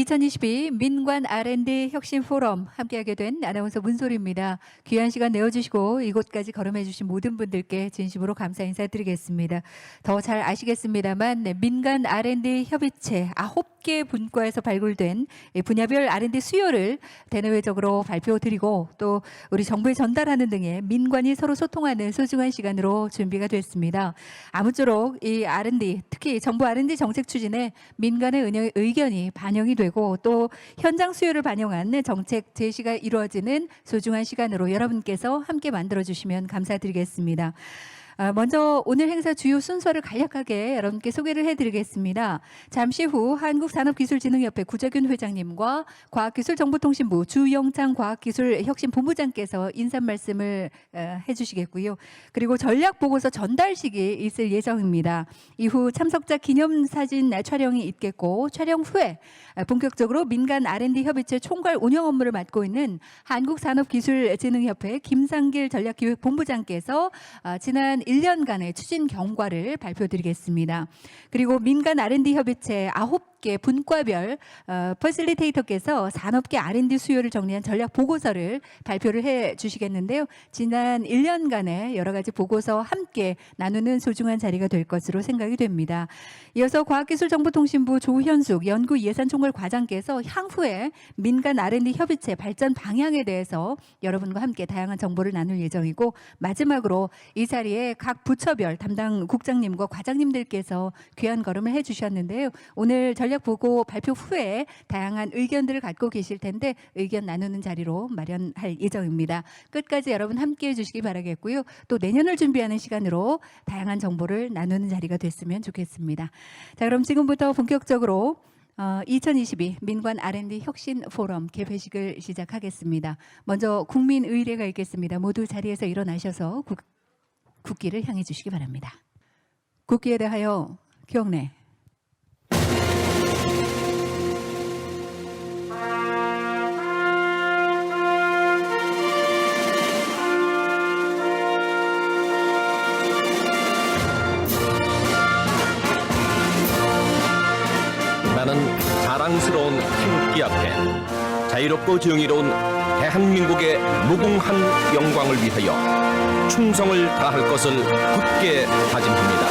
2022 민관 R&D 혁신 포럼 함께하게 된 아나운서 문소리입니다. 귀한 시간 내어주시고 이곳까지 걸음해주신 모든 분들께 진심으로 감사 인사드리겠습니다. 더 잘 아시겠습니다만 민간 R&D 협의체 9개 분과에서 발굴된 분야별 R&D 수요를 대내외적으로 발표드리고 또 우리 정부에 전달하는 등의 민관이 서로 소통하는 소중한 시간으로 준비가 됐습니다. 아무쪼록 이 R&D 특히 정부 R&D 정책 추진에 민간의 의견이 반영이 되고 또 현장 수요를 반영한 정책 제시가 이루어지는 소중한 시간으로 여러분께서 함께 만들어주시면 감사드리겠습니다. 먼저 오늘 행사 주요 순서를 간략하게 여러분께 소개를 해드리겠습니다. 잠시 후 한국산업기술진흥협회 구재균 회장님과 과학기술정보통신부 주영창 과학기술혁신본부장께서 인사 말씀을 해주시겠고요. 그리고 전략보고서 전달식이 있을 예정입니다. 이후 참석자 기념사진 촬영이 있겠고 촬영 후에 본격적으로 민간 R&D 협의체 총괄 운영 업무를 맡고 있는 한국산업기술진흥협회 김상길 전략기획본부장께서 지난 1년간의 추진 경과를 발표드리겠습니다. 그리고 민간 R&D 협의체 9개 분과별 퍼실리테이터께서 산업계 R&D 수요를 정리한 전략 보고서를 발표를 해 주시겠는데요. 지난 1년간의 여러 가지 보고서 함께 나누는 소중한 자리가 될 것으로 생각이 됩니다. 이어서 과학기술정보통신부 조현숙 연구예산총괄 과장께서 향후에 민간 R&D 협의체 발전 방향에 대해서 여러분과 함께 다양한 정보를 나눌 예정이고 마지막으로 이 자리에 각 부처별 담당 국장님과 과장님들께서 귀한 걸음을 해주셨는데요. 오늘 전략보고 발표 후에 다양한 의견들을 갖고 계실 텐데 의견 나누는 자리로 마련할 예정입니다. 끝까지 여러분 함께해 주시기 바라겠고요. 또 내년을 준비하는 시간으로 다양한 정보를 나누는 자리가 됐으면 좋겠습니다. 자, 그럼 지금부터 본격적으로 2022 민관 R&D 혁신 포럼 개회식을 시작하겠습니다. 먼저 국민의례가 있겠습니다. 모두 자리에서 일어나셔서 국기를 향해 주시기 바랍니다. 국기에 대하여 경례. 나는 자랑스러운 태극기 앞에 자유롭고 정의로운 대한민국의 무궁한 영광을 위하여 충성을 다할 것을 굳게 다짐합니다.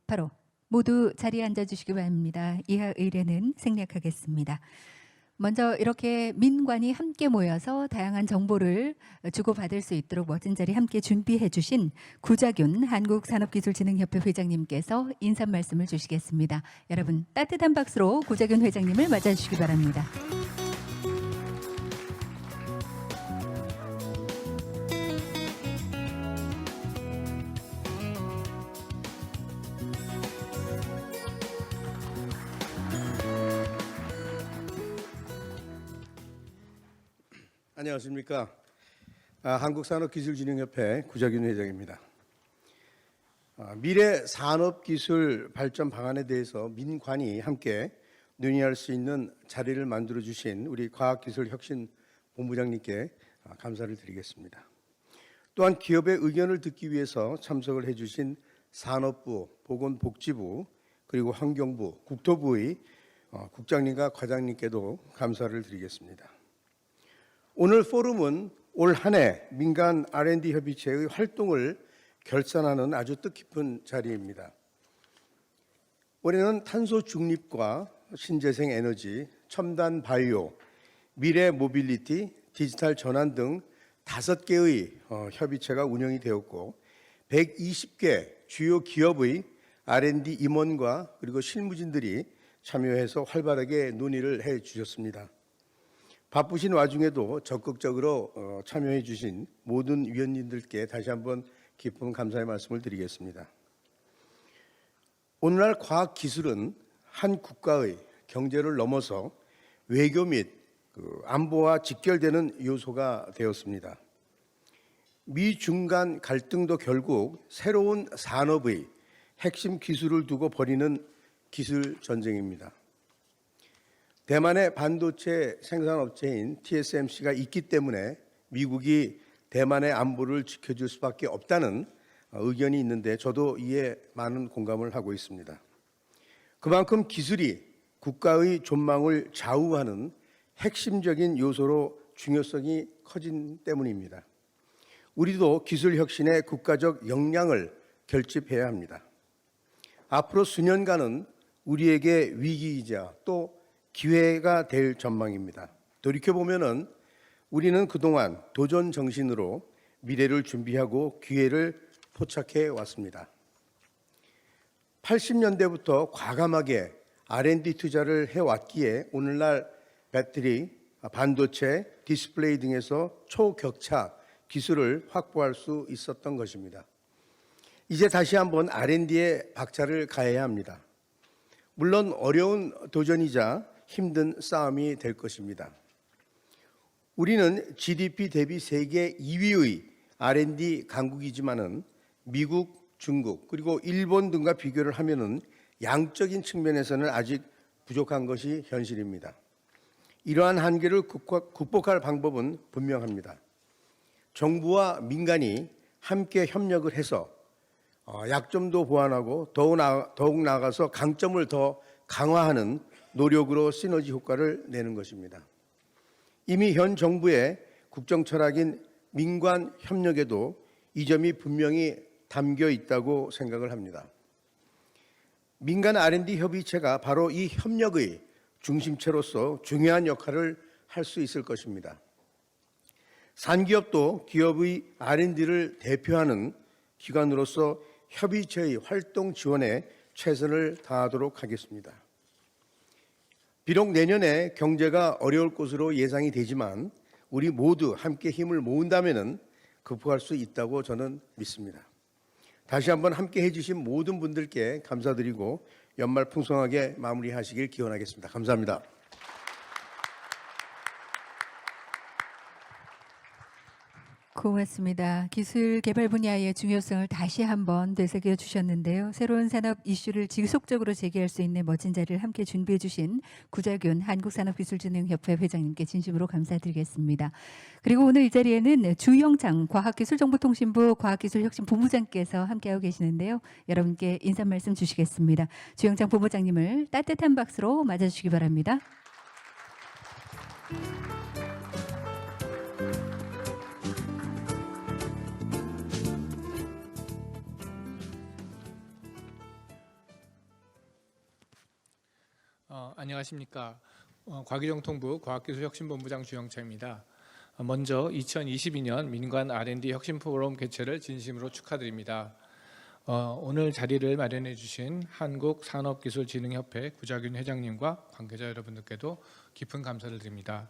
바로 모두 자리에 앉아주시기 바랍니다. 이하 의례는 생략하겠습니다. 먼저 이렇게 민관이 함께 모여서 다양한 정보를 주고받을 수 있도록 멋진 자리 함께 준비해 주신 구자균 한국산업기술진흥협회 회장님께서 인사 말씀을 주시겠습니다. 여러분 따뜻한 박수로 구자균 회장님을 맞아주시기 바랍니다. 안녕하십니까. 한국산업기술진흥협회 구자균 회장입니다. 미래 산업기술 발전 방안에 대해서 민관이 함께 논의할 수 있는 자리를 만들어주신 우리 과학기술혁신본부장님께 감사를 드리겠습니다. 또한 기업의 의견을 듣기 위해서 참석을 해주신 산업부, 보건복지부, 그리고 환경부, 국토부의 국장님과 과장님께도 감사를 드리겠습니다. 오늘 포럼은 올 한 해 민간 R&D 협의체의 활동을 결산하는 아주 뜻깊은 자리입니다. 올해는 탄소 중립과 신재생 에너지, 첨단 바이오, 미래 모빌리티, 디지털 전환 등 5개의 협의체가 운영이 되었고 120개 주요 기업의 R&D 임원과 그리고 실무진들이 참여해서 활발하게 논의를 해 주셨습니다. 바쁘신 와중에도 적극적으로 참여해 주신 모든 위원님들께 다시 한번 깊은 감사의 말씀을 드리겠습니다. 오늘날 과학기술은 한 국가의 경제를 넘어서 외교 및 안보와 직결되는 요소가 되었습니다. 미중 간 갈등도 결국 새로운 산업의 핵심 기술을 두고 벌이는 기술 전쟁입니다. 대만의 반도체 생산업체인 TSMC가 있기 때문에 미국이 대만의 안보를 지켜줄 수밖에 없다는 의견이 있는데 저도 이에 많은 공감을 하고 있습니다. 그만큼 기술이 국가의 존망을 좌우하는 핵심적인 요소로 중요성이 커진 때문입니다. 우리도 기술 혁신의 국가적 역량을 결집해야 합니다. 앞으로 수년간은 우리에게 위기이자 또 기회가 될 전망입니다. 돌이켜보면은 우리는 그동안 도전 정신으로 미래를 준비하고 기회를 포착해 왔습니다. 80년대부터 과감하게 R&D 투자를 해왔기에 오늘날 배터리, 반도체, 디스플레이 등에서 초격차 기술을 확보할 수 있었던 것입니다. 이제 다시 한번 R&D에 박차를 가해야 합니다. 물론 어려운 도전이자 힘든 싸움이 될 것입니다. 우리는 GDP 대비 세계 2위의 R&D 강국이지만은 미국, 중국, 그리고 일본 등과 비교를 하면은 양적인 측면에서는 아직 부족한 것이 현실입니다. 이러한 한계를 극복할 방법은 분명합니다. 정부와 민간이 함께 협력을 해서 약점도 보완하고 더욱 나아가서 강점을 더 강화하는 노력으로 시너지 효과를 내는 것입니다. 이미 현 정부의 국정 철학인 민관 협력에도 이 점이 분명히 담겨 있다고 생각을 합니다. 민간 R&D 협의체가 바로 이 협력의 중심체로서 중요한 역할을 할 수 있을 것입니다. 산기업도 기업의 R&D를 대표하는 기관으로서 협의체의 활동 지원에 최선을 다하도록 하겠습니다. 비록 내년에 경제가 어려울 것으로 예상이 되지만 우리 모두 함께 힘을 모은다면 극복할 수 있다고 저는 믿습니다. 다시 한번 함께 해주신 모든 분들께 감사드리고 연말 풍성하게 마무리하시길 기원하겠습니다. 감사합니다. 고맙습니다. 기술 개발 분야의 중요성을 다시 한번 되새겨 주셨는데요. 새로운 산업 이슈를 지속적으로 제기할 수 있는 멋진 자리를 함께 준비해 주신 구자균 한국산업기술진흥협회 회장님께 진심으로 감사드리겠습니다. 그리고 오늘 이 자리에는 주영창 과학기술정보통신부 과학기술혁신본부장께서 함께하고 계시는데요. 여러분께 인사 말씀 주시겠습니다. 주영창 본부장님을 따뜻한 박수로 맞아주시기 바랍니다. 안녕하십니까. 과기정통부 과학기술혁신본부장 주영창입니다. 먼저 2022년 민관 R&D 혁신 포럼 개최를 진심으로 축하드립니다. 오늘 자리를 마련해 주신 한국산업기술진흥협회 구자균 회장님과 관계자 여러분들께도 깊은 감사를 드립니다.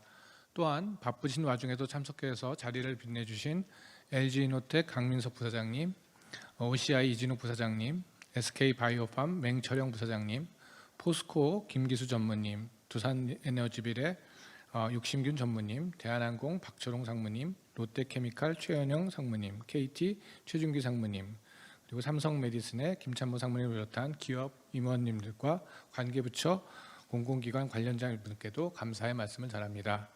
또한 바쁘신 와중에도 참석해서 자리를 빛내주신 LG이노텍 강민석 부사장님, OCI 이진욱 부사장님, SK바이오팜 맹철영 부사장님, 포스코 김기수 전무님, 두산에너지빌의 육심균 전무님, 대한항공 박철홍 상무님, 롯데케미칼 최현영 상무님, KT 최준기 상무님, 그리고 삼성메디슨의 김찬모 상무님을 비롯한 기업 임원님들과 관계부처 공공기관 관련자분들께도 감사의 말씀을 전합니다.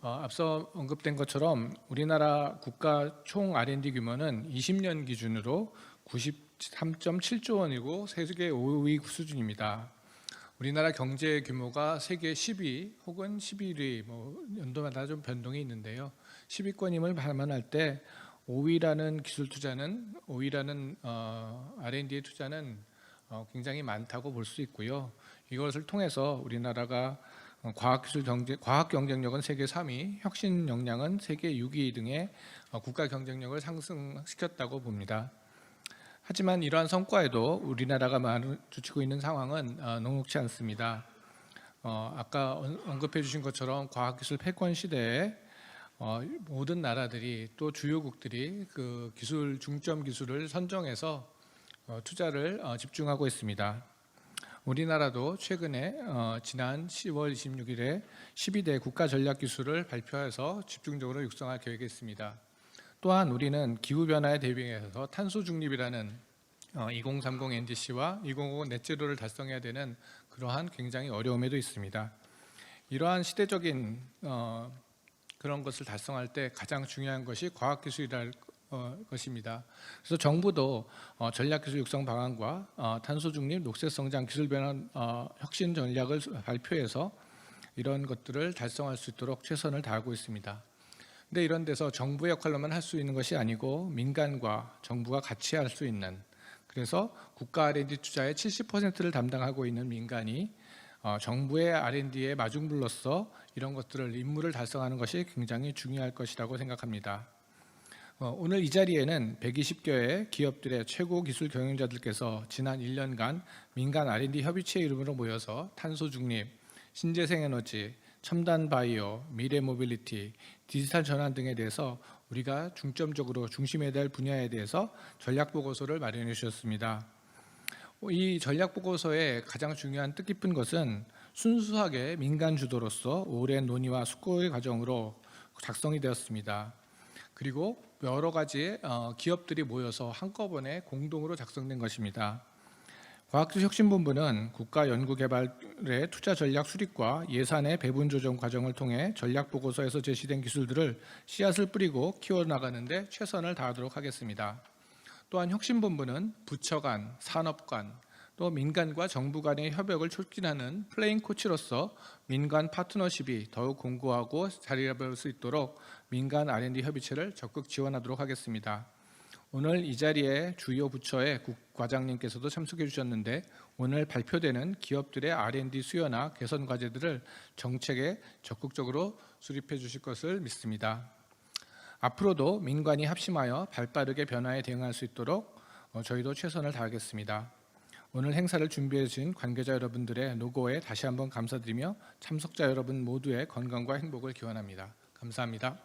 앞서 언급된 것처럼 우리나라 국가 총 R&D 규모는 20년 기준으로 93.7조 원이고 세계 5위 수준입니다. 우리나라 경제 규모가 세계 10위 혹은 11위, 연도마다 좀 변동이 있는데요. 10위권임을 발견할 때 5위라는 기술 투자는, 5위라는 R&D의 투자는 굉장히 많다고 볼 수 있고요. 이것을 통해서 우리나라가 과학 경쟁력은 세계 3위, 혁신 역량은 세계 6위 등의 국가 경쟁력을 상승시켰다고 봅니다. 하지만 이러한 성과에도 우리나라가 마주치고 있는 상황은 녹록지 않습니다. 아까 언급해 주신 것처럼 과학기술 패권 시대에 모든 나라들이 또 주요국들이 그 중점 기술을 선정해서 투자를 집중하고 있습니다. 우리나라도 최근에 지난 10월 26일에 12대 국가 전략 기술을 발표해서 집중적으로 육성할 계획이 있습니다. 또한 우리는 기후변화에 대비해서 탄소 중립이라는 2030 NDC와 2050 넷제로를 달성해야 되는 그러한 굉장히 어려움에도 있습니다. 이러한 시대적인 그런 것을 달성할 때 가장 중요한 것이 과학기술이랄 것입니다. 그래서 정부도 전략기술 육성 방안과 탄소중립, 녹색성장, 기술변화 혁신 전략을 발표해서 이런 것들을 달성할 수 있도록 최선을 다하고 있습니다. 근데 이런 데서 정부의 역할로만 할 수 있는 것이 아니고 민간과 정부가 같이 할 수 있는, 그래서 국가 R&D 투자의 70%를 담당하고 있는 민간이 정부의 R&D의 마중물로서 이런 것들을 임무를 달성하는 것이 굉장히 중요할 것이라고 생각합니다. 오늘 이 자리에는 120개의 기업들의 최고 기술 경영자들께서 지난 1년간 민간 R&D 협의체 이름으로 모여서 탄소 중립, 신재생 에너지, 첨단 바이오, 미래 모빌리티, 디지털 전환 등에 대해서 우리가 중점적으로 중심해야 될 분야에 대해서 전략 보고서를 마련해 주셨습니다. 이 전략 보고서의 가장 중요한 뜻깊은 것은 순수하게 민간 주도로서 오랜 논의와 숙고의 과정으로 작성이 되었습니다. 그리고 여러 가지 기업들이 모여서 한꺼번에 공동으로 작성된 것입니다. 과학기술혁신본부는 국가연구개발의 투자 전략 수립과 예산의 배분 조정 과정을 통해 전략 보고서에서 제시된 기술들을 씨앗을 뿌리고 키워나가는 데 최선을 다하도록 하겠습니다. 또한 혁신본부는 부처 간, 산업 간, 또 민간과 정부 간의 협력을 촉진하는 플레인 코치로서 민간 파트너십이 더욱 공고하고 자리 잡을 수 있도록 민간 R&D 협의체를 적극 지원하도록 하겠습니다. 오늘 이 자리에 주요 부처의 국과장님께서도 참석해 주셨는데 오늘 발표되는 기업들의 R&D 수요나 개선 과제들을 정책에 적극적으로 수립해 주실 것을 믿습니다. 앞으로도 민간이 합심하여 발빠르게 변화에 대응할 수 있도록 저희도 최선을 다하겠습니다. 오늘 행사를 준비해 주신 관계자 여러분들의 노고에 다시 한번 감사드리며 참석자 여러분 모두의 건강과 행복을 기원합니다. 감사합니다.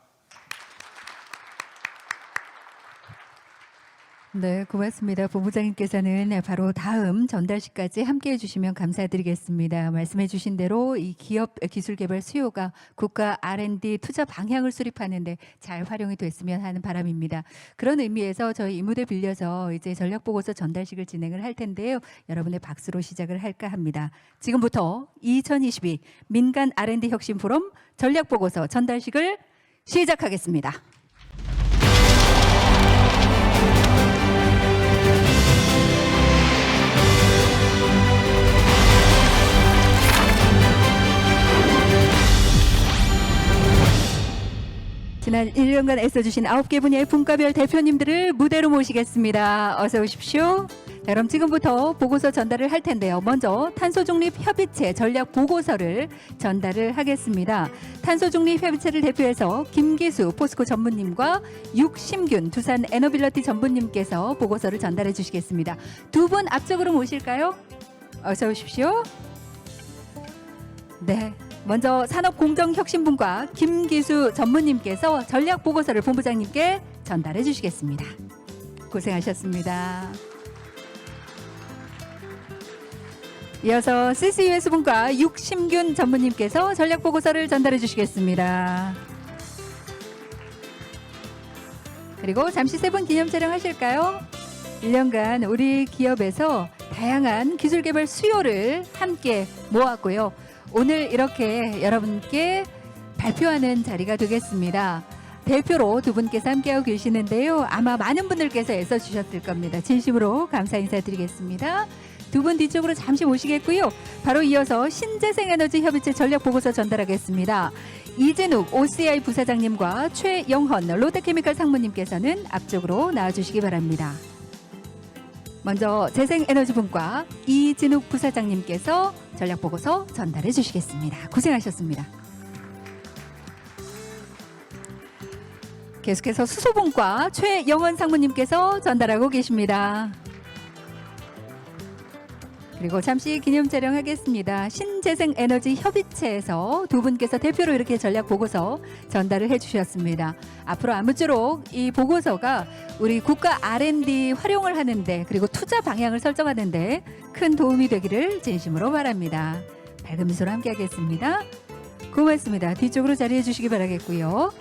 네, 고맙습니다. 본부장님께서는 바로 다음 전달식까지 함께해 주시면 감사드리겠습니다. 말씀해 주신 대로 이 기업 기술 개발 수요가 국가 R&D 투자 방향을 수립하는데 잘 활용이 됐으면 하는 바람입니다. 그런 의미에서 저희 이 무대 빌려서 이제 전략보고서 전달식을 진행을 할 텐데요. 여러분의 박수로 시작을 할까 합니다. 지금부터 2022 민간 R&D 혁신 포럼 전략보고서 전달식을 시작하겠습니다. 지난 1년간 애써주신 9개 분야의 분과별 대표님들을 무대로 모시겠습니다. 어서 오십시오. 자, 그럼 지금부터 보고서 전달을 할 텐데요. 먼저 탄소중립협의체 전략보고서를 전달을 하겠습니다. 탄소중립협의체를 대표해서 김기수 포스코 전무님과 육심균 두산 에너빌러티 전무님께서 보고서를 전달해 주시겠습니다. 두 분 앞쪽으로 모실까요? 어서 오십시오. 네. 먼저 산업공정혁신분과 김기수 전무님께서 전략보고서를 본부장님께 전달해 주시겠습니다. 고생하셨습니다. 이어서 CCUS분과 육심균 전무님께서 전략보고서를 전달해 주시겠습니다. 그리고 잠시 세 분 기념 촬영하실까요? 1년간 우리 기업에서 다양한 기술개발 수요를 함께 모았고요. 오늘 이렇게 여러분께 발표하는 자리가 되겠습니다. 대표로 두 분께서 함께하고 계시는데요. 아마 많은 분들께서 애써주셨을 겁니다. 진심으로 감사 인사드리겠습니다. 두 분 뒤쪽으로 잠시 모시겠고요. 바로 이어서 신재생에너지 협의체 전략보고서 전달하겠습니다. 이진욱 OCI 부사장님과 최영헌 롯데케미칼 상무님께서는 앞쪽으로 나와주시기 바랍니다. 먼저 재생에너지분과 이진욱 부사장님께서 전략보고서 전달해 주시겠습니다. 고생하셨습니다. 계속해서 수소분과 최영헌 상무님께서 전달하고 계십니다. 그리고 잠시 기념 촬영하겠습니다. 신재생에너지 협의체에서 두 분께서 대표로 이렇게 전략 보고서 전달을 해주셨습니다. 앞으로 아무쪼록 이 보고서가 우리 국가 R&D 활용을 하는데 그리고 투자 방향을 설정하는데 큰 도움이 되기를 진심으로 바랍니다. 밝은 미소로 함께하겠습니다. 고맙습니다. 뒤쪽으로 자리해 주시기 바라겠고요.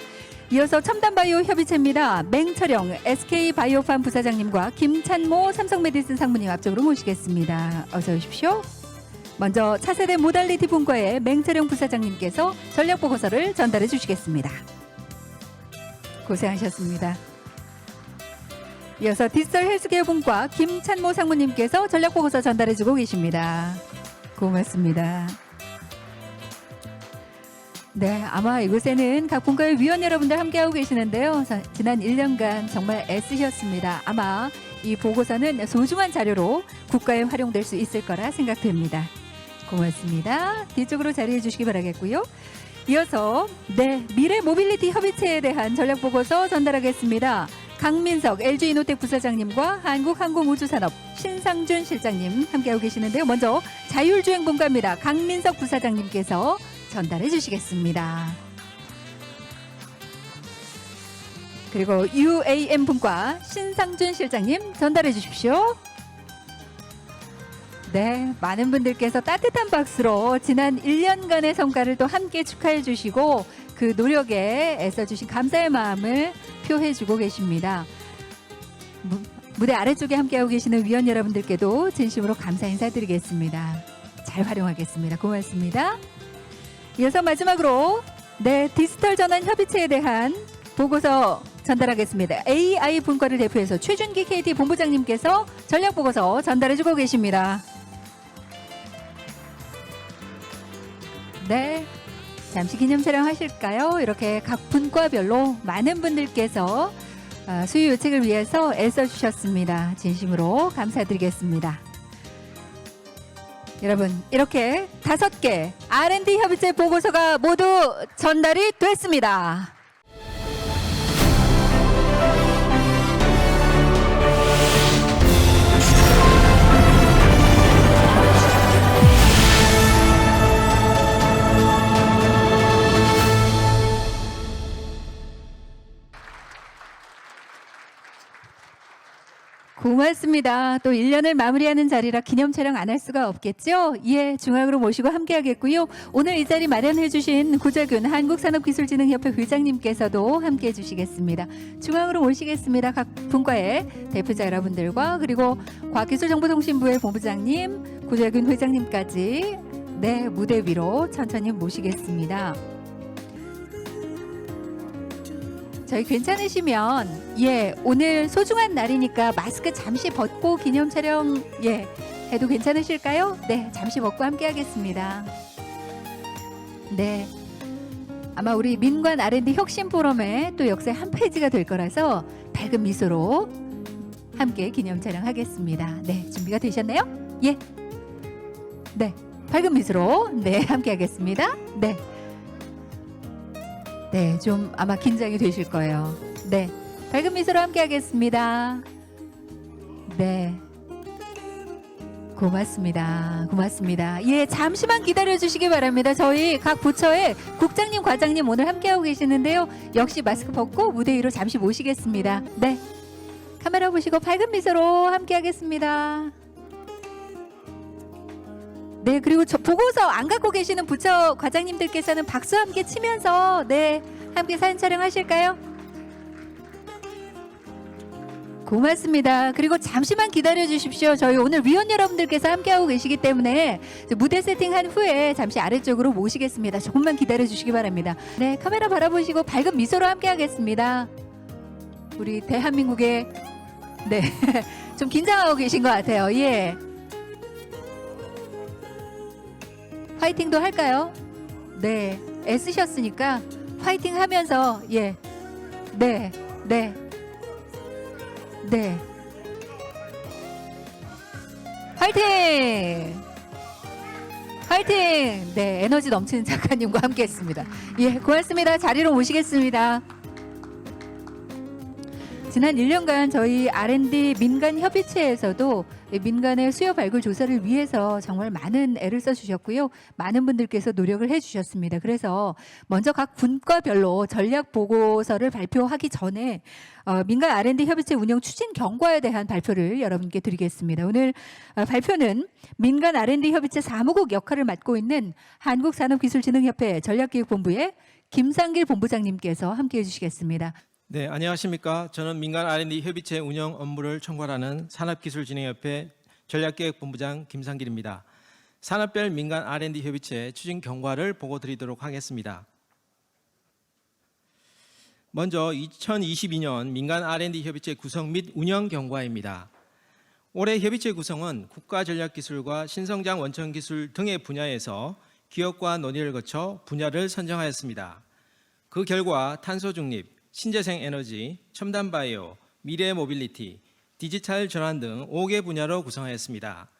이어서 첨단바이오 협의체입니다. 맹철영 SK바이오팜 부사장님과 김찬모 삼성메디슨 상무님 앞쪽으로 모시겠습니다. 어서 오십시오. 먼저 차세대 모달리티 분과의 맹철영 부사장님께서 전략 보고서를 전달해 주시겠습니다. 고생하셨습니다. 이어서 디지털 헬스케어 분과 김찬모 상무님께서 전략 보고서 전달해 주고 계십니다. 고맙습니다. 네, 아마 이곳에는 각 분과의 위원 여러분들 함께하고 계시는데요. 지난 1년간 정말 애쓰셨습니다. 아마 이 보고서는 소중한 자료로 국가에 활용될 수 있을 거라 생각됩니다. 고맙습니다. 뒤쪽으로 자리해 주시기 바라겠고요. 이어서 미래 모빌리티 협의체에 대한 전략 보고서 전달하겠습니다. 강민석 LG이노텍 부사장님과 한국항공우주산업 신상준 실장님 함께하고 계시는데요. 먼저 자율주행 분과입니다. 강민석 부사장님께서 전달해 주시겠습니다. 그리고 UAM 분과 신상준 실장님 전달해 주십시오. 네, 많은 분들께서 따뜻한 박수로 지난 1년간의 성과를 또 함께 축하해 주시고 그 노력에 애써주신 감사의 마음을 표해 주고 계십니다. 무대 아래쪽에 함께하고 계시는 위원 여러분들께도 진심으로 감사 인사드리겠습니다. 잘 활용하겠습니다. 고맙습니다. 이어서 마지막으로 디지털 전환 협의체에 대한 보고서 전달하겠습니다. AI 분과를 대표해서 최준기 KT 본부장님께서 전략 보고서 전달해주고 계십니다. 네, 잠시 기념 촬영하실까요? 이렇게 각 분과별로 많은 분들께서 수요 요책을 위해서 애써주셨습니다. 진심으로 감사드리겠습니다. 여러분, 이렇게 5개 R&D 협의체 보고서가 모두 전달이 됐습니다. 고맙습니다. 또 1년을 마무리하는 자리라 기념 촬영 안 할 수가 없겠죠? 예, 중앙으로 모시고 함께 하겠고요. 오늘 이 자리 마련해 주신 구자균 한국산업기술진흥협회 회장님께서도 함께 해 주시겠습니다. 중앙으로 모시겠습니다. 각 분과의 대표자 여러분들과 그리고 과학기술정보통신부의 본부장님, 구자균 회장님까지 무대 위로 천천히 모시겠습니다. 저희 괜찮으시면 오늘 소중한 날이니까 마스크 잠시 벗고 기념 촬영 해도 괜찮으실까요? 네, 잠시 벗고 함께 하겠습니다. 네, 아마 우리 민관 R&D 혁신 포럼의 또 역사의 한 페이지가 될 거라서 밝은 미소로 함께 기념 촬영하겠습니다. 네, 준비가 되셨나요? 예, 네, 밝은 미소로 함께 하겠습니다. 네, 좀 아마 긴장이 되실 거예요. 네, 밝은 미소로 함께 하겠습니다. 네, 고맙습니다. 고맙습니다. 예, 잠시만 기다려 주시기 바랍니다. 저희 각 부처의 국장님, 과장님 오늘 함께하고 계시는데요. 역시 마스크 벗고 무대 위로 잠시 모시겠습니다. 네, 카메라 보시고 밝은 미소로 함께 하겠습니다. 네, 그리고 저 보고서 안 갖고 계시는 부처 과장님들께서는 박수와 함께 치면서 함께 사진 촬영하실까요? 고맙습니다. 그리고 잠시만 기다려 주십시오. 저희 오늘 위원 여러분들께서 함께하고 계시기 때문에 무대 세팅한 후에 잠시 아래쪽으로 모시겠습니다. 조금만 기다려 주시기 바랍니다. 네, 카메라 바라보시고 밝은 미소로 함께 하겠습니다. 우리 대한민국의 좀 긴장하고 계신 것 같아요. 예. 화이팅도 할까요? 네, 애쓰셨으니까 화이팅 하면서 화이팅! 화이팅! 네, 에너지 넘치는 작가님과 함께했습니다. 예, 고맙습니다. 자리로 모시겠습니다. 지난 1년간 저희 R&D 민간 협의체에서도 민간의 수요 발굴 조사를 위해서 정말 많은 애를 써주셨고요. 많은 분들께서 노력을 해주셨습니다. 그래서 먼저 각 분과별로 전략 보고서를 발표하기 전에 민간 R&D 협의체 운영 추진 경과에 대한 발표를 여러분께 드리겠습니다. 오늘 발표는 민간 R&D 협의체 사무국 역할을 맡고 있는 한국산업기술진흥협회 전략기획본부의 김상길 본부장님께서 함께해 주시겠습니다. 네, 안녕하십니까. 저는 민간 R&D 협의체 운영 업무를 총괄하는 산업기술진흥협회 전략기획본부장 김상길입니다. 산업별 민간 R&D 협의체 추진 경과를 보고 드리도록 하겠습니다. 먼저 2022년 민간 R&D 협의체 구성 및 운영 경과입니다. 올해 협의체 구성은 국가전략기술과 신성장 원천기술 등의 분야에서 기업과 논의를 거쳐 분야를 선정하였습니다. 그 결과 탄소중립, 신재생 에너지, 첨단 바이오, 미래 모빌리티, 디지털 전환 등 5개 분야로 구성하였습니다.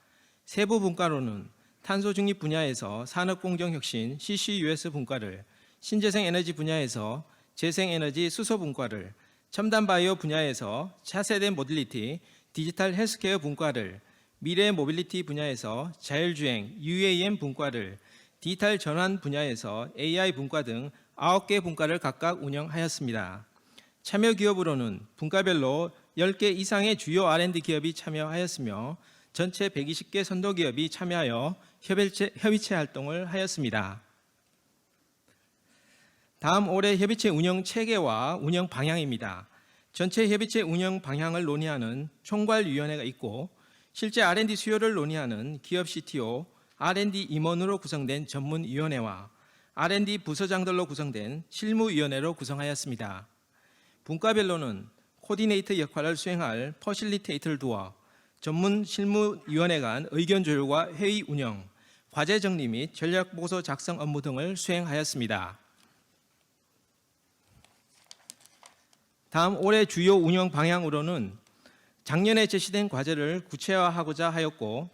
세부 분과로는 탄소중립 분야에서 산업공정혁신 CCUS 분과를, 신재생 에너지 분야에서 재생에너지 수소 분과를, 첨단 바이오 분야에서 차세대 모빌리티, 디지털 헬스케어 분과를, 미래 모빌리티 분야에서 자율주행, UAM 분과를, 디지털 전환 분야에서 AI 분과 등 9개 분과를 각각 운영하였습니다. 참여 기업으로는 분과별로 10개 이상의 주요 R&D 기업이 참여하였으며 전체 120개 선도 기업이 참여하여 협의체 활동을 하였습니다. 다음 올해 협의체 운영 체계와 운영 방향입니다. 전체 협의체 운영 방향을 논의하는 총괄위원회가 있고 실제 R&D 수요를 논의하는 기업 CTO, R&D 임원으로 구성된 전문위원회와 R&D 부서장들로 구성된 실무위원회로 구성하였습니다. 분과별로는 코디네이터 역할을 수행할 퍼실리테이터를 두어 전문 실무위원회 간 의견 조율과 회의 운영, 과제 정리 및 전략보고서 작성 업무 등을 수행하였습니다. 다음 올해 주요 운영 방향으로는 작년에 제시된 과제를 구체화하고자 하였고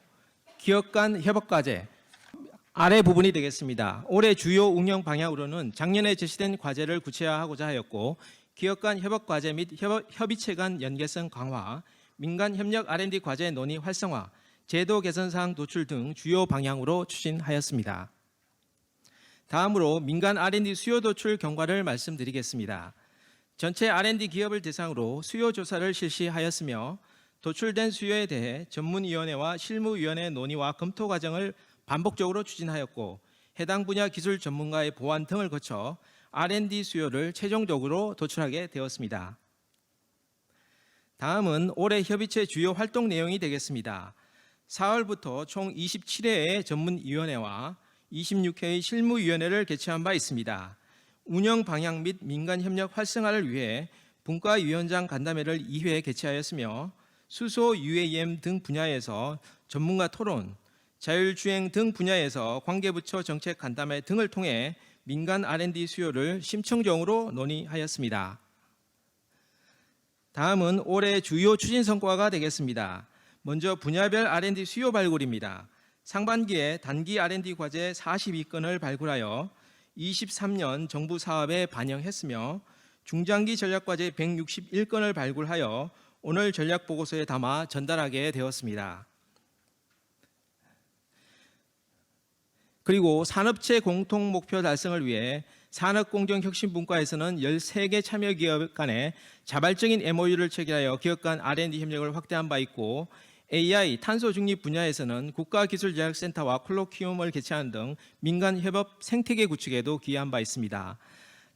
기업 간 협업 과제, 아래 부분이 되겠습니다. 올해 주요 운영 방향으로는 작년에 제시된 과제를 구체화하고자 하였고 기업 간 협업 과제 및 협의체 간 연계성 강화, 민간 협력 R&D 과제 논의 활성화, 제도 개선 사항 도출 등 주요 방향으로 추진하였습니다. 다음으로 민간 R&D 수요 도출 경과를 말씀드리겠습니다. 전체 R&D 기업을 대상으로 수요 조사를 실시하였으며 도출된 수요에 대해 전문위원회와 실무위원회 논의와 검토 과정을 반복적으로 추진하였고 해당 분야 기술 전문가의 보완 등을 거쳐 R&D 수요를 최종적으로 도출하게 되었습니다. 다음은 올해 협의체 주요 활동 내용이 되겠습니다. 4월부터 총 27회의 전문위원회와 26회의 실무위원회를 개최한 바 있습니다. 운영 방향 및 민간 협력 활성화를 위해 분과위원장 간담회를 2회 개최하였으며 수소, UAM 등 분야에서 전문가 토론, 자율주행 등 분야에서 관계부처 정책 간담회 등을 통해 민간 R&D 수요를 심층적으로 논의하였습니다. 다음은 올해 주요 추진 성과가 되겠습니다. 먼저 분야별 R&D 수요 발굴입니다. 상반기에 단기 R&D 과제 42건을 발굴하여 23년 정부 사업에 반영했으며 중장기 전략과제 161건을 발굴하여 오늘 전략보고서에 담아 전달하게 되었습니다. 그리고 산업체 공통 목표 달성을 위해 산업공정혁신분과에서는 13개 참여기업 간에 자발적인 MOU를 체결하여 기업 간 R&D 협력을 확대한 바 있고 AI, 탄소중립 분야에서는 국가기술제약센터와 콜로키움을 개최한 등 민간 협업 생태계 구축에도 기여한 바 있습니다.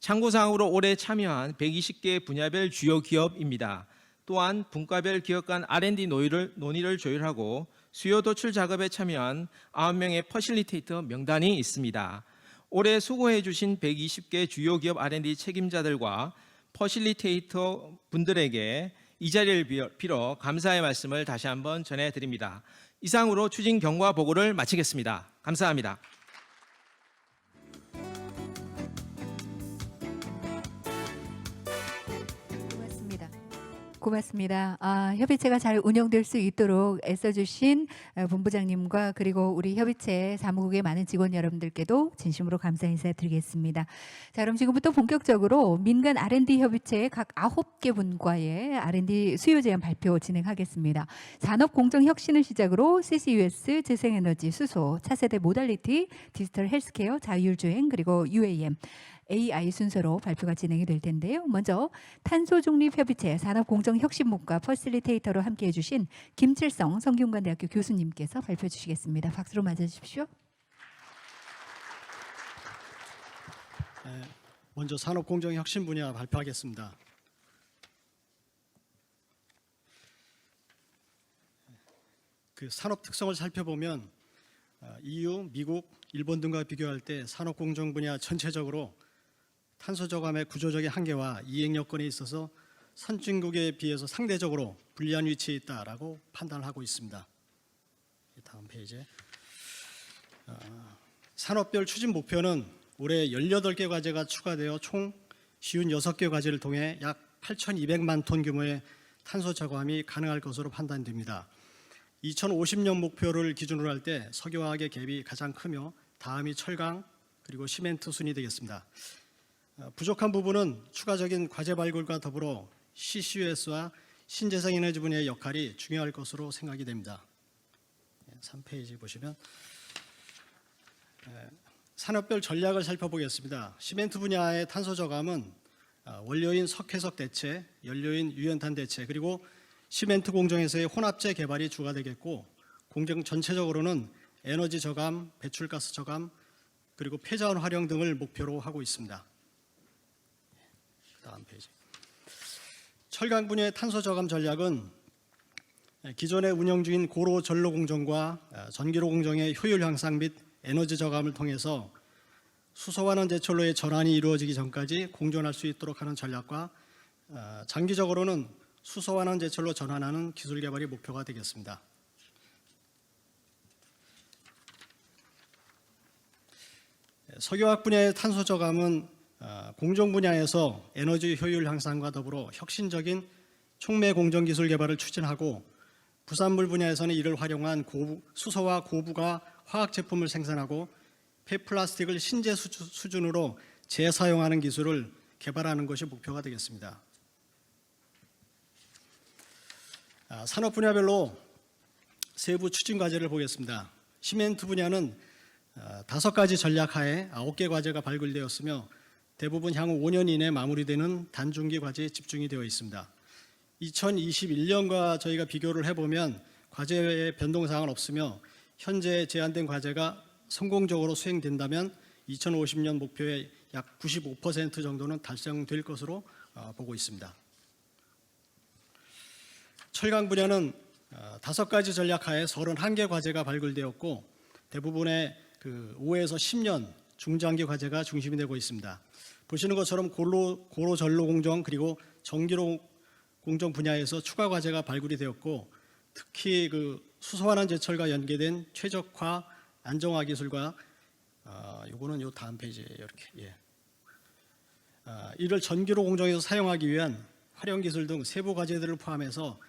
참고사항으로 올해 참여한 120개 분야별 주요 기업입니다. 또한 분과별 기업 간 R&D 논의를 조율하고 수요 도출 작업에 참여한 9명의 퍼실리테이터 명단이 있습니다. 올해 수고해 주신 120개 주요 기업 R&D 책임자들과 퍼실리테이터 분들에게 이 자리를 빌어 감사의 말씀을 다시 한번 전해드립니다. 이상으로 추진 경과 보고를 마치겠습니다. 감사합니다. 고맙습니다. 협의체가 잘 운영될 수 있도록 애써주신 본부장님과 그리고 우리 협의체 사무국의 많은 직원 여러분들께도 진심으로 감사 인사드리겠습니다. 자, 그럼 지금부터 본격적으로 민간 R&D 협의체 각 9개 분과의 R&D 수요 제안 발표 진행하겠습니다. 산업공정혁신을 시작으로 CCUS, 재생에너지, 수소, 차세대 모달리티, 디지털 헬스케어, 자율주행, 그리고 UAM, AI 순서로 발표가 진행이 될 텐데요. 먼저 탄소중립협의체 산업공정혁신문과 퍼실리테이터로 함께해 주신 김칠성 성균관대학교 교수님께서 발표해 주시겠습니다. 박수로 맞아주십시오. 먼저 산업공정혁신 분야 발표하겠습니다. 그 산업 특성을 살펴보면 EU, 미국, 일본 등과 비교할 때 산업공정 분야 전체적으로 탄소 저감의 구조적인 한계와 이행 여건에 있어서 선진국에 비해서 상대적으로 불리한 위치에 있다라고 판단을 하고 있습니다. 다음 페이지. 산업별 추진 목표는 올해 18개 과제가 추가되어 총 56개 과제를 통해 약 8,200만 톤 규모의 탄소 저감이 가능할 것으로 판단됩니다. 2050년 목표를 기준으로 할 때 석유화학의 갭이 가장 크며 다음이 철강 그리고 시멘트 순이 되겠습니다. 부족한 부분은 추가적인 과제 발굴과 더불어 CCUS와 신재생에너지 분야의 역할이 중요할 것으로 생각이 됩니다. 3페이지 보시면 산업별 전략을 살펴보겠습니다. 시멘트 분야의 탄소 저감은 원료인 석회석 대체, 연료인 유연탄 대체, 그리고 시멘트 공정에서의 혼합재 개발이 주가 되겠고, 공정 전체적으로는 에너지 저감, 배출가스 저감, 그리고 폐자원 활용 등을 목표로 하고 있습니다. 다음 페이지. 철강 분야의 탄소 저감 전략은 기존에 운영 중인 고로 전로 공정과 전기로 공정의 효율 향상 및 에너지 저감을 통해서 수소환원 제철로의 전환이 이루어지기 전까지 공존할 수 있도록 하는 전략과 장기적으로는 수소환원 제철로 전환하는 기술 개발이 목표가 되겠습니다. 석유화학 분야의 탄소 저감은 공정 분야에서 에너지 효율 향상과 더불어 혁신적인 촉매 공정 기술 개발을 추진하고, 부산물 분야에서는 이를 활용한 수소와 고부가 화학 제품을 생산하고 폐플라스틱을 신재 수준으로 재사용하는 기술을 개발하는 것이 목표가 되겠습니다. 산업 분야별로 세부 추진 과제를 보겠습니다. 시멘트 분야는 5가지 전략 하에 9개 과제가 발굴되었으며 대부분 향후 5년 이내 마무리되는 단중기 과제에 집중이 되어 있습니다. 2021년과 저희가 비교를 해보면 과제의 변동사항은 없으며 현재 제안된 과제가 성공적으로 수행된다면 2050년 목표의 약 95% 정도는 달성될 것으로 보고 있습니다. 철강 분야는 5가지 전략 하에 31개 과제가 발굴되었고, 대부분의 5에서 10년 중장기 과제가 중심이 되고 있습니다. 보시는 것처럼 고로 전로 공정 그리고 전기로 공정 분야에서 추가 과제가 발굴이 되었고, 특히 수소환원 제철과 연계된 최적화 안정화 기술과 요거는 요 다음 페이지에 이렇게 이를 전기로 공정에서 사용하기 위한 활용 기술 등 세부 과제들을 포함해서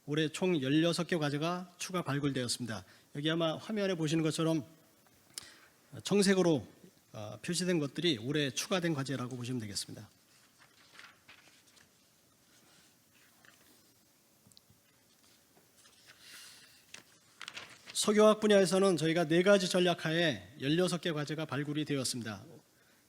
올해 총 16개 과제가 추가 발굴되었습니다. 여기 아마 화면에 보시는 것처럼 청색으로 표시된 것들이 올해 추가된 과제라고 보시면 되겠습니다. 석유화학 분야에서는 저희가 4가지 전략하에 16개 과제가 발굴이 되었습니다.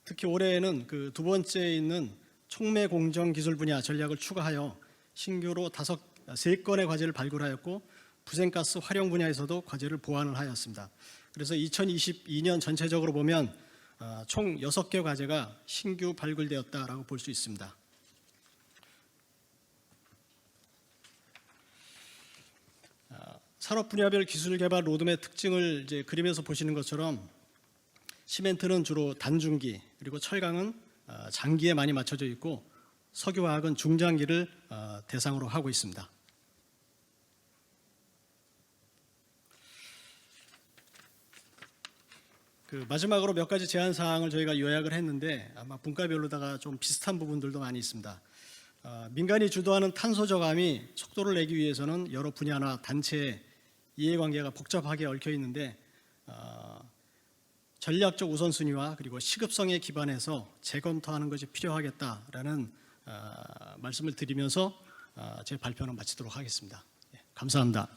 특히 올해에는 두 번째에 있는 촉매 공정 기술 분야 전략을 추가하여 신규로 3건의 과제를 발굴하였고, 부생가스 활용 분야에서도 과제를 보완을 하였습니다. 그래서 2022년 전체적으로 보면 총 6개 과제가 신규 발굴되었다라고 볼 수 있습니다. 산업 분야별 기술 개발 로드맵 특징을 그림에서 보시는 것처럼 시멘트는 주로 단중기, 그리고 철강은 장기에 많이 맞춰져 있고, 석유화학은 중장기를 대상으로 하고 있습니다. 마지막으로 몇 가지 제안 사항을 저희가 요약을 했는데 아마 분과별로다가 좀 비슷한 부분들도 많이 있습니다. 민간이 주도하는 탄소 저감이 속도를 내기 위해서는 여러 분야나 단체의 이해관계가 복잡하게 얽혀 있는데 전략적 우선순위와 그리고 시급성에 기반해서 재검토하는 것이 필요하겠다라는 말씀을 드리면서 제 발표는 마치도록 하겠습니다. 감사합니다.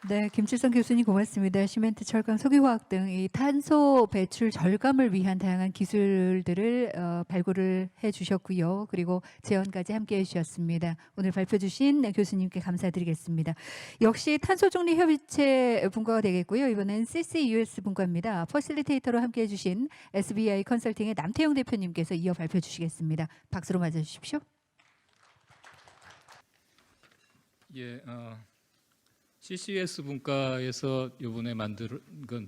네, 김칠성 교수님 고맙습니다. 시멘트, 철강, 석유화학 등 이 탄소 배출 절감을 위한 다양한 기술들을 발굴을 해주셨고요. 그리고 재원까지 함께해 주셨습니다. 오늘 발표 주신 교수님께 감사드리겠습니다. 역시 탄소중립 협의체 분과가 되겠고요. 이번엔 CCUS 분과입니다. 퍼실리테이터로 함께해 주신 SBI 컨설팅의 남태용 대표님께서 이어 발표 주시겠습니다. 박수로 맞아주십시오. 예, CCS 분과에서 이번에 만든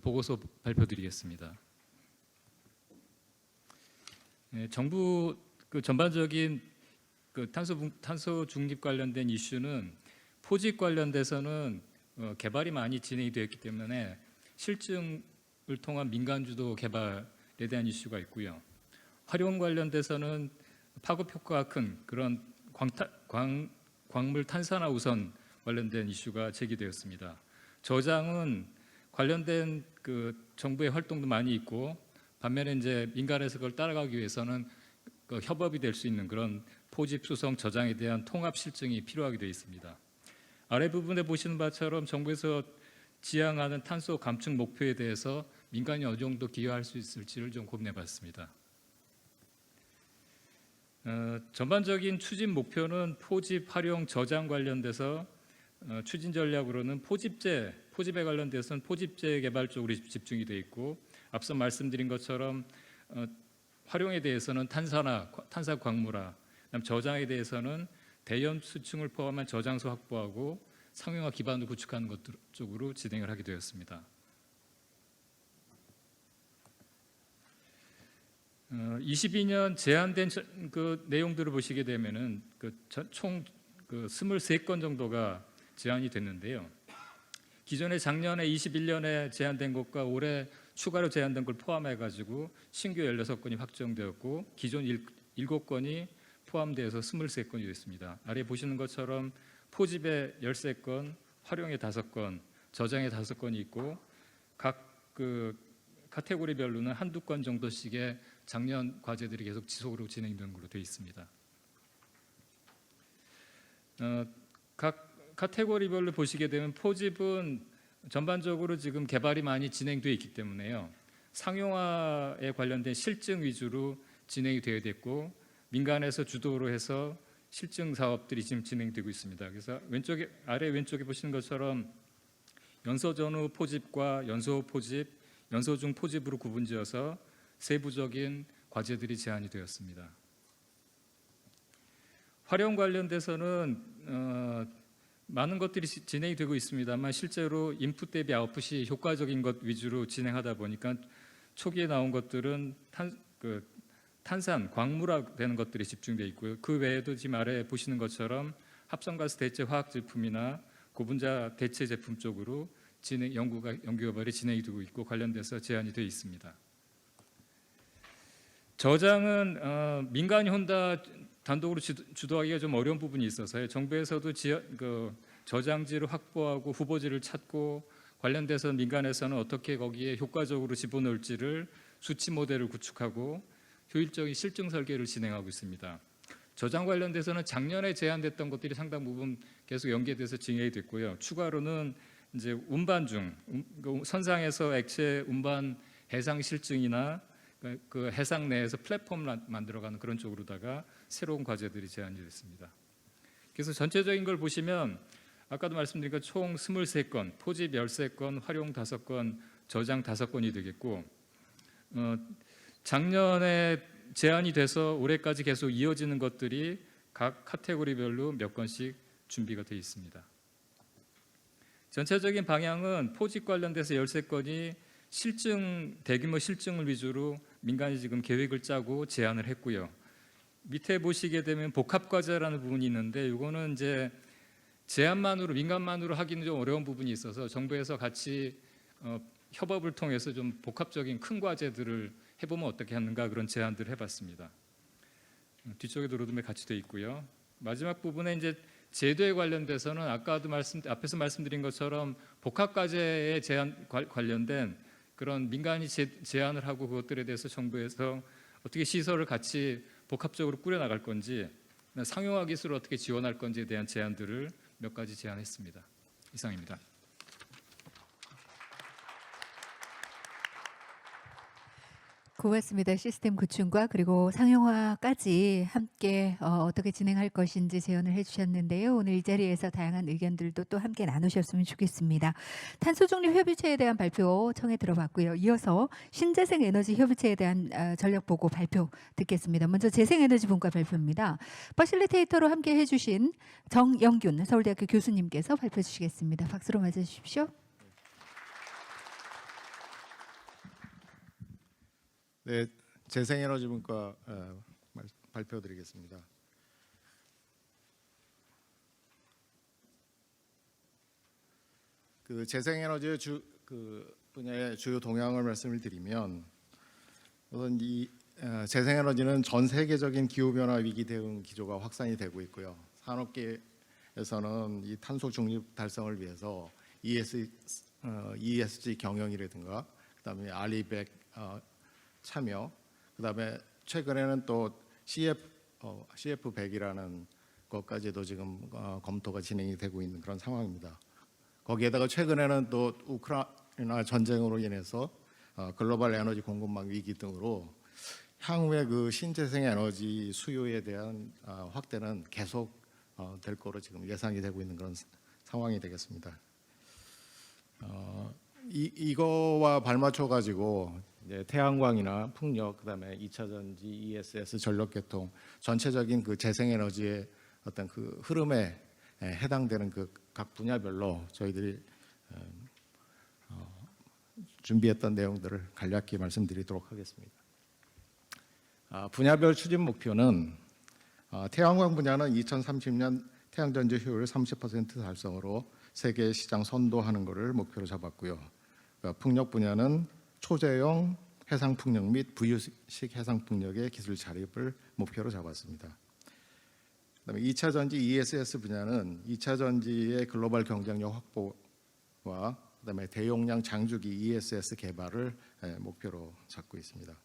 보고서 발표드리겠습니다. 네, 정부 전반적인 탄소 중립 관련된 이슈는 포집 관련돼서는 개발이 많이 진행이 되었기 때문에 실증을 통한 민간 주도 개발에 대한 이슈가 있고요. 활용 관련돼서는 파급 효과가 큰 그런 광물 탄산화 우선 관련된 이슈가 제기되었습니다. 저장은 관련된 정부의 활동도 많이 있고 반면에 이제 민간에서 그걸 따라가기 위해서는 협업이 될 수 있는 그런 포집 수송 저장에 대한 통합 실증이 필요하게 되어 있습니다. 아래 부분에 보시는 바처럼 정부에서 지향하는 탄소 감축 목표에 대해서 민간이 어느 정도 기여할 수 있을지를 좀 고민해봤습니다. 전반적인 추진 목표는 포집, 활용, 저장 관련돼서 추진 전략으로는 포집에 관련돼서는 포집재 개발 쪽으로 집중이 되어 있고 앞서 말씀드린 것처럼 활용에 대해서는 탄산 광물화, 그다음 저장에 대해서는 대연 수층을 포함한 저장소 확보하고 상용화 기반을 구축하는 것 쪽으로 진행을 하게 되었습니다. 22년 제한된 내용들을 보시게 되면은 총 23건 정도가 제한이 됐는데요. 기존에 작년에 21년에 제한된 것과 올해 추가로 제한된 걸 포함해 가지고 신규 16건이 확정되었고 기존 7건이 포함돼서 23건이 됐습니다. 아래 보시는 것처럼 포집에 13건, 활용에 5건, 저장에 5건이 있고 각 카테고리별로는 한두 건 정도씩의 작년 과제들이 계속 지속으로 진행되는 걸로 되어 있습니다. 각 카테고리별로 보시게 되면 포집은 전반적으로 지금 개발이 많이 진행되어 있기 때문에요. 상용화에 관련된 실증 위주로 진행이 되어야 됐고 민간에서 주도로 해서 실증 사업들이 지금 진행되고 있습니다. 그래서 아래 왼쪽에 보시는 것처럼 연소 전후 포집과 연소 후 포집, 연소 중 포집으로 구분지어서 세부적인 과제들이 제안이 되었습니다. 활용 관련돼서는 많은 것들이 진행이 되고 있습니다만 실제로 인풋 대비 아웃풋이 효과적인 것 위주로 진행하다 보니까 초기에 나온 것들은 탄산, 광물화 되는 것들이 집중되어 있고요. 그 외에도 지금 아래 보시는 것처럼 합성가스 대체 화학 제품이나 고분자 대체 제품 쪽으로 연구 개발이 진행이 되고 있고 관련돼서 제안이 되어 있습니다. 저장은 민간이 혼자 단독으로 주도하기가 좀 어려운 부분이 있어서요. 정부에서도 저장지를 확보하고 후보지를 찾고 관련돼서 민간에서는 어떻게 거기에 효과적으로 집어넣을지를 수치 모델을 구축하고 효율적인 실증 설계를 진행하고 있습니다. 저장 관련돼서는 작년에 제안됐던 것들이 상당 부분 계속 연계돼서 진행이 됐고요. 추가로는 이제 운반 중 선상에서 액체 운반 해상 실증이나 그 해상 내에서 플랫폼을 만들어가는 그런 쪽으로다가 새로운 과제들이 제안이 됐습니다. 그래서 전체적인 걸 보시면 아까도 말씀드린 것 총 23건, 포집 13건, 활용 5건, 저장 5건이 되겠고 작년에 제안이 돼서 올해까지 계속 이어지는 것들이 각 카테고리별로 몇 건씩 준비가 되어 있습니다. 전체적인 방향은 포집 관련돼서 13건이 대규모 실증을 위주로 민간이 지금 계획을 짜고 제안을 했고요. 밑에 보시게 되면 복합과제라는 부분이 있는데 이거는 이제 민간만으로 하기는 좀 어려운 부분이 있어서 정부에서 같이 협업을 통해서 좀 복합적인 큰 과제들을 해보면 어떻게 하는가 그런 제안들을 해봤습니다. 뒤쪽에도 로드맵 같이 되어 있고요. 마지막 부분에 이제 제도에 관련돼서는 앞에서 말씀드린 것처럼 복합과제에 관련된 그런 민간이 제안을 하고 그것들에 대해서 정부에서 어떻게 시설을 같이 복합적으로 꾸려나갈 건지 상용화 기술을 어떻게 지원할 건지에 대한 제안들을 몇 가지 제안했습니다. 이상입니다. 고맙습니다. 시스템 구축과 그리고 상용화까지 함께 어떻게 진행할 것인지 제언을 해주셨는데요. 오늘 이 자리에서 다양한 의견들도 또 함께 나누셨으면 좋겠습니다. 탄소중립 협의체에 대한 발표 청해 들어봤고요. 이어서 신재생 에너지 협의체에 대한 전략 보고 발표 듣겠습니다. 먼저 재생에너지 분과 발표입니다. 퍼실리테이터로 함께 해주신 정영균 서울대학교 교수님께서 발표해 주시겠습니다. 박수로 맞아주십시오. 네, 재생에너지 분과 발표드리겠습니다. 그 재생에너지 분야의 주요 동향을 말씀을 드리면, 우선 이 재생에너지는 전 세계적인 기후 변화 위기 대응 기조가 확산이 되고 있고요. 산업계에서는 이 탄소 중립 달성을 위해서 ESG 경영이라든가, 그다음에 RE100 참여, 그다음에 최근에는 또 CF100이라는 것까지도 지금 검토가 진행이 되고 있는 그런 상황입니다. 거기에다가 최근에는 또 우크라이나 전쟁으로 인해서 글로벌 에너지 공급망 위기 등으로 향후에 그 신재생 에너지 수요에 대한 확대는 계속 될 거로 지금 예상이 되고 있는 그런 상황이 되겠습니다. 이거와 발맞춰 가지고 태양광이나 풍력, 그다음에 2차 전지, ESS, 전력계통 전체적인 그 재생에너지의 어떤 그 흐름에 해당되는 그 각 분야별로 저희들이 준비했던 내용들을 간략히 말씀드리도록 하겠습니다. 분야별 추진 목표는 태양광 분야는 2030년 태양전지 효율 30% 달성으로 세계 시장 선도하는 것을 목표로 잡았고요. 풍력 분야는 초재형 해상풍력 및 부유식 해상풍력의 기술 자립을 목표로 잡았습니다. 그다음에 2차 전지 ESS 분야는 2차 전지의 글로벌 경쟁력 확보와 그다음에 대용량 장주기 ESS 개발을 목표로 잡고 있습니다.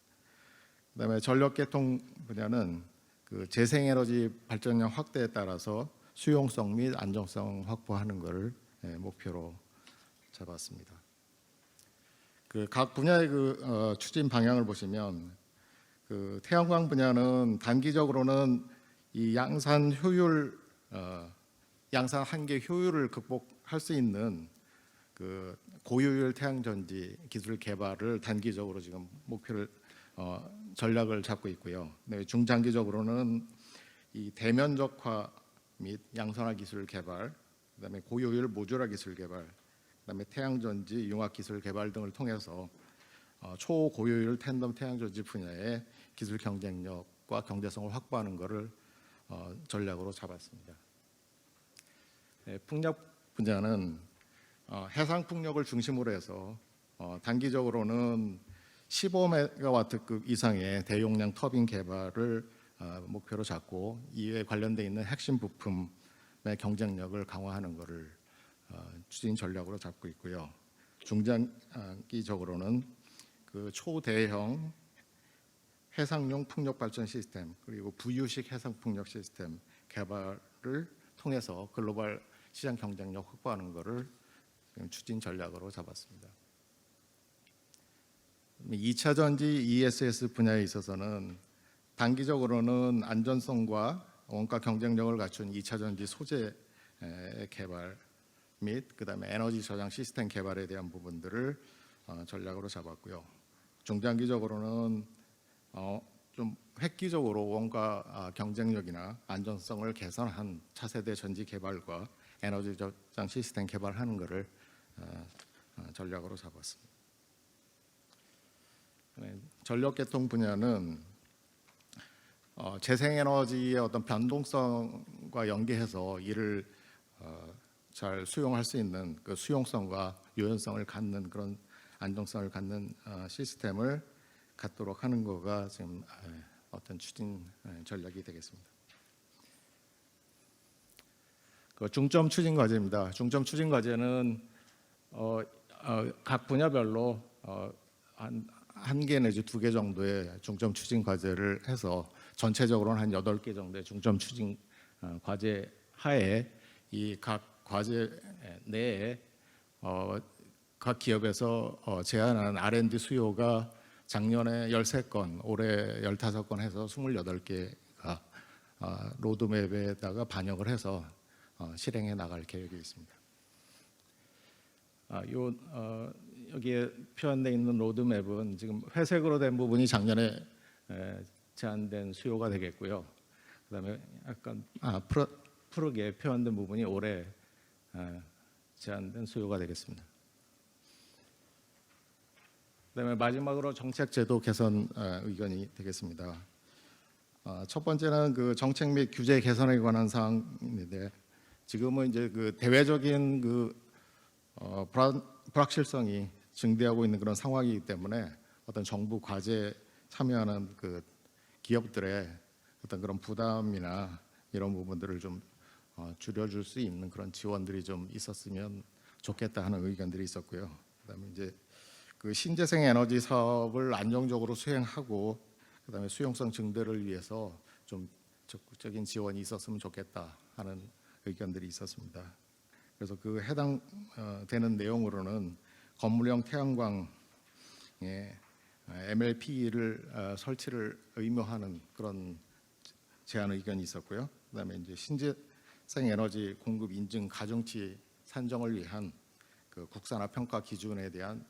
그다음에 전력계통 분야는 그 재생에너지 발전량 확대에 따라서 수용성 및 안정성 확보하는 것을 목표로 잡았습니다. 그 각 분야의 그 추진 방향을 보시면, 그 태양광 분야는 단기적으로는 이 양산 한계 효율을 극복할 수 있는 그 고효율 태양전지 기술 개발을 단기적으로 지금 목표를 전략을 잡고 있고요. 네, 중장기적으로는 이 대면적화 및 양산화 기술 개발, 그다음에 고효율 모듈화 기술 개발, 그다음에 태양전지 융합 기술 개발 등을 통해서 초고효율 텐덤 태양전지 분야의 기술 경쟁력과 경제성을 확보하는 것을 전략으로 잡았습니다. 네, 풍력 분야는 해상 풍력을 중심으로 해서 단기적으로는 15메가와트급 이상의 대용량 터빈 개발을 목표로 잡고, 이에 관련돼 있는 핵심 부품의 경쟁력을 강화하는 것을 추진 전략으로 잡고 있고요. 중장기적으로는 그 초대형 해상용 풍력 발전 시스템, 그리고 부유식 해상 풍력 시스템 개발을 통해서 글로벌 시장 경쟁력 확보하는 것을 추진 전략으로 잡았습니다. 2차 전지 ESS 분야에 있어서는 단기적으로는 안전성과 원가 경쟁력을 갖춘 2차 전지 소재 개발 및 그다음에 에너지 저장 시스템 개발에 대한 부분들을 전략으로 잡았고요. 중장기적으로는 좀 획기적으로 원가 경쟁력이나 안전성을 개선한 차세대 전지 개발과 에너지 저장 시스템 개발하는 것을 전략으로 잡았습니다. 전력계통 분야는 재생에너지의 어떤 변동성과 연계해서 이를 잘 수용할 수 있는 그 수용성과 유연성을 갖는 그런 안정성을 갖는 시스템을 갖도록 하는 거가 지금 어떤 추진 전략이 되겠습니다. 그 중점 추진 과제입니다. 중점 추진 과제는 각 분야별로 한 개 내지 2개 정도의 중점 추진 과제를 해서 전체적으로는 한 8개 정도의 중점 추진 과제 하에 이 각 과제 내에 각 기업에서 제안한 R&D 수요가 작년에 13건, 올해 15건 해서 28개가 로드맵에다가 반영을 해서 실행해 나갈 계획이 있습니다. 여기에 표현되어 있는 로드맵은 지금 회색으로 된 부분이 작년에 제한된 수요가 되겠고요. 그다음에 약간 푸르게 표현된 부분이 올해 제한된 수요가 되겠습니다. 그다음에 마지막으로 정책 제도 개선 의견이 되겠습니다. 첫 번째는 그 정책 및 규제 개선에 관한 사항인데, 지금은 이제 그 대외적인 불확실성이 증대하고 있는 그런 상황이기 때문에 어떤 정부 과제에 참여하는 그 기업들의 어떤 그런 부담이나 이런 부분들을 좀 줄여줄 수 있는 그런 지원들이 좀 있었으면 좋겠다 하는 의견들이 있었고요. 그다음에 이제 그 신재생 에너지 사업을 안정적으로 수행하고 그다음에 수용성 증대를 위해서 좀 적극적인 지원이 있었으면 좋겠다 하는 의견들이 있었습니다. 그래서 그 해당되는 내용으로는 건물형 태양광에 MLP를 설치를 의무화하는 그런 제안 의견이 있었고요. 그다음에 이제 신재생 에너지 공급 인증 가중치 산정을 위한 그 국산화 평가 기준에 대한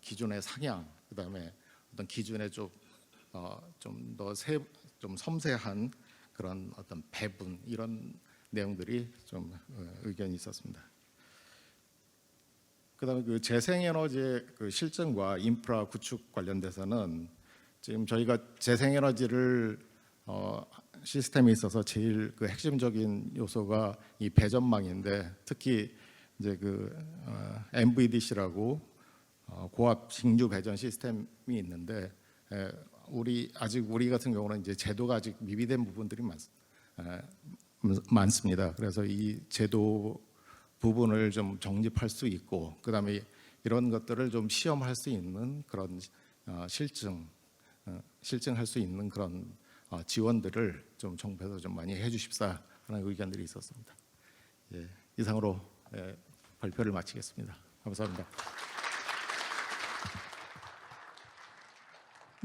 기준의 상향, 그다음에 어떤 기준의 좀 더 섬세한 그런 어떤 배분, 이런 내용들이 좀 의견이 있었습니다. 그다음에 그 재생에너지의 그 실증과 인프라 구축 관련돼서는 지금 저희가 재생에너지를 시스템에 있어서 제일 그 핵심적인 요소가 이 배전망인데, 특히 이제 그 MVDC라고 고압 징류 배전 시스템이 있는데, 우리 같은 경우는 이제 제도가 아직 미비된 부분들이 많습니다. 그래서 이 제도 부분을 좀 정립할 수 있고, 그다음에 이런 것들을 좀 시험할 수 있는 그런 실증할 수 있는 그런 지원들을 좀 정부에서 좀 많이 해주십사 하는 의견들이 있었습니다. 예, 이상으로 발표를 마치겠습니다. 감사합니다.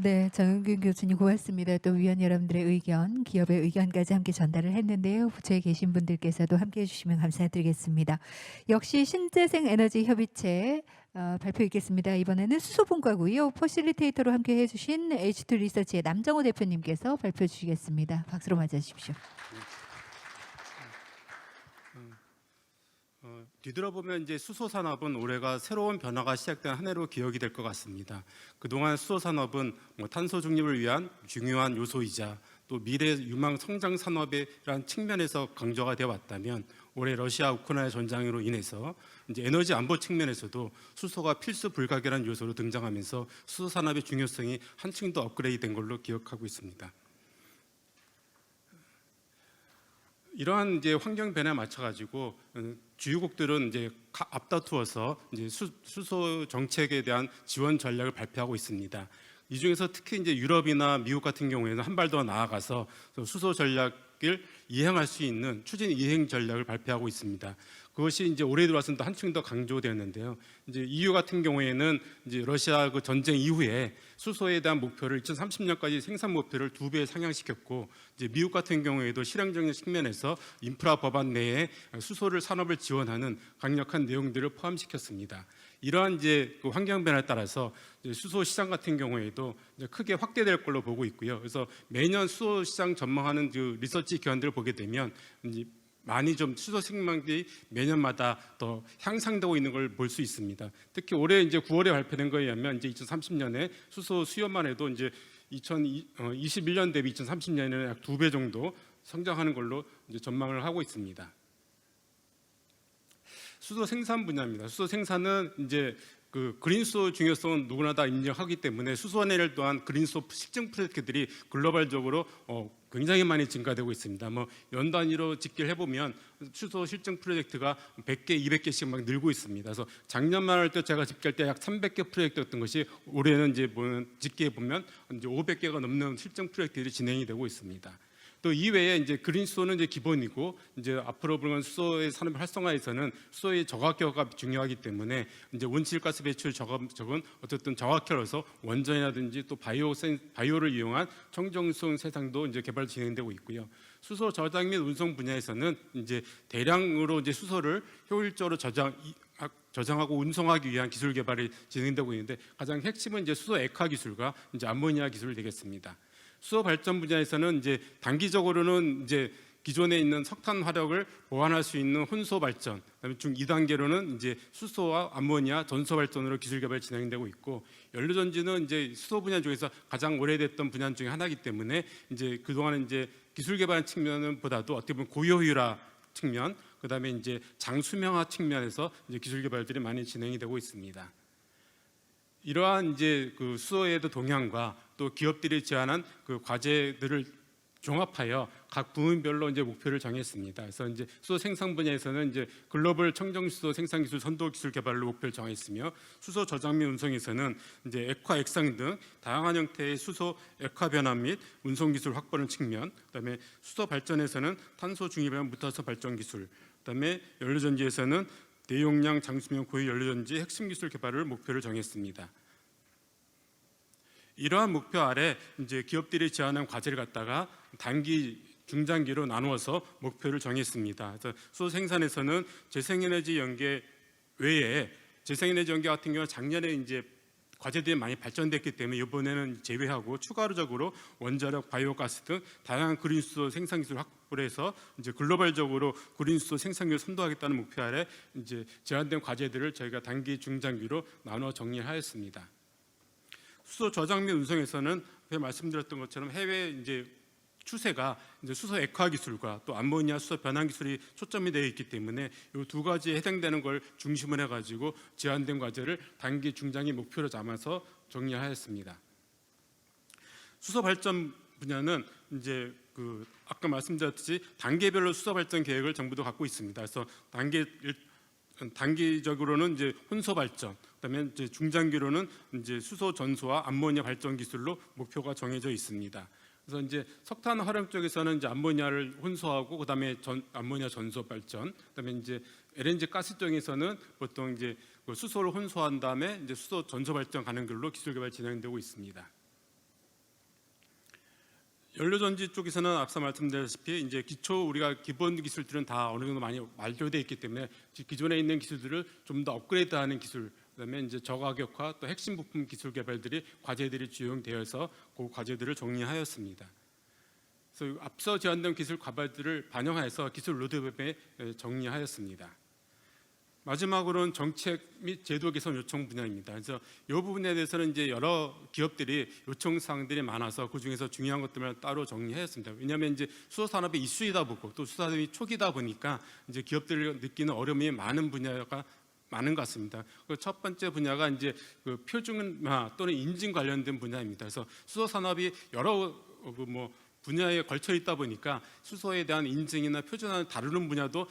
네, 정윤균 교수님 고맙습니다. 또 위원 여러분들의 의견, 기업의 의견까지 함께 전달을 했는데요. 부처에 계신 분들께서도 함께해 주시면 감사드리겠습니다. 역시 신재생 에너지 협의체 발표 있겠습니다. 이번에는 수소분과고요. 퍼실리테이터로 함께해 주신 H2 리서치의 남정호 대표님께서 발표 주시겠습니다. 박수로 맞아주십시오. 뒤돌아보면 이제 수소 산업은 올해가 새로운 변화가 시작된 한 해로 기억이 될 것 같습니다. 그동안 수소 산업은 탄소 중립을 위한 중요한 요소이자 또 미래 유망 성장 산업이라는 측면에서 강조가 되어 왔다면, 올해 러시아 우크라이나 전쟁으로 인해서 이제 에너지 안보 측면에서도 수소가 필수 불가결한 요소로 등장하면서 수소 산업의 중요성이 한층 더 업그레이드된 걸로 기억하고 있습니다. 이러한 이제 환경 변화에 맞춰 가지고 주요국들은 이제 앞다투어서 이제 수소 정책에 대한 지원 전략을 발표하고 있습니다. 이 중에서 특히 이제 유럽이나 미국 같은 경우에는 한 발 더 나아가서 수소 전략을 이행할 수 있는 추진 이행 전략을 발표하고 있습니다. 그것이 이제 올해 들어와서는 한층 더 강조되었는데요. 이제 EU 같은 경우에는 이제 러시아 그 전쟁 이후에 수소에 대한 목표를 2030년까지 생산 목표를 2배 상향시켰고, 이제 미국 같은 경우에도 실행적인 측면에서 인프라 법안 내에 수소를 산업을 지원하는 강력한 내용들을 포함시켰습니다. 이러한 이제 그 환경 변화에 따라서 이제 수소 시장 같은 경우에도 이제 크게 확대될 걸로 보고 있고요. 그래서 매년 수소 시장 전망하는 그 리서치 기관들을 보게 되면 이제 많이 좀 수소 생산량이 매년마다 더 향상되고 있는 걸 볼 수 있습니다. 특히 올해 이제 9월에 발표된 거에 의하면 이제 2030년에 수소 수요만 해도 이제 2021년 대비 2030년에는 약 2배 정도 성장하는 걸로 이제 전망을 하고 있습니다. 수소 생산 분야입니다. 수소 생산은 이제 그 그린수소 중요성은 누구나 다 인정하기 때문에 수소내를 또한 그린수소 실증 프로젝트들이 글로벌적으로 굉장히 많이 증가되고 있습니다. 연 단위로 집계를 해보면 수소 실증 프로젝트가 100개, 200개씩 막 늘고 있습니다. 그래서 작년만 할 때 제가 집계할 때 약 300개 프로젝트였던 것이 올해는 이제 집계해 보면 이제 500개가 넘는 실증 프로젝트들이 진행이 되고 있습니다. 또 이외에 이제 그린 수소는 이제 기본이고 이제 앞으로 보면 수소의 산업 활성화에서는 수소의 저각효가 중요하기 때문에 이제 온실가스 배출 적은 어쨌든 저각효로서 원전이라든지 또 바이오를 이용한 청정수소 생산도 이제 개발 진행되고 있고요. 수소 저장 및 운송 분야에서는 이제 대량으로 이제 수소를 효율적으로 저장하고 운송하기 위한 기술 개발이 진행되고 있는데 가장 핵심은 이제 수소 액화 기술과 이제 암모니아 기술이 되겠습니다. 수소 발전 분야에서는 이제 단기적으로는 이제 기존에 있는 석탄 화력을 보완할 수 있는 혼소 발전, 그다음에 중 2단계로는 이제 수소와 암모니아 전소 발전으로 기술 개발이 진행되고 있고, 연료전지는 이제 수소 분야 중에서 가장 오래됐던 분야 중에 하나이기 때문에 이제 그동안은 이제 기술 개발 측면보다도 어떻게 보면 고효율화 측면, 그다음에 이제 장수명화 측면에서 이제 기술 개발들이 많이 진행이 되고 있습니다. 이러한 이제 그 수소의 동향과 또 기업들이 제안한 그 과제들을 종합하여 각 부문별로 이제 목표를 정했습니다. 그래서 이제 수소 생산 분야에서는 이제 글로벌 청정 수소 생산 기술 선도 기술 개발로 목표를 정했으며, 수소 저장 및 운송에서는 이제 액화, 액상 등 다양한 형태의 수소 액화 변환 및 운송 기술 확보는 측면, 그다음에 수소 발전에서는 탄소 중립형 무탄소 발전 기술, 그다음에 연료전지에서는 대용량 장수명 고유 연료전지 핵심 기술 개발을 목표를 정했습니다. 이러한 목표 아래 이제 기업들이 제안한 과제를 갖다가 단기, 중장기로 나누어서 목표를 정했습니다. 그래서 수소 생산에서는 재생에너지 연계 외에, 재생에너지 연계 같은 경우는 작년에 이제 과제들이 많이 발전됐기 때문에 이번에는 제외하고 추가적으로 원자력, 바이오가스 등 다양한 그린 수소 생산 기술 확보를 해서 이제 글로벌적으로 그린 수소 생산을 선도하겠다는 목표 아래 이제 제안된 과제들을 저희가 단기, 중장기로 나눠 정리하였습니다. 수소 저장 및 운송에서는 말씀드렸던 것처럼 해외 이제 추세가 이제 수소 액화 기술과 또 암모니아 수소 변환 기술이 초점이 되어 있기 때문에 이 두 가지에 해당되는 걸 중심으로 해가지고 제안된 과제를 단기, 중장기 목표로 잡아서 정리하였습니다. 수소 발전 분야는 이제 그 아까 말씀드렸듯이 단계별로 수소 발전 계획을 정부도 갖고 있습니다. 그래서 단기적으로는 이제 혼소 발전, 그다음에 이제 중장기로는 이제 수소 전소와 암모니아 발전 기술로 목표가 정해져 있습니다. 그래서 이제 석탄 활용 쪽에서는 이제 암모니아를 혼소하고 그다음에 암모니아 전소 발전, 그다음에 이제 LNG 가스 쪽에서는 보통 이제 그 수소를 혼소한 다음에 이제 수소 전소 발전 가는 길로 기술 개발 진행되고 있습니다. 연료전지 쪽에서는 앞서 말씀드렸다시피 이제 기초 우리가 기본 기술들은 다 어느 정도 많이 완료되어 있기 때문에 기존에 있는 기술들을 좀 더 업그레이드하는 기술, 그다음에 이제 저가격화 또 핵심 부품 기술 개발들이 과제들이 주용되어서 그 과제들을 정리하였습니다. 그래서 앞서 제안된 기술 개발들을 반영하여서 기술 로드맵에 정리하였습니다. 마지막으로는 정책 및 제도 개선 요청 분야입니다. 그래서 이 부분에 대해서는 이제 여러 기업들이 요청 사항들이 많아서 그 중에서 중요한 것들만 따로 정리하였습니다. 왜냐하면 이제 수소 산업의 이슈이다 보고 또 수소 산업이 초기다 보니까 이제 기업들이 느끼는 어려움이 많은 분야가 많은 것 같습니다. 그 첫 번째 분야가 이제 그 표준화 또는 인증 관련된 분야입니다. 그래서 수소 산업이 여러 분야에 걸쳐 있다 보니까 수소에 대한 인증이나 표준화를 다루는 분야도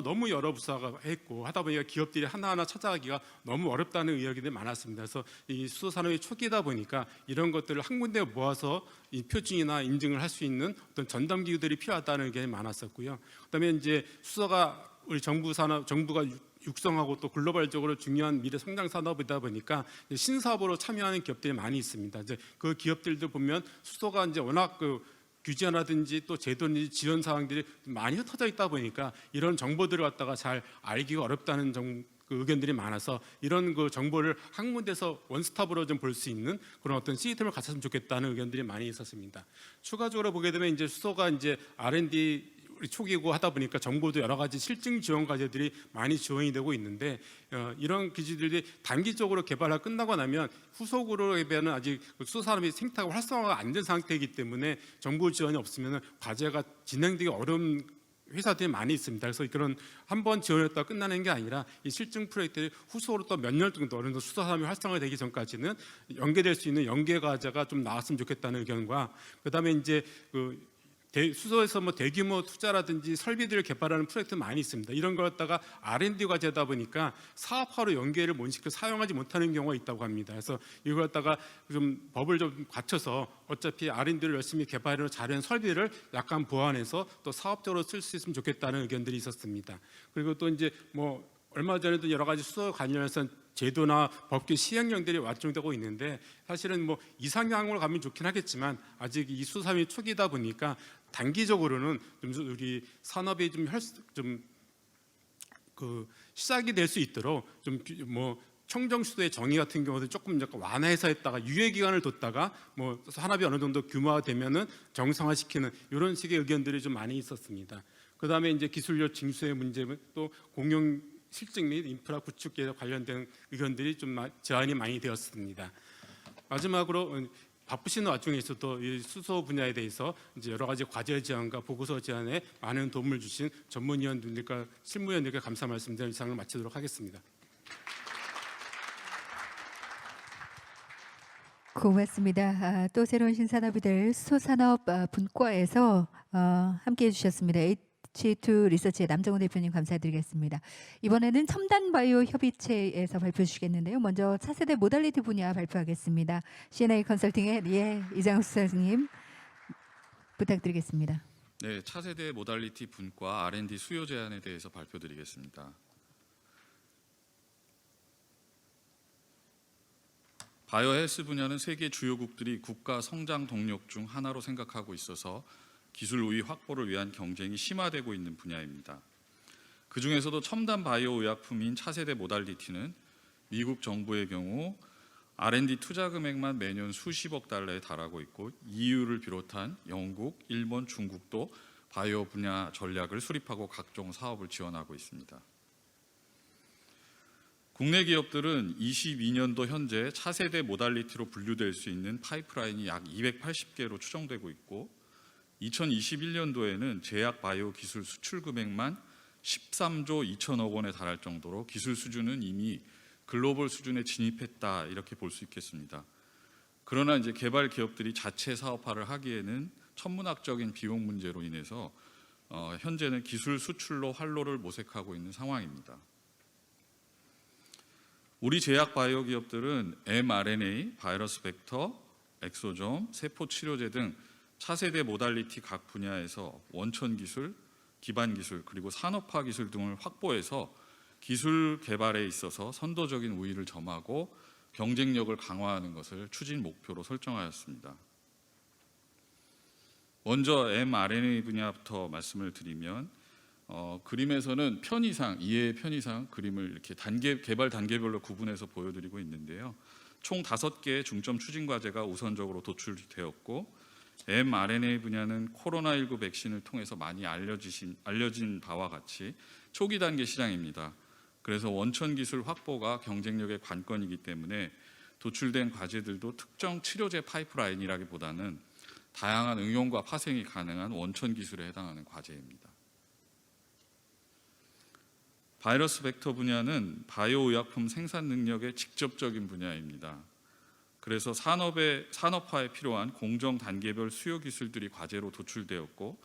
너무 여러 부서가 했고 하다 보니까 기업들이 하나하나 찾아가기가 너무 어렵다는 의견이 많았습니다. 그래서 이 수소 산업이 초기다 보니까 이런 것들을 한 군데 모아서 이 표준이나 인증을 할 수 있는 어떤 전담 기구들이 필요하다는 의견이 많았었고요. 그다음에 이제 수소가 우리 정부가 육성하고 또 글로벌적으로 중요한 미래 성장 산업이다 보니까 신사업으로 참여하는 기업들이 많이 있습니다. 이제 그 기업들도 보면 수소가 이제 워낙 그 규제라든지 또 제도든지 지원 사항들이 많이 흩어져 있다 보니까 이런 정보들을 갖다가 잘 알기가 어렵다는 그 의견들이 많아서 이런 그 정보를 한 군데서 원스톱으로 좀 볼 수 있는 그런 어떤 시스템을 갖췄으면 좋겠다는 의견들이 많이 있었습니다. 추가적으로 보게 되면 이제 수소가 이제 R&D 초기고 하다 보니까 정부도 여러 가지 실증 지원 과제들이 많이 지원이 되고 있는데 이런 기술들이 단기적으로 개발이 끝나고 나면 후속으로 개발은 아직 수소 산업이 생태가 활성화가 안 된 상태이기 때문에 정부 지원이 없으면 과제가 진행되기 어려운 회사들이 많이 있습니다. 그래서 그런 한번 지원했다가 끝나는 게 아니라 이 실증 프로젝트를 후속으로 또 몇 년 정도 어느 정도 수소 산업이 활성화되기 전까지는 연계될 수 있는 연계 과제가 좀 나왔으면 좋겠다는 의견과 그다음에 이제 그 수소에서 뭐 대규모 투자라든지 설비들을 개발하는 프로젝트 많이 있습니다. 이런 걸 갖다가 R&D 과제다 보니까 사업화로 연계를 못 시켜 사용하지 못하는 경우가 있다고 합니다. 그래서 이걸 갖다가 좀 법을 좀 갖춰서 어차피 R&D를 열심히 개발해서 잘한 설비를 약간 보완해서 또 사업적으로 쓸 수 있으면 좋겠다는 의견들이 있었습니다. 그리고 또 이제 뭐 얼마 전에도 여러 가지 수소 관련해서 제도나 법규 시행령들이 완성되고 있는데 사실은 뭐 이상향으로 가면 좋긴 하겠지만 아직 이 수사위 초기다 보니까 단기적으로는 좀 우리 산업이 그 시작이 될 수 있도록 좀 뭐 청정수도의 정의 같은 경우도 조금 약간 완화해서 했다가 유예 기간을 뒀다가 뭐 산업이 어느 정도 규모화 되면은 정상화시키는 이런 식의 의견들이 좀 많이 있었습니다. 그다음에 이제 기술력 징수의 문제는 또 공용 실증 및 인프라 구축에 관련된 의견들이 좀 제안이 많이 되었습니다. 마지막으로 바쁘신 와중에서도 이 수소 분야에 대해서 이제 여러 가지 과제 제안과 보고서 제안에 많은 도움을 주신 전문위원들과 실무위원들께 감사 말씀드리는 이상을 마치도록 하겠습니다. 고맙습니다. 또 새로운 신산업이 될 수소산업 분과에서 함께해 주셨습니다. H2 리서치의 남정훈 대표님 감사드리겠습니다. 이번에는 첨단 바이오 협의체에서 발표해 주시겠는데요. 먼저 차세대 모달리티 분야 발표하겠습니다. CNA 컨설팅의 이장욱 수사님 부탁드리겠습니다. 네, 차세대 모달리티 분과 R&D 수요 제한에 대해서 발표드리겠습니다. 바이오 헬스 분야는 세계 주요국들이 국가 성장 동력 중 하나로 생각하고 있어서 기술 우위 확보를 위한 경쟁이 심화되고 있는 분야입니다. 그 중에서도 첨단 바이오 의약품인 차세대 모달리티는 미국 정부의 경우 R&D 투자 금액만 매년 수십억 달러에 달하고 있고 EU를 비롯한 영국, 일본, 중국도 바이오 분야 전략을 수립하고 각종 사업을 지원하고 있습니다. 국내 기업들은 22년도 현재 차세대 모달리티로 분류될 수 있는 파이프라인이 약 280개로 추정되고 있고 2021년도에는 제약 바이오 기술 수출 금액만 13조 2천억 원에 달할 정도로 기술 수준은 이미 글로벌 수준에 진입했다 이렇게 볼 수 있겠습니다. 그러나 이제 개발 기업들이 자체 사업화를 하기에는 천문학적인 비용 문제로 인해서 현재는 기술 수출로 활로를 모색하고 있는 상황입니다. 우리 제약 바이오 기업들은 mRNA, 바이러스 벡터, 엑소점, 세포 치료제 등 차세대 모달리티 각 분야에서 원천 기술, 기반 기술 그리고 산업화 기술 등을 확보해서 기술 개발에 있어서 선도적인 우위를 점하고 경쟁력을 강화하는 것을 추진 목표로 설정하였습니다. 먼저 mRNA 분야부터 말씀을 드리면 그림에서는 편의상, 이해의 편의상 그림을 이렇게 개발 단계별로 구분해서 보여드리고 있는데요. 총 5개의 중점 추진 과제가 우선적으로 도출되었고 mRNA 분야는 코로나19 백신을 통해서 많이 알려진 바와 같이 초기 단계 시장입니다. 그래서 원천 기술 확보가 경쟁력의 관건이기 때문에 도출된 과제들도 특정 치료제 파이프라인이라기보다는 다양한 응용과 파생이 가능한 원천 기술에 해당하는 과제입니다. 바이러스 벡터 분야는 바이오 의약품 생산 능력의 직접적인 분야입니다. 그래서 산업화에 필요한 공정 단계별 수요 기술들이 과제로 도출되었고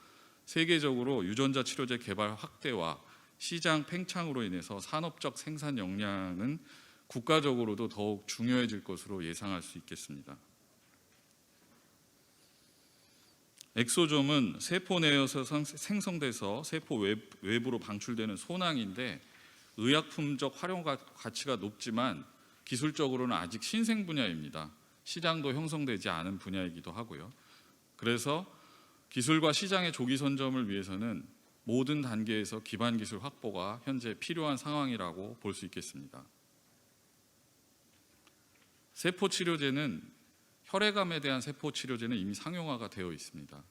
세계적으로 유전자 치료제 개발 확대와 시장 팽창으로 인해서 산업적 생산 역량은 국가적으로도 더욱 중요해질 것으로 예상할 수 있겠습니다. 엑소점은 세포 내에서 생성돼서 세포 외부로 방출되는 소낭인데 의약품적 활용 가치가 높지만 기술적으로는 아직 신생 분야입니다. 시장도 형성되지 않은 분야이기도 하고요. 그래서 기술과 시장의 조기 선점을 위해서는 모든 단계에서 기반 기술 확보가 현재 필요한 상황이라고 볼 수 있겠습니다. 세포 치료제는 혈액암에 대한 세포 치료제는 이미 상용화가 되어 있습니다.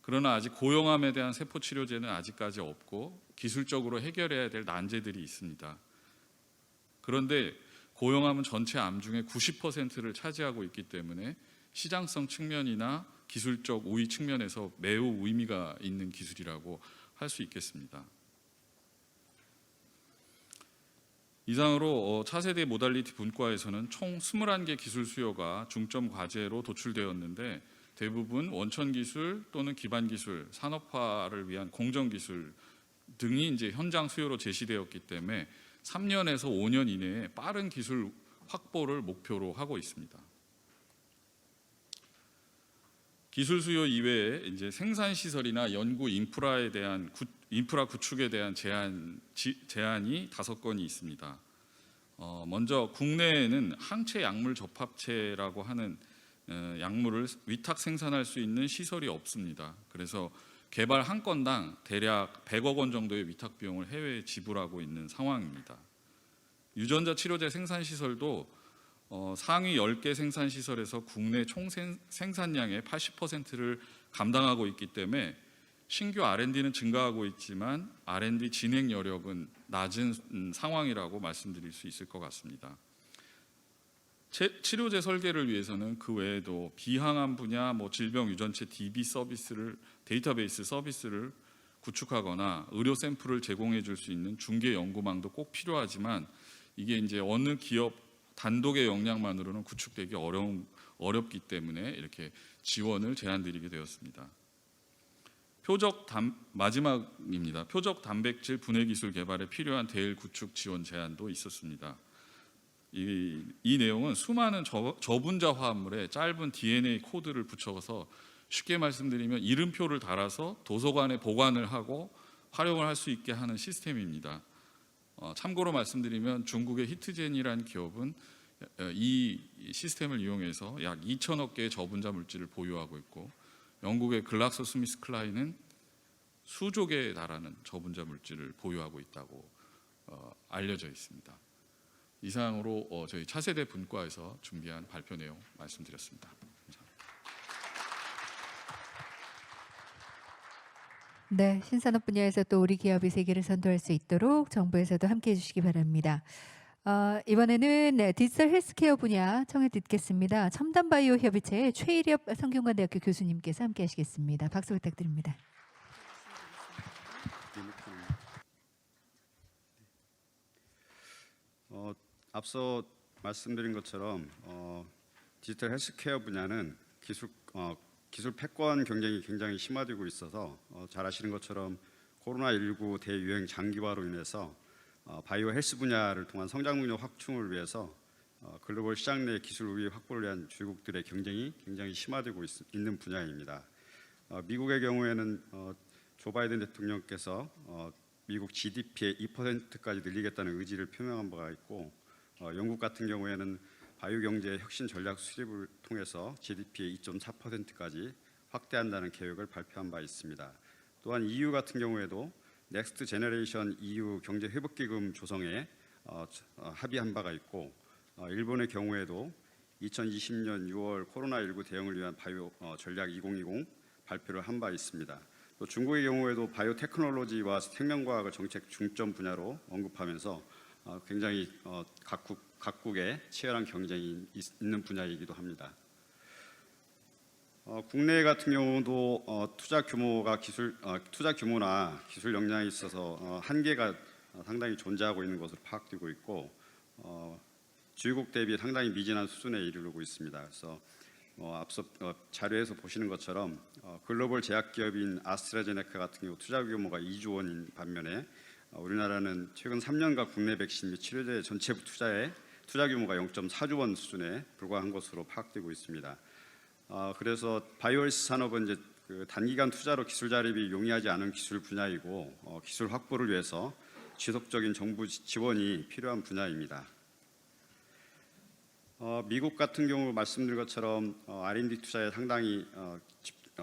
그러나 아직 고용암에 대한 세포 치료제는 아직까지 없고 기술적으로 해결해야 될 난제들이 있습니다. 그런데 고용암은 전체 암 중에 90%를 차지하고 있기 때문에 시장성 측면이나 기술적 우위 측면에서 매우 의미가 있는 기술이라고 할 수 있겠습니다. 이상으로 차세대 모달리티 분과에서는 총 21개 기술 수요가 중점 과제로 도출되었는데 대부분 원천 기술 또는 기반 기술, 산업화를 위한 공정 기술 등이 이제 현장 수요로 제시되었기 때문에 3년에서 5년 이내에 빠른 기술 확보를 목표로 하고 있습니다. 기술 수요 이외에 이제 생산 시설이나 연구 인프라에 대한 인프라 구축에 대한 제한이 5건이 있습니다. 먼저 국내에는 항체 약물 접합체라고 하는 약물을 위탁 생산할 수 있는 시설이 없습니다. 그래서 개발 한 건당 대략 100억 원 정도의 위탁 비용을 해외에 지불하고 있는 상황입니다. 유전자 치료제 생산 시설도 상위 10개 생산 시설에서 국내 총 생산량의 80%를 감당하고 있기 때문에 신규 R&D는 증가하고 있지만 R&D 진행 여력은 낮은 상황이라고 말씀드릴 수 있을 것 같습니다. 치료제 설계를 위해서는 그 외에도 비항암 분야, 질병 유전체 DB 서비스를 데이터베이스 서비스를 구축하거나 의료 샘플을 제공해 줄 수 있는 중개 연구망도 꼭 필요하지만 이게 이제 어느 기업 단독의 역량만으로는 구축되기 어렵기 때문에 이렇게 지원을 제안드리게 되었습니다. 마지막입니다. 표적 단백질 분해 기술 개발에 필요한 대일 구축 지원 제안도 있었습니다. 이 내용은 수많은 저분자 화합물에 짧은 DNA 코드를 붙여서 쉽게 말씀드리면 이름표를 달아서 도서관에 보관을 하고 활용을 할 수 있게 하는 시스템입니다. 참고로 말씀드리면 중국의 히트젠이라는 기업은 이 시스템을 이용해서 약 2천억 개의 저분자 물질을 보유하고 있고 영국의 글락소스미스클라인은 수조 개에 달하는 저분자 물질을 보유하고 있다고 알려져 있습니다. 이상으로 저희 차세대 분과에서 준비한 발표 내용 말씀드렸습니다. 네, 신산업 분야에서 또 우리 기업이 세계를 선도할 수 있도록 정부에서도 함께해 주시기 바랍니다. 이번에는 디지털 헬스케어 분야 청해 듣겠습니다. 첨단바이오 협의체 최일엽 성균관대학교 교수님께서 함께하시겠습니다. 박수 부탁드립니다. 앞서 말씀드린 것처럼 디지털 헬스케어 분야는 기술 패권 경쟁이 굉장히 심화되고 있어서 잘 아시는 것처럼 코로나19 대유행 장기화로 인해서 바이오 헬스 분야를 통한 성장 능력 확충을 위해서 글로벌 시장 내 기술 우위 확보를 위한 주요국들의 경쟁이 굉장히 심화되고 있는 분야입니다. 미국의 경우에는 조 바이든 대통령께서 미국 GDP의 2%까지 늘리겠다는 의지를 표명한 바가 있고 영국 같은 경우에는 바이오 경제 혁신 전략 수립을 통해서 GDP의 2.4%까지 확대한다는 계획을 발표한 바 있습니다. 또한 EU 같은 경우에도 넥스트 제너레이션 EU 경제 회복 기금 조성에 합의한 바가 있고 일본의 경우에도 2020년 6월 코로나19 대응을 위한 바이오 전략 2020 발표를 한 바 있습니다. 또 중국의 경우에도 바이오 테크놀로지와 생명과학을 정책 중점 분야로 언급하면서 굉장히 각국의 치열한 경쟁이 있는 분야이기도 합니다. 국내 같은 경우도 투자 규모나 기술 역량에 있어서 한계가 상당히 존재하고 있는 것으로 파악되고 있고 주요국 대비 상당히 미진한 수준에 이르르고 있습니다. 그래서 앞서 자료에서 보시는 것처럼 글로벌 제약기업인 아스트라제네카 같은 경우 투자 규모가 2조 원인 반면에 우리나라는 최근 3년간 국내 백신 및 치료제 전체 투자 규모가 0.4조 원 수준에 불과한 것으로 파악되고 있습니다. 그래서 바이오헬스 산업은 이제 단기간 투자로 기술 자립이 용이하지 않은 기술 분야이고 기술 확보를 위해서 지속적인 정부 지원이 필요한 분야입니다. 미국 같은 경우 말씀드린 것처럼 R&D 투자에 상당히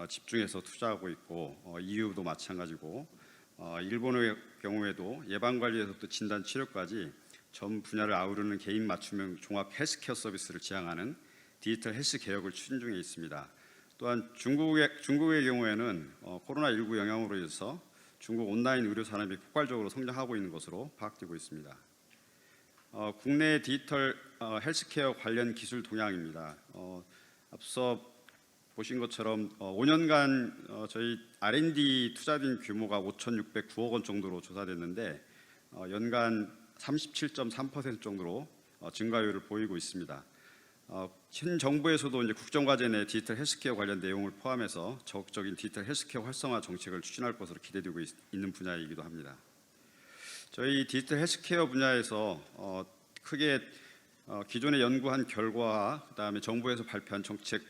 집중해서 투자하고 있고 EU도 마찬가지고 일본의 경우에도 예방관리에서부터 진단 치료까지 전 분야를 아우르는 개인 맞춤형 종합 헬스케어 서비스를 지향하는 디지털 헬스 개혁을 추진 중에 있습니다. 또한 중국의 경우에는 코로나19 영향으로 인해서 중국 온라인 의료 산업이 폭발적으로 성장하고 있는 것으로 파악되고 있습니다. 국내 디지털 헬스케어 관련 기술 동향입니다. 앞서 보신 것처럼 5년간 저희 R&D 투자된 규모가 5,609억 원 정도로 조사됐는데 연간 37.3% 정도로 증가율을 보이고 있습니다. 현 정부에서도 이제 국정과제 내 디지털 헬스케어 관련 내용을 포함해서 적극적인 디지털 헬스케어 활성화 정책을 추진할 것으로 기대되고 있는 분야이기도 합니다. 저희 디지털 헬스케어 분야에서 크게 기존에 연구한 결과와 그다음에 정부에서 발표한 정책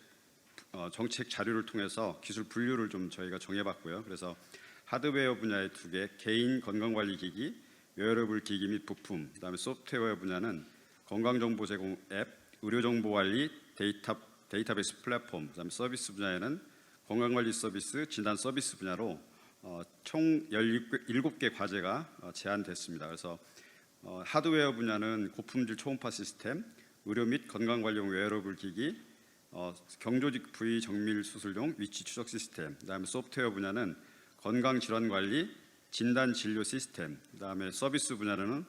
자료를 통해서 기술 분류를 좀 저희가 정해봤고요. 그래서 하드웨어 분야의 2개, 개인 건강관리기기, 웨어러블 기기 및 부품, 그다음에 소프트웨어 분야는 건강정보 제공 앱, 의료정보관리 데이터베이스 플랫폼, 그다음에 서비스 분야에는 건강관리 서비스, 진단 서비스 분야로 총 17개 과제가 제안됐습니다. 그래서 하드웨어 분야는 고품질 초음파 시스템, 의료 및 건강관리용 웨어러블 기기, 경조직 부위 정밀 수술용 위치 추적 시스템, 그다음에 소프트웨어 분야는 건강질환관리, 진단 진료 시스템, 그다음에 서비스 분야로는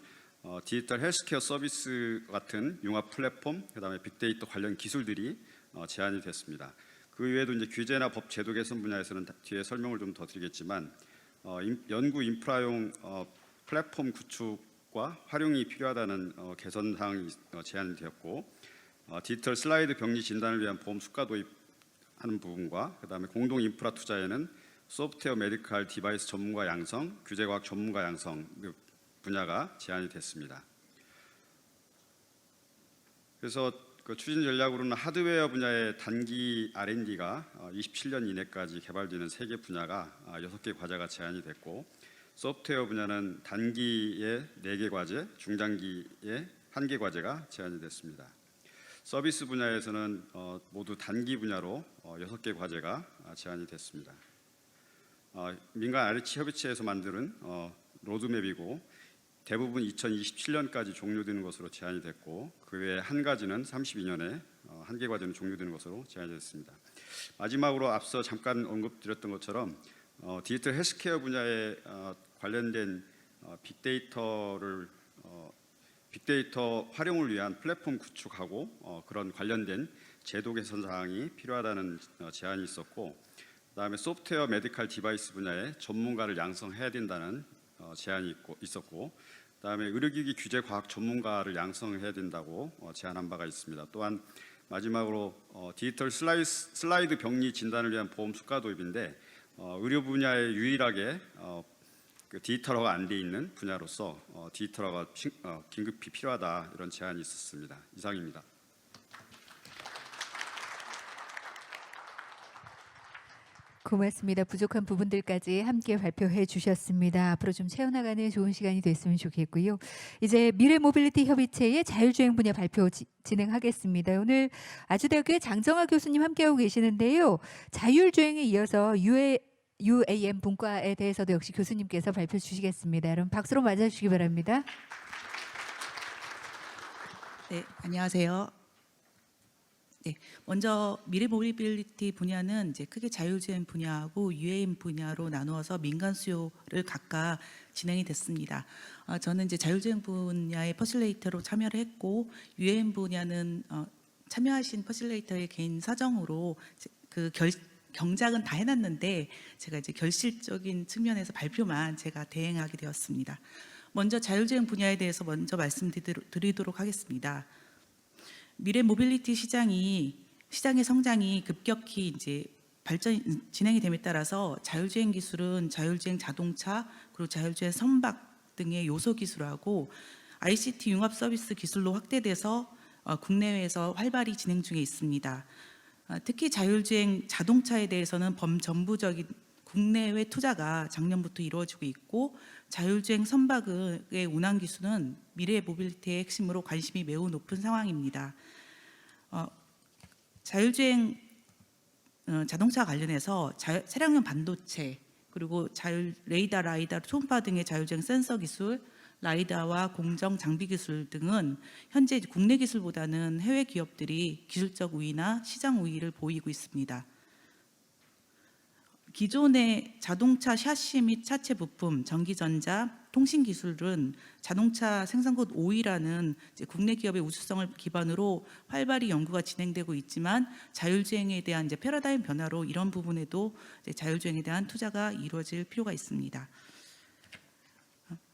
디지털 헬스케어 서비스 같은 융합 플랫폼, 그다음에 빅데이터 관련 기술들이 제안이 됐습니다. 그 외에도 이제 규제나 법 제도 개선 분야에서는 뒤에 설명을 좀 더 드리겠지만 연구 인프라용 플랫폼 구축과 활용이 필요하다는 개선 사항이 제안이 되었고 디지털 슬라이드 병리 진단을 위한 보험 수가 도입하는 부분과 그다음에 공동 인프라 투자에는 소프트웨어 메디컬 디바이스 전문가 양성, 규제과학 전문가 양성 분야가 제안이 됐습니다. 그래서 그 추진 전략으로는 하드웨어 분야의 단기 R&D가 27년 이내까지 개발되는 3개 분야가 6개 과제가 제안이 됐고 소프트웨어 분야는 단기에 4개 과제, 중장기에 1개 과제가 제안이 됐습니다. 서비스 분야에서는 모두 단기 분야로 6개 과제가 제안이 됐습니다. 민간 RH 협의체에서 만드는 로드맵이고 대부분 2027년까지 종료되는 것으로 제안이 됐고 그 외에 한 가지는 32년에 1개 과제는 종료되는 것으로 제안이 됐습니다. 마지막으로 앞서 잠깐 언급드렸던 것처럼 디지털 헬스케어 분야에 관련된 빅데이터 활용을 위한 플랫폼 구축하고 그런 관련된 제도 개선 사항이 필요하다는 제안이 있었고 그다음에 소프트웨어 메디컬 디바이스 분야에 전문가를 양성해야 된다는 제안이 있었고 그다음에 의료기기 규제 과학 전문가를 양성해야 된다고 제안한 바가 있습니다. 또한 마지막으로 디지털 슬라이드 병리 진단을 위한 보험 수가 도입인데 의료 분야에 유일하게 그 디지털화가 안 돼 있는 분야로서 디지털화가 긴급히 필요하다 이런 제안이 있었습니다. 이상입니다. 고맙습니다. 부족한 부분들까지 함께 발표해 주셨습니다. 앞으로 좀 채워나가는 좋은 시간이 됐으면 좋겠고요. 이제 미래모빌리티 협의체의 자율주행 분야 발표 진행하겠습니다. 오늘 아주대학교의 장정아 교수님 함께하고 계시는데요. 자율주행에 이어서 UAM 분과에 대해서도 역시 교수님께서 발표 주시겠습니다. 여러분 박수로 맞아주시기 바랍니다. 네, 안녕하세요. 네, 먼저 미래모빌리티 분야는 이제 크게 자율주행 분야하고 UAM 분야로 나누어서 민간 수요를 각각 진행이 됐습니다. 저는 이제 자율주행 분야의 퍼실레이터로 참여를 했고 UAM 분야는 참여하신 퍼실레이터의 개인 사정으로 그 경작은 다 해놨는데 제가 이제 결실적인 측면에서 발표만 제가 대행하게 되었습니다. 먼저 자율주행 분야에 대해서 먼저 말씀드리도록 하겠습니다. 미래 모빌리티 시장의 성장이 급격히 이제 진행이 됨에 따라서 자율주행 기술은 자율주행 자동차 그리고 자율주행 선박 등의 요소 기술하고 ICT 융합 서비스 기술로 확대돼서 국내외에서 활발히 진행 중에 있습니다. 특히 자율주행 자동차에 대해서는 범정부적인 국내외 투자가 작년부터 이루어지고 있고 자율주행 선박의 운항 기술은 미래 모빌리티의 핵심으로 관심이 매우 높은 상황입니다. 자율주행 자동차 관련해서 차량용 반도체 그리고 레이더, 초음파 등의 자율주행 센서 기술, 라이다와 공정 장비 기술 등은 현재 국내 기술보다는 해외 기업들이 기술적 우위나 시장 우위를 보이고 있습니다. 기존의 자동차 샤시 및 차체 부품, 전기전자, 통신 기술은 자동차 생산국 5위라는 국내 기업의 우수성을 기반으로 활발히 연구가 진행되고 있지만 자율주행에 대한 패러다임 변화로 이런 부분에도 자율주행에 대한 투자가 이루어질 필요가 있습니다.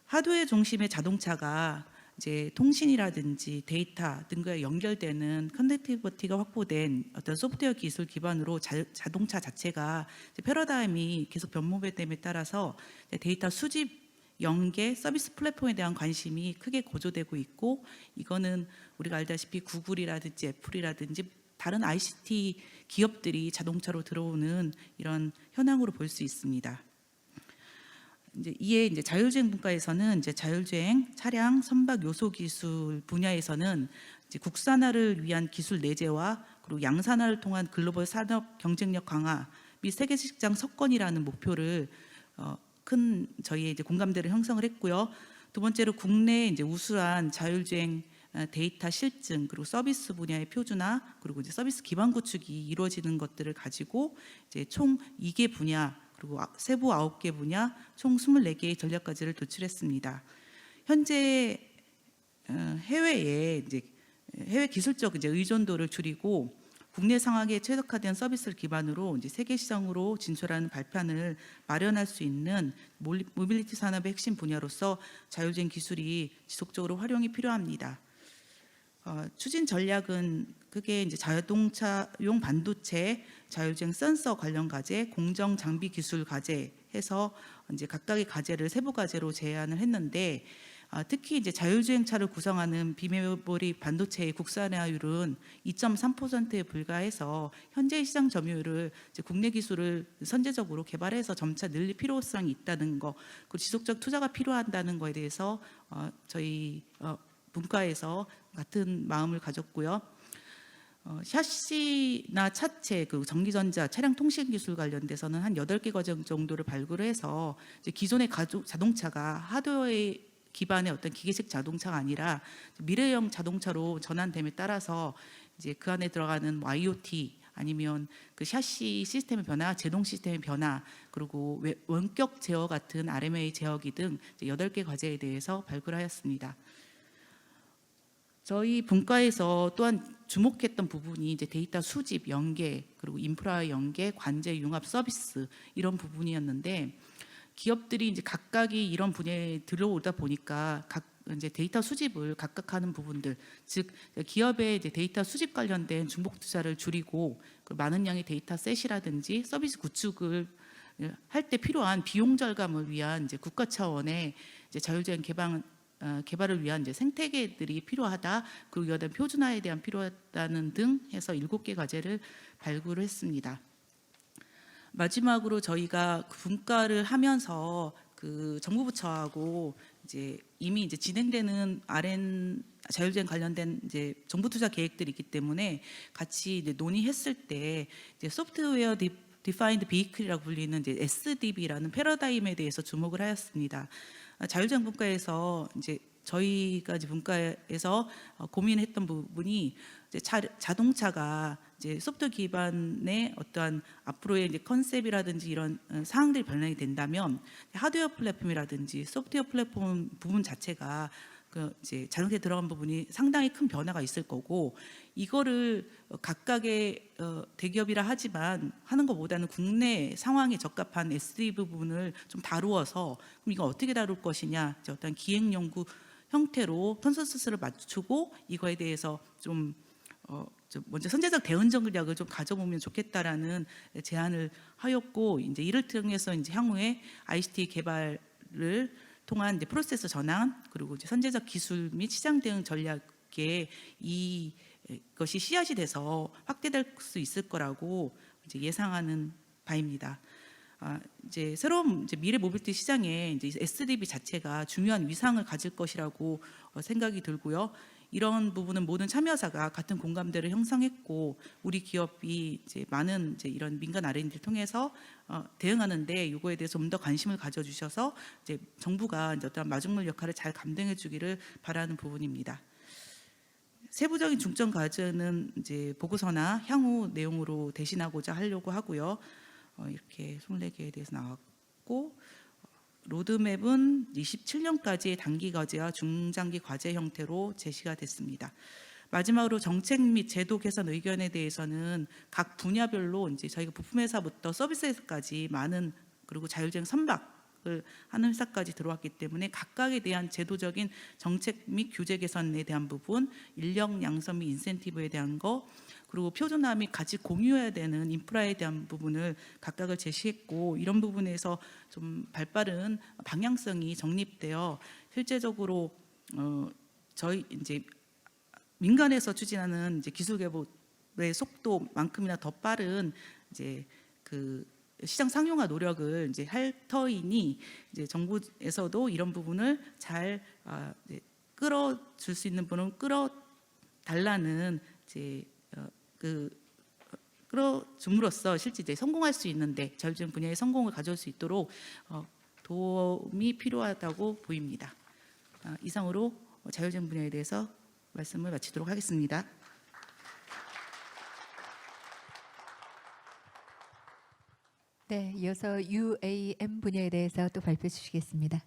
하드웨어 중심의 자동차가 이제 통신이라든지 데이터 등과 연결되는 커넥티비티가 확보된 어떤 소프트웨어 기술 기반으로 자동차 자체가 이제 패러다임이 계속 변모됨에 따라서 데이터 수집, 연계, 서비스 플랫폼에 대한 관심이 크게 고조되고 있고, 이거는 우리가 알다시피 구글이라든지 애플이라든지 다른 ICT 기업들이 자동차로 들어오는 이런 현황으로 볼 수 있습니다. 이에 이제 자율주행 분과에서는 이제 자율주행 차량 선박 요소 기술 분야에서는 이제 국산화를 위한 기술 내재와 그리고 양산화를 통한 글로벌 산업 경쟁력 강화 및 세계 시장 석권이라는 목표를 큰 저희의 이제 공감대를 형성을 했고요. 두 번째로 국내 이제 우수한 자율주행 데이터 실증 그리고 서비스 분야의 표준화 그리고 이제 서비스 기반 구축이 이루어지는 것들을 가지고 이제 총 2개 분야 그리고 세부 9개 분야 총 24개의 전략 과제를 도출했습니다. 현재 해외에 이제 해외 기술적 이제 의존도를 줄이고 국내 상황에 최적화된 서비스를 기반으로 이제 세계 시장으로 진출하는 발판을 마련할 수 있는 모빌리티 산업의 핵심 분야로서 자율주행 기술이 지속적으로 활용이 필요합니다. 추진 전략은 크게 이제 자동차용 반도체, 자율주행 센서 관련 과제, 공정 장비 기술 과제 해서 이제 각각의 과제를 세부 과제로 제안을 했는데, 특히 이제 자율주행차를 구성하는 비메모리 반도체의 국산화율은 2.3%에 불과해서 현재 시장 점유율을 이제 국내 기술을 선제적으로 개발해서 점차 늘릴 필요성이 있다는 거, 그리고 지속적 투자가 필요하다는 거에 대해서 저희 분과에서 같은 마음을 가졌고요. 샤시나 차체, 그 전기전자, 차량 통신 기술 관련돼서는 한 8개 과정 정도를 발굴을 해서 이제 기존의 자동차가 하드웨어의 기반의 어떤 기계식 자동차가 아니라 미래형 자동차로 전환됨에 따라서 이제 그 안에 들어가는 IoT 아니면 그 샤시 시스템의 변화, 제동 시스템의 변화, 그리고 원격 제어 같은 RMA 제어기 등 8개 과제에 대해서 발굴하였습니다. 저희 분과에서 또한 주목했던 부분이 이제 데이터 수집, 연계, 그리고 인프라 연계, 관제, 융합 서비스 이런 부분이었는데, 기업들이 이제 각각이 이런 분야에 들어오다 보니까 이제 데이터 수집을 각각 하는 부분들, 즉 기업의 이제 데이터 수집 관련된 중복 투자를 줄이고 많은 양의 데이터 셋이라든지 서비스 구축을 할 때 필요한 비용 절감을 위한 이제 국가 차원의 이제 자율주행 개발을 위한 이제 생태계들이 필요하다, 그리고 여러 표준화에 대한 필요하다는 등 해서 7개 과제를 발굴을 했습니다. 마지막으로 저희가 분과를 하면서 그 정부 부처하고 이제 이미 이제 진행되는 자율주행 관련된 이제 정부 투자 계획들이 있기 때문에 같이 이제 논의했을 때 이제 소프트웨어 디파인드 비이클이라고 불리는 이제 SDB라는 패러다임에 대해서 주목을 하였습니다. 자율주행 분과에서 이제 저희가 이제 분과에서 고민했던 부분이 이제 자동차가 이제 소프트웨어 기반의 어떠한 앞으로의 이제 컨셉이라든지 이런 사항들이 변형이 된다면 하드웨어 플랫폼이라든지 소프트웨어 플랫폼 부분 자체가 그 이제 자동차에 들어간 부분이 상당히 큰 변화가 있을 거고, 이거를 각각의 대기업이라 하지만 하는 것보다는 국내 상황에 적합한 SD 부분을 좀 다루어서 그럼 이거 어떻게 다룰 것이냐, 이제 어떤 기획 연구 형태로 컨센서스를 맞추고 이거에 대해서 좀 먼저 선제적 대응 전략을 좀 가져보면 좋겠다라는 제안을 하였고, 이제 이를 통해서 이제 향후에 ICT 개발을 통한 이제 프로세스 전환 그리고 이제 선제적 기술 및 시장 대응 전략에 이것이 씨앗이 돼서 확대될 수 있을 거라고 이제 예상하는 바입니다. 이제 새로운 이제 미래 모빌리티 시장에 이제 SDB 자체가 중요한 위상을 가질 것이라고 생각이 들고요. 이런 부분은 모든 참여자가 같은 공감대를 형성했고, 우리 기업이 이제 많은 이제 이런 민간 R&D를 통해서 대응하는데 이거에 대해서 좀 더 관심을 가져주셔서 이제 정부가 이제 어떤 마중물 역할을 잘 감당해주기를 바라는 부분입니다. 세부적인 중점 과제는 이제 보고서나 향후 내용으로 대신하고자 하려고 하고요. 이렇게 24개에 대해서 나왔고, 로드맵은 27년까지의 단기 과제와 중장기 과제 형태로 제시가 됐습니다. 마지막으로 정책 및 제도 개선 의견에 대해서는 각 분야별로 이제 저희가 부품회사부터 서비스회사까지 많은, 그리고 자율주행 선박 협력을 하는 회사까지 들어왔기 때문에 각각에 대한 제도적인 정책 및 규제 개선에 대한 부분, 인력 양성 및 인센티브에 대한 거, 그리고 표준화 및 같이 공유해야 되는 인프라에 대한 부분을 각각을 제시했고, 이런 부분에서 좀 발빠른 방향성이 정립되어 실제적으로 저희 이제 민간에서 추진하는 이제 기술 개발의 속도만큼이나 더 빠른 이제 그 시장 상용화 노력을 이제 할 터이니, 이제 정부에서도 이런 부분을 잘 끌어줄 수 있는 부분은 끌어달라는 이제 끌어줌으로써 실제 이제 성공할 수 있는데, 자율주행 분야의 성공을 가져올 수 있도록 도움이 필요하다고 보입니다. 이상으로 자율주행 분야에 대해서 말씀을 마치도록 하겠습니다. 네, 이어서 UAM 분야에 대해서 또 발표해 주시겠습니다.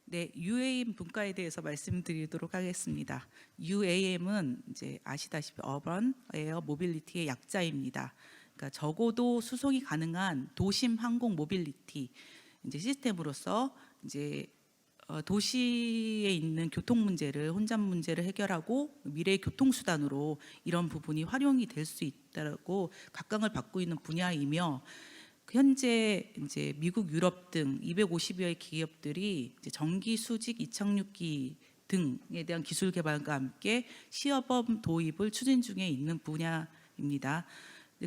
네, UAM 분과에 대해서 말씀드리도록 하겠습니다. UAM은 이제 아시다시피 어번 에어 모빌리티의 약자입니다. 그러니까 적어도 수송이 가능한 도심 항공 모빌리티 이제 시스템으로서 이제 도시에 있는 교통 문제를, 혼잡 문제를 해결하고 미래의 교통 수단으로 이런 부분이 활용이 될 수 있다고 각광을 받고 있는 분야이며, 현재 이제 미국, 유럽 등 250여의 기업들이 이제 전기 수직 이착륙기 등에 대한 기술 개발과 함께 시범 도입을 추진 중에 있는 분야입니다.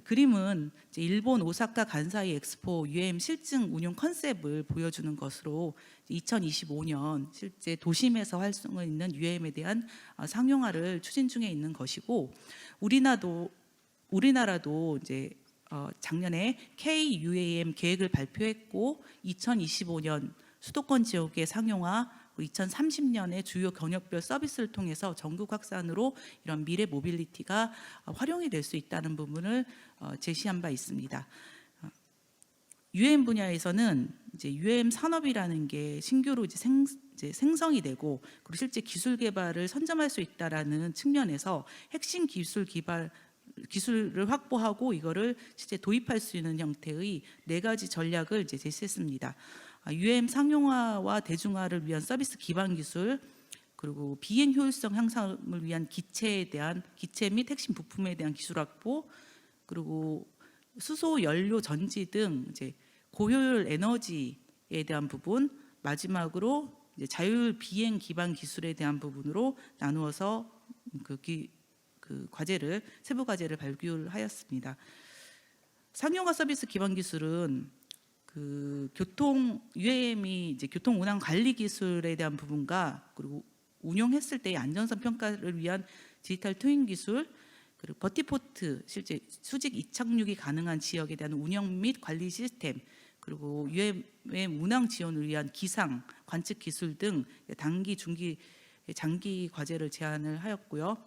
그림은 이제 일본 오사카 간사이 엑스포 UAM 실증 운용 컨셉을 보여주는 것으로 2025년 실제 도심에서 활성화 있는 UAM에 대한 상용화를 추진 중에 있는 것이고, 우리나라도 이제 작년에 K-UAM 계획을 발표했고, 2025년 수도권 지역의 상용화, 2030년에 주요 경역별 서비스를 통해서 전국 확산으로 이런 미래 모빌리티가 활용이 될 수 있다는 부분을 제시한 바 있습니다. UAM 분야에서는 이제 UAM 산업이라는 게 신규로 이제 생성이 되고, 그리고 실제 기술 개발을 선점할 수 있다라는 측면에서 핵심 기술을 확보하고 이거를 실제 도입할 수 있는 형태의 4가지 전략을 이제 제시했습니다. UAM 상용화와 대중화를 위한 서비스 기반 기술, 그리고 비행 효율성 향상을 위한 기체 및 핵심 부품에 대한 기술 확보, 그리고 수소 연료 전지 등 이제 고효율 에너지에 대한 부분, 마지막으로 이제 자율 비행 기반 기술에 대한 부분으로 나누어서 과제를, 세부 과제를 발표하였습니다. 상용화 서비스 기반 기술은 UAM이 이제 교통 운항 관리 기술에 대한 부분과, 그리고 운용했을 때의 안전성 평가를 위한 디지털 트윈 기술, 그리고 버티포트, 실제 수직 이착륙이 가능한 지역에 대한 운영 및 관리 시스템, 그리고 UAM 운항 지원을 위한 기상 관측 기술 등 단기, 중기, 장기 과제를 제안을 하였고요.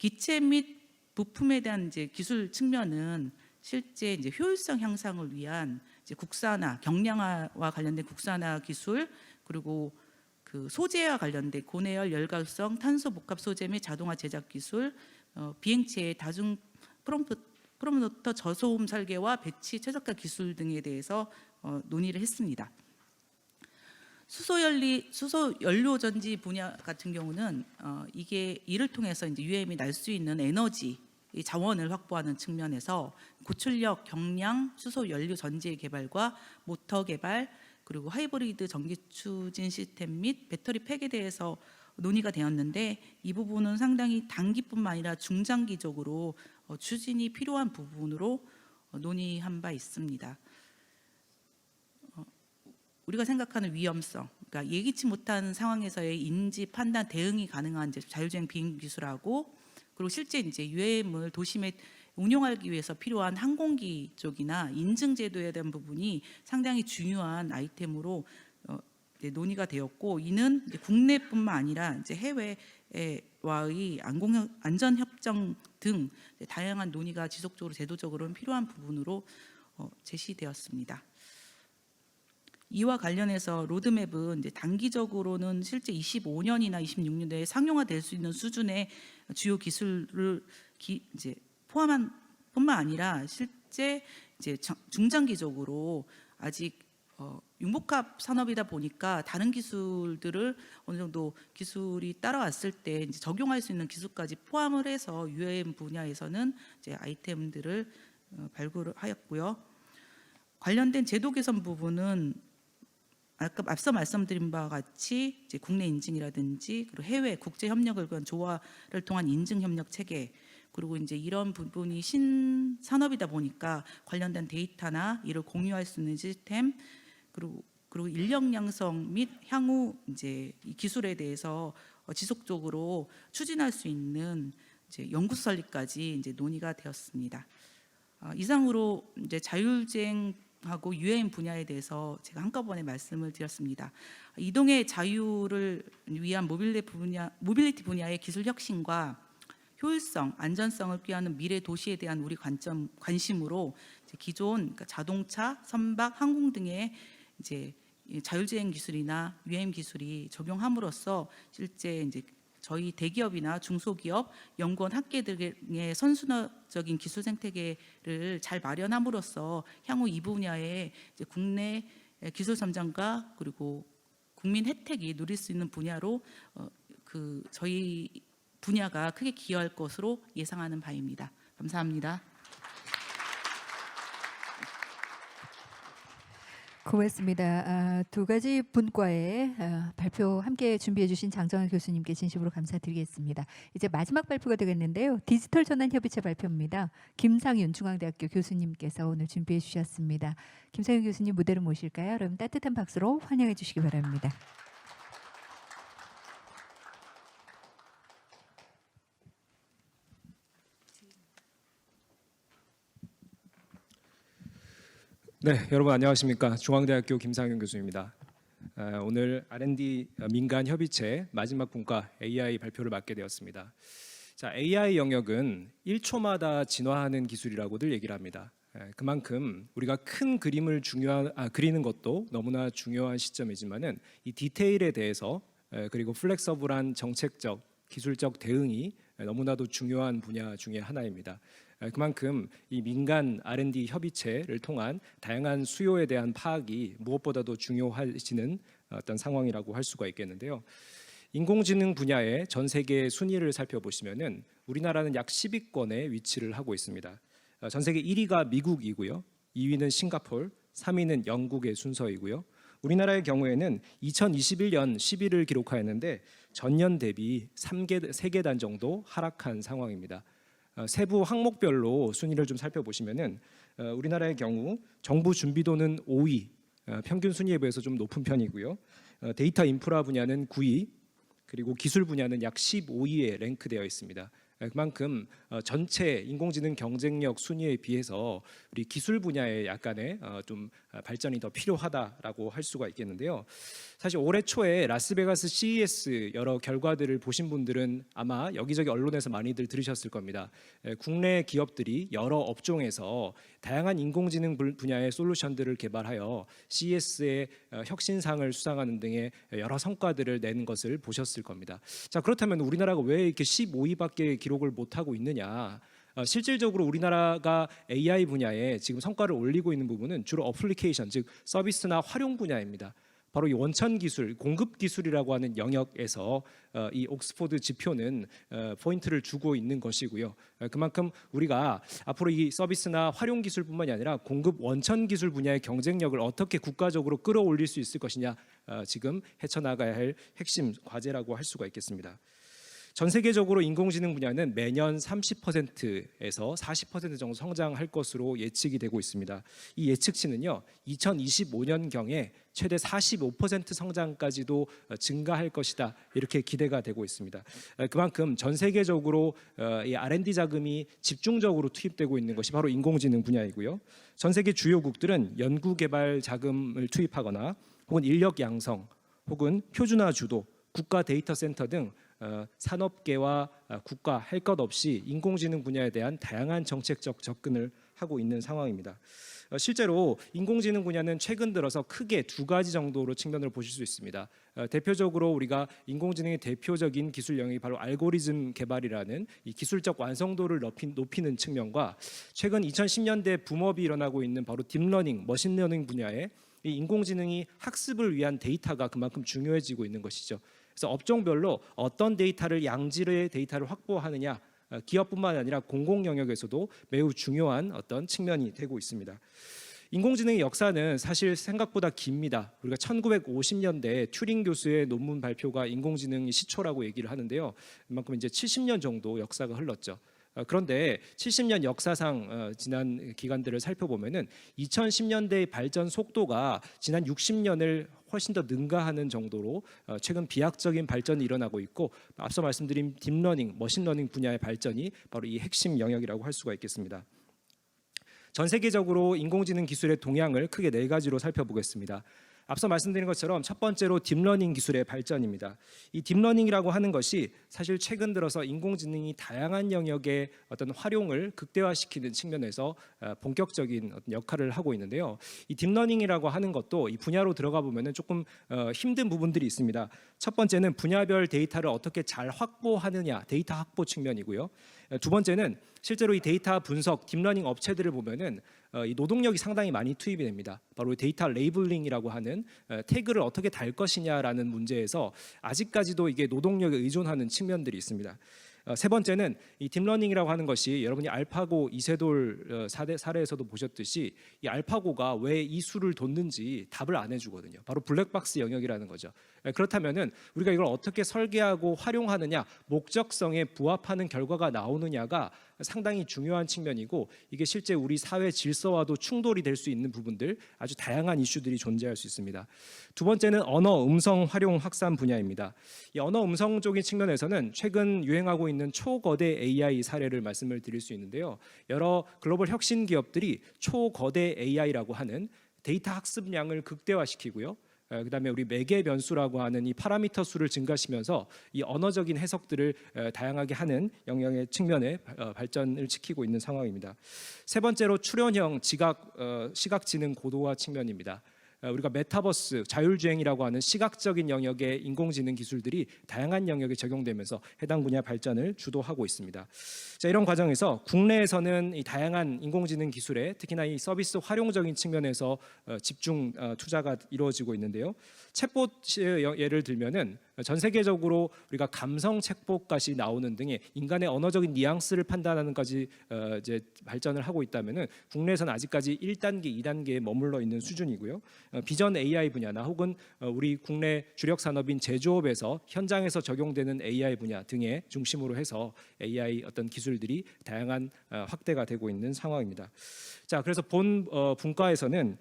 기체 및 부품에 대한 이제 기술 측면은 실제 이제 효율성 향상을 위한 이제 국산화, 경량화와 관련된 국산화 기술, 그리고 소재와 관련된 고내열 열각성 탄소 복합 소재 및 자동화 제작 기술, 비행체의 다중 프로모터 저소음 설계와 배치 최적화 기술 등에 대해서 논의를 했습니다. 수소 연료 전지 분야 같은 경우는 이를 통해서 이제 UAM이 날 수 있는 에너지 자원을 확보하는 측면에서 고출력 경량 수소 연료 전지의 개발과 모터 개발, 그리고 하이브리드 전기 추진 시스템 및 배터리 팩에 대해서 논의가 되었는데, 이 부분은 상당히 단기뿐만 아니라 중장기적으로 추진이 필요한 부분으로 논의한 바 있습니다. 우리가 생각하는 위험성, 그러니까 예기치 못한 상황에서의 인지, 판단, 대응이 가능한 이제 자율주행 비행 기술하고, 그리고 실제 이제 UAM을 도심에 운용하기 위해서 필요한 항공기 쪽이나 인증 제도에 대한 부분이 상당히 중요한 아이템으로 논의가 되었고, 이는 이제 국내뿐만 아니라 이제 해외와의 안전 협정 등 다양한 논의가 지속적으로 제도적으로는 필요한 부분으로 제시되었습니다. 이와 관련해서 로드맵은 이제 단기적으로는 실제 25년이나 26년도에 상용화될 수 있는 수준의 주요 기술을 이제 포함한 뿐만 아니라 실제 이제 중장기적으로 아직 융복합 산업이다 보니까 다른 기술들을 어느 정도 기술이 따라왔을 때 이제 적용할 수 있는 기술까지 포함을 해서 UAM 분야에서는 이제 아이템들을 발굴하였고요. 관련된 제도 개선 부분은 앞서 말씀드린 바와 같이 이제 국내 인증이라든지 그리고 해외 국제 협력을 위한 조화를 통한 인증 협력 체계, 그리고 이제 이런 부분이 신산업이다 보니까 관련된 데이터나 이를 공유할 수 있는 시스템, 그리고 인력 양성 및 향후 이제 이 기술에 대해서 지속적으로 추진할 수 있는 이제 연구 설립까지 이제 논의가 되었습니다. 이상으로 이제 자율주행하고 UAM 분야에 대해서 제가 한꺼번에 말씀을 드렸습니다. 이동의 자유를 위한 모빌리티 분야의 기술 혁신과 효율성, 안전성을 꾀하는 미래 도시에 대한 우리 관심으로 이제 기존 그러니까 자동차, 선박, 항공 등의 이제 자율주행 기술이나 UAM 기술이 적용함으로써 실제 이제 저희 대기업이나 중소기업, 연구원, 학계들의 선순환적인 기술 생태계를 잘 마련함으로써 향후 이 분야에 이제 국내 기술 선정과 그리고 국민 혜택이 누릴 수 있는 분야로 저희 분야가 크게 기여할 것으로 예상하는 바입니다. 감사합니다. 고맙습니다. 두 가지 분과의 발표 함께 준비해 주신 장정환 교수님께 진심으로 감사드리겠습니다. 이제 마지막 발표가 되겠는데요. 디지털 전환 협의체 발표입니다. 김상윤 중앙대학교 교수님께서 오늘 준비해 주셨습니다. 김상윤 교수님 무대로 모실까요? 그럼 따뜻한 박수로 환영해 주시기 바랍니다. 네, 여러분 안녕하십니까? 중앙대학교 김상윤 교수입니다. 오늘 R&D 민간 협의체 마지막 분과 AI 발표를 맡게 되었습니다. 자, AI 영역은 1초마다 진화하는 기술이라고들 얘기를 합니다. 그만큼 우리가 큰 그림을 그리는 것도 너무나 중요한 시점이지만은 이 디테일에 대해서 그리고 플렉서블한 정책적, 기술적 대응이 너무나도 중요한 분야 중에 하나입니다. 그만큼 이 민간 R&D 협의체를 통한 다양한 수요에 대한 파악이 무엇보다도 중요해지는 어떤 상황이라고 할 수가 있겠는데요. 인공지능 분야의 전 세계 순위를 살펴보시면은 우리나라는 약 10위권에 위치를 하고 있습니다. 전 세계 1위가 미국이고요. 2위는 싱가포르, 3위는 영국의 순서이고요. 우리나라의 경우에는 2021년 10위를 기록하였는데 전년 대비 3계단 정도 하락한 상황입니다. 세부 항목별로 순위를 좀 살펴보시면은 우리나라의 경우 정부 준비도는 5위, 평균 순위에 비해서 좀 높은 편이고요. 데이터 인프라 분야는 9위, 그리고 기술 분야는 약 15위에 랭크되어 있습니다. 그만큼 전체 인공지능 경쟁력 순위에 비해서 우리 기술 분야에 약간의 좀 발전이 더 필요하다라고 할 수가 있겠는데요. 사실 올해 초에 라스베가스 CES 여러 결과들을 보신 분들은 아마 여기저기 언론에서 많이들 들으셨을 겁니다. 국내 기업들이 여러 업종에서 다양한 인공지능 분야의 솔루션들을 개발하여 CES의 혁신상을 수상하는 등의 여러 성과들을 낸 것을 보셨을 겁니다. 자, 그렇다면 우리나라가 왜 이렇게 15위밖에 기록을 못하고 있느냐? 실질적으로 우리나라가 AI 분야에 지금 성과를 올리고 있는 부분은 주로 어플리케이션, 즉 서비스나 활용 분야입니다. 바로 이 원천 기술, 공급 기술이라고 하는 영역에서 이 옥스포드 지표는 포인트를 주고 있는 것이고요. 그만큼 우리가 앞으로 이 서비스나 활용 기술뿐만이 아니라 공급 원천 기술 분야의 경쟁력을 어떻게 국가적으로 끌어올릴 수 있을 것이냐, 지금 헤쳐나가야 할 핵심 과제라고 할 수가 있겠습니다. 전 세계적으로 인공지능 분야는 매년 30%에서 40% 정도 성장할 것으로 예측이 되고 있습니다. 이 예측치는요, 2025년경에 최대 45% 성장까지도 증가할 것이다, 이렇게 기대가 되고 있습니다. 그만큼 전 세계적으로 이 R&D 자금이 집중적으로 투입되고 있는 것이 바로 인공지능 분야이고요. 전 세계 주요국들은 연구개발 자금을 투입하거나 혹은 인력 양성 혹은 표준화 주도, 국가 데이터 센터 등 산업계와 국가 할 것 없이 인공지능 분야에 대한 다양한 정책적 접근을 하고 있는 상황입니다. 실제로 인공지능 분야는 최근 들어서 크게 두 가지 정도로 측면을 보실 수 있습니다. 대표적으로 우리가 인공지능의 대표적인 기술 영역이 바로 알고리즘 개발이라는 이 기술적 완성도를 높이는 측면과 최근 2010년대 붐업이 일어나고 있는 바로 딥러닝, 머신러닝 분야의 이 인공지능이 학습을 위한 데이터가 그만큼 중요해지고 있는 것이죠. 그래서 업종별로 어떤 데이터를 양질의 데이터를 확보하느냐, 기업뿐만 아니라 공공 영역에서도 매우 중요한 어떤 측면이 되고 있습니다. 인공지능의 역사는 사실 생각보다 깁니다. 우리가 1950년대 튜링 교수의 논문 발표가 인공지능의 시초라고 얘기를 하는데요. 그만큼 이제 70년 정도 역사가 흘렀죠. 그런데 70년 역사상 지난 기간들을 살펴보면은 2010년대의 발전 속도가 지난 60년을 훨씬 더 능가하는 정도로 최근 비약적인 발전이 일어나고 있고, 앞서 말씀드린 딥러닝, 머신러닝 분야의 발전이 바로 이 핵심 영역이라고 할 수가 있겠습니다. 전 세계적으로 인공지능 기술의 동향을 크게 4가지로 살펴보겠습니다. 앞서 말씀드린 것처럼 첫 번째로 딥러닝 기술의 발전입니다. 이 딥러닝이라고 하는 것이 사실 최근 들어서 인공지능이 다양한 영역의 어떤 활용을 극대화시키는 측면에서 본격적인 어떤 역할을 하고 있는데요. 이 딥러닝이라고 하는 것도 이 분야로 들어가 보면은 조금 힘든 부분들이 있습니다. 첫 번째는 분야별 데이터를 어떻게 잘 확보하느냐, 데이터 확보 측면이고요. 두 번째는 실제로 이 데이터 분석, 딥러닝 업체들을 보면은 이 노동력이 상당히 많이 투입이 됩니다. 바로 데이터 레이블링이라고 하는 태그를 어떻게 달 것이냐라는 문제에서 아직까지도 이게 노동력에 의존하는 측면들이 있습니다. 세 번째는 이 딥러닝이라고 하는 것이 여러분이 알파고 이세돌 사례에서도 보셨듯이 이 알파고가 왜 이 수를 뒀는지 답을 안 해주거든요. 바로 블랙박스 영역이라는 거죠. 그렇다면은 우리가 이걸 어떻게 설계하고 활용하느냐, 목적성에 부합하는 결과가 나오느냐가 상당히 중요한 측면이고, 이게 실제 우리 사회 질서와도 충돌이 될 수 있는 부분들, 아주 다양한 이슈들이 존재할 수 있습니다. 두 번째는 언어 음성 활용 확산 분야입니다. 이 언어 음성 쪽인 측면에서는 최근 유행하고 있는 초거대 AI 사례를 말씀을 드릴 수 있는데요. 여러 글로벌 혁신 기업들이 초거대 AI라고 하는 데이터 학습량을 극대화시키고요. 그다음에 우리 매개 변수라고 하는 이 파라미터 수를 증가시면서 이 언어적인 해석들을 다양하게 하는 영역의 측면에 발전을 시키고 있는 상황입니다. 세 번째로 출현형 시각지능 고도화 측면입니다. 우리가 메타버스, 자율주행이라고 하는 시각적인 영역의 인공지능 기술들이 다양한 영역에 적용되면서 해당 분야 발전을 주도하고 있습니다. 자, 이런 과정에서 국내에서는 이 다양한 인공지능 기술에 특히나 이 서비스 활용적인 측면에서 집중 투자가 이루어지고 있는데요. 챗봇 예를 들면은 전 세계적으로 우리가 감성 챗봇까지 나오는 등의 인간의 언어적인 뉘앙스를 판단하는 까지 이제 발전을 하고 있다면은 국내에서는 아직까지 1단계, 2단계에 머물러 있는 수준이고요. 비전 AI 분야나 혹은 우리 국내 주력 산업인 제조업에서 현장에서 적용되는 AI 분야 등의 중심으로 해서 AI 어떤 기술들이 다양한 확대가 되고 있는 상황입니다. 자, 그래서 본 분과에서는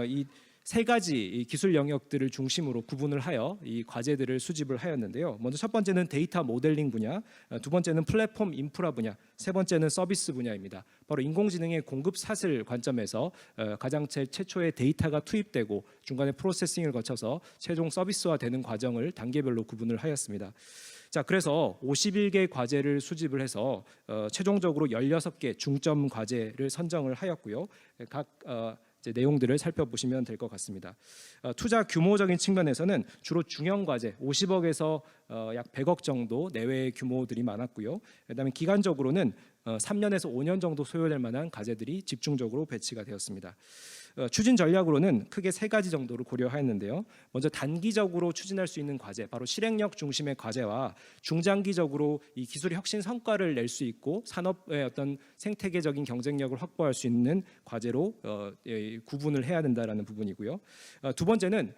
이 세 가지 기술 영역들을 중심으로 구분을 하여 이 과제들을 수집을 하였는데요. 먼저 첫 번째는 데이터 모델링 분야, 두 번째는 플랫폼 인프라 분야, 세 번째는 서비스 분야입니다. 바로 인공지능의 공급 사슬 관점에서 가장 최초의 데이터가 투입되고 중간에 프로세싱을 거쳐서 최종 서비스화되는 과정을 단계별로 구분을 하였습니다. 자, 그래서 51개 과제를 수집을 해서 최종적으로 16개 중점 과제를 선정을 하였고요. 각 이제 내용들을 살펴보시면 될 것 같습니다. 투자 규모적인 측면에서는 주로 중형 과제 50억에서 약 100억 정도 내외의 규모들이 많았고요. 그다음에 기간적으로는 3년에서 5년 정도 소요될 만한 과제들이 집중적으로 배치가 되었습니다. 추진 전략으로는 크게 3가지 정도를 고려하였는데요. 먼저 단기적으로 추진할 수 있는 과제, 바로 실행력 중심의 과제와 중장기적으로 이 기술의 혁신 성과를 낼 수 있고 산업의 어떤 생태계적인 경쟁력을 확보할 수 있는 과제로 구분을 해야 된다라는 부분이고요. 두 번째는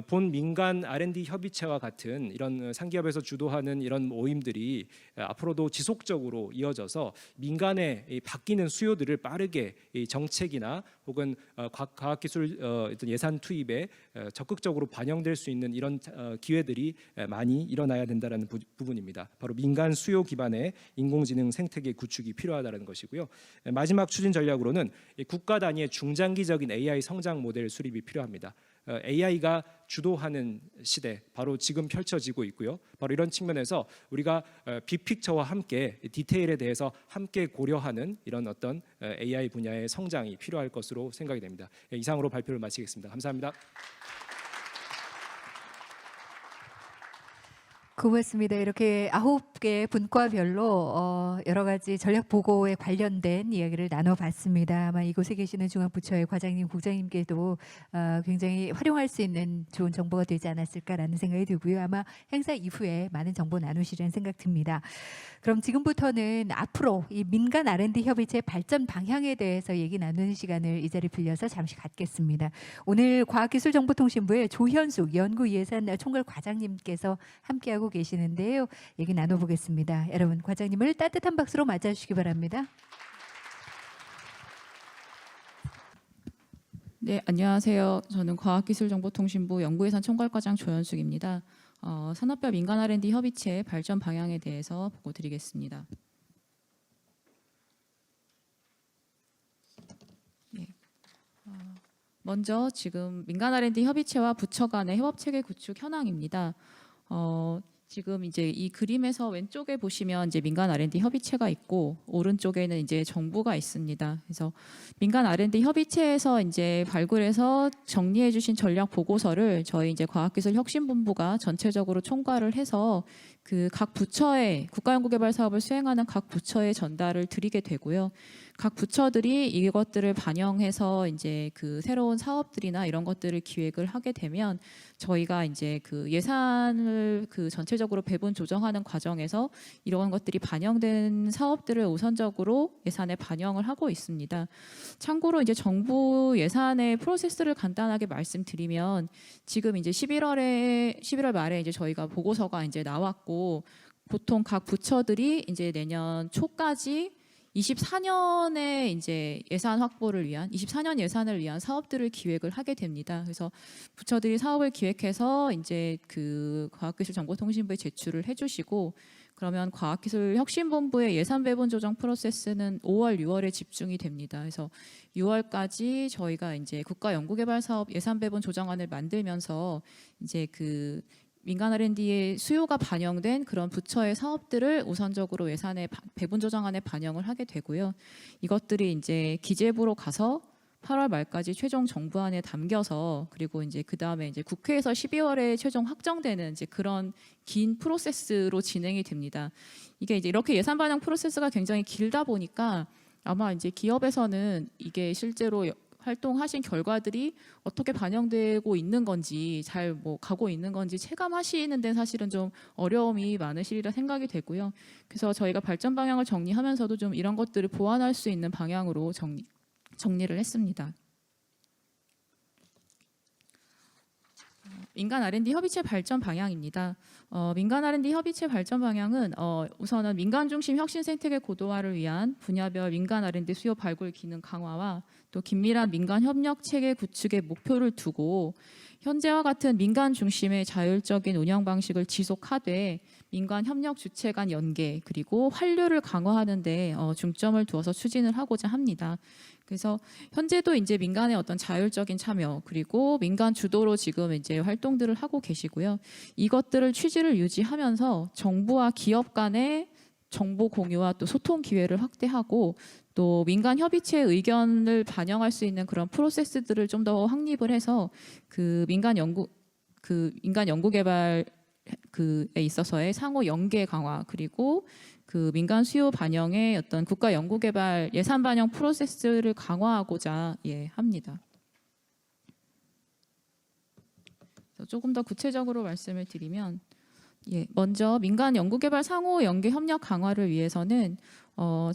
본 민간 R&D 협의체와 같은 이런 상기업에서 주도하는 이런 모임들이 앞으로도 지속적으로 이어져서 민간의 바뀌는 수요들을 빠르게 정책이나 혹은 과학기술 예산 투입에 적극적으로 반영될 수 있는 이런 기회들이 많이 일어나야 된다는 부분입니다. 바로 민간 수요 기반의 인공지능 생태계 구축이 필요하다는 것이고요. 마지막 추진 전략으로는 국가 단위의 중장기적인 AI 성장 모델 수립이 필요합니다. AI가 주도하는 시대, 바로 지금 펼쳐지고 있고요. 바로 이런 측면에서 우리가 빅픽처와 함께 디테일에 대해서 함께 고려하는 이런 어떤 AI 분야의 성장이 필요할 것으로 생각이 됩니다. 이상으로 발표를 마치겠습니다. 감사합니다. 고맙습니다. 이렇게 9개 분과별로 여러 가지 전략 보고에 관련된 이야기를 나눠봤습니다. 아마 이곳에 계시는 중앙부처의 과장님, 국장님께도 굉장히 활용할 수 있는 좋은 정보가 되지 않았을까라는 생각이 들고요. 아마 행사 이후에 많은 정보 나누시라는 생각 듭니다. 그럼 지금부터는 앞으로 이 민간 R&D 협의체 발전 방향에 대해서 얘기 나누는 시간을 이 자리 빌려서 잠시 갖겠습니다. 오늘 과학기술정보통신부의 조현숙 연구예산 총괄 과장님께서 함께하고 계시는데요. 얘기 나눠보겠습니다. 여러분 과장님을 따뜻한 박수로 맞아주시기 바랍니다. 네, 안녕하세요. 저는 과학기술정보통신부 연구예산 총괄과장 조현숙입니다. 산업별 민간 R&D 협의체 발전 방향에 대해서 보고 드리겠습니다. 네. 먼저 지금 민간 R&D 협의체와 부처 간의 협업체계 구축 현황입니다. 지금 이제 이 그림에서 왼쪽에 보시면 이제 민간 R&D 협의체가 있고 오른쪽에는 이제 정부가 있습니다. 그래서 민간 R&D 협의체에서 이제 발굴해서 정리해 주신 전략 보고서를 저희 이제 과학기술혁신본부가 전체적으로 총괄을 해서 그 각 부처에 국가연구개발 사업을 수행하는 각 부처에 전달을 드리게 되고요. 각 부처들이 이것들을 반영해서 이제 그 새로운 사업들이나 이런 것들을 기획을 하게 되면 저희가 이제 그 예산을 그 전체적으로 배분 조정하는 과정에서 이런 것들이 반영된 사업들을 우선적으로 예산에 반영을 하고 있습니다. 참고로 이제 정부 예산의 프로세스를 간단하게 말씀드리면 지금 이제 11월 말에 이제 저희가 보고서가 이제 나왔고 보통 각 부처들이 이제 내년 초까지 24년에 이제 예산 확보를 위한 24년 예산을 위한 사업들을 기획을 하게 됩니다. 그래서 부처들이 사업을 기획해서 이제 그 과학기술정보통신부에 제출을 해주시고 그러면 과학기술혁신본부의 예산 배분 조정 프로세스는 5월, 6월에 집중이 됩니다. 그래서 6월까지 저희가 이제 국가연구개발사업 예산 배분 조정안을 만들면서 이제 그 민간 R&D의 수요가 반영된 그런 부처의 사업들을 우선적으로 예산의 배분 조정안에 반영을 하게 되고요. 이것들이 이제 기재부로 가서 8월 말까지 최종 정부안에 담겨서 그리고 이제 그 다음에 이제 국회에서 12월에 최종 확정되는 이제 그런 긴 프로세스로 진행이 됩니다. 이게 이제 이렇게 예산 반영 프로세스가 굉장히 길다 보니까 아마 이제 기업에서는 이게 실제로 활동하신 결과들이 어떻게 반영되고 있는 건지 잘 뭐 가고 있는 건지 체감하시는 데 사실은 좀 어려움이 많으시리라 생각이 되고요. 그래서 저희가 발전 방향을 정리하면서도 좀 이런 것들을 보완할 수 있는 방향으로 정리를 했습니다. 민간 R&D 협의체 발전 방향입니다. 민간 R&D 협의체 발전 방향은 우선은 민간 중심 혁신 생태계 고도화를 위한 분야별 민간 R&D 수요 발굴 기능 강화와 또 긴밀한 민간 협력 체계 구축의 목표를 두고 현재와 같은 민간 중심의 자율적인 운영 방식을 지속하되 민간 협력 주체 간 연계 그리고 환류를 강화하는 데 중점을 두어서 추진을 하고자 합니다. 그래서 현재도 이제 민간의 어떤 자율적인 참여 그리고 민간 주도로 지금 이제 활동들을 하고 계시고요. 이것들을 취지를 유지하면서 정부와 기업 간의 정보 공유와 또 소통 기회를 확대하고 또 민간 협의체의 의견을 반영할 수 있는 그런 프로세스들을 좀 더 확립을 해서 그 민간 연구 개발에 있어서의 상호 연계 강화 그리고 그 민간 수요 반영의 어떤 국가 연구 개발 예산 반영 프로세스를 강화하고자 합니다. 조금 더 구체적으로 말씀을 드리면 먼저 민간 연구 개발 상호 연계 협력 강화를 위해서는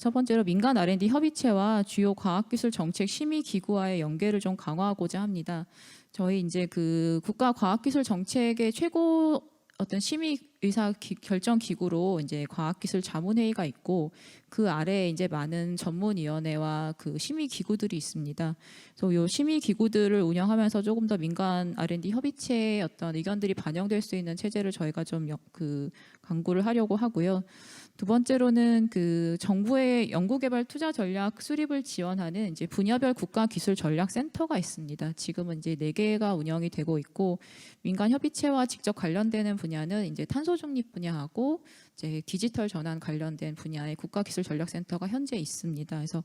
첫 번째로 민간 R&D 협의체와 주요 과학기술 정책 심의 기구와의 연계를 좀 강화하고자 합니다. 저희 이제 그 국가 과학기술 정책의 최고 어떤 심의 의사 결정 기구로 이제 과학기술 자문회의가 있고 그 아래에 이제 많은 전문위원회와 그 심의 기구들이 있습니다. 그래서 이 심의 기구들을 운영하면서 조금 더 민간 R&D 협의체의 어떤 의견들이 반영될 수 있는 체제를 저희가 좀 강구를 하려고 하고요. 두 번째로는 그 정부의 연구개발 투자 전략 수립을 지원하는 이제 분야별 국가기술전략센터가 있습니다. 지금은 이제 4개가 운영이 되고 있고 민간 협의체와 직접 관련되는 분야는 이제 탄소 중립 분야하고 이제 디지털 전환 관련된 분야의 국가기술전략센터가 현재 있습니다. 그래서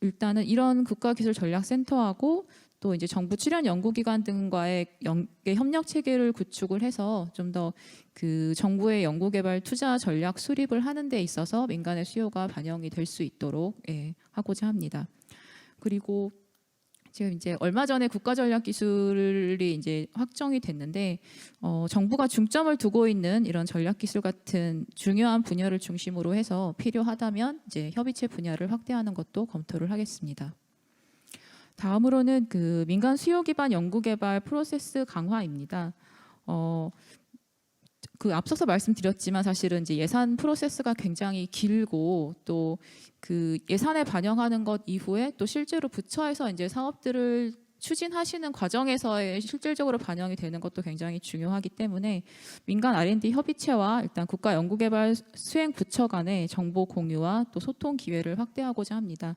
일단은 이런 국가기술전략센터하고 또 이제 정부 출연 연구기관 등과의 연계 협력 체계를 구축을 해서 좀 더 그 정부의 연구개발 투자 전략 수립을 하는 데 있어서 민간의 수요가 반영이 될 수 있도록 하고자 합니다. 그리고 지금 이제 얼마 전에 국가전략기술이 이제 확정이 됐는데 정부가 중점을 두고 있는 이런 전략기술 같은 중요한 분야를 중심으로 해서 필요하다면 이제 협의체 분야를 확대하는 것도 검토를 하겠습니다. 다음으로는 그 민간 수요 기반 연구개발 프로세스 강화입니다. 그 앞서서 말씀드렸지만 사실은 이제 예산 프로세스가 굉장히 길고 또 그 예산에 반영하는 것 이후에 또 실제로 부처에서 이제 사업들을 추진하시는 과정에서의 실질적으로 반영이 되는 것도 굉장히 중요하기 때문에 민간 R&D 협의체와 일단 국가연구개발 수행부처 간의 정보 공유와 또 소통 기회를 확대하고자 합니다.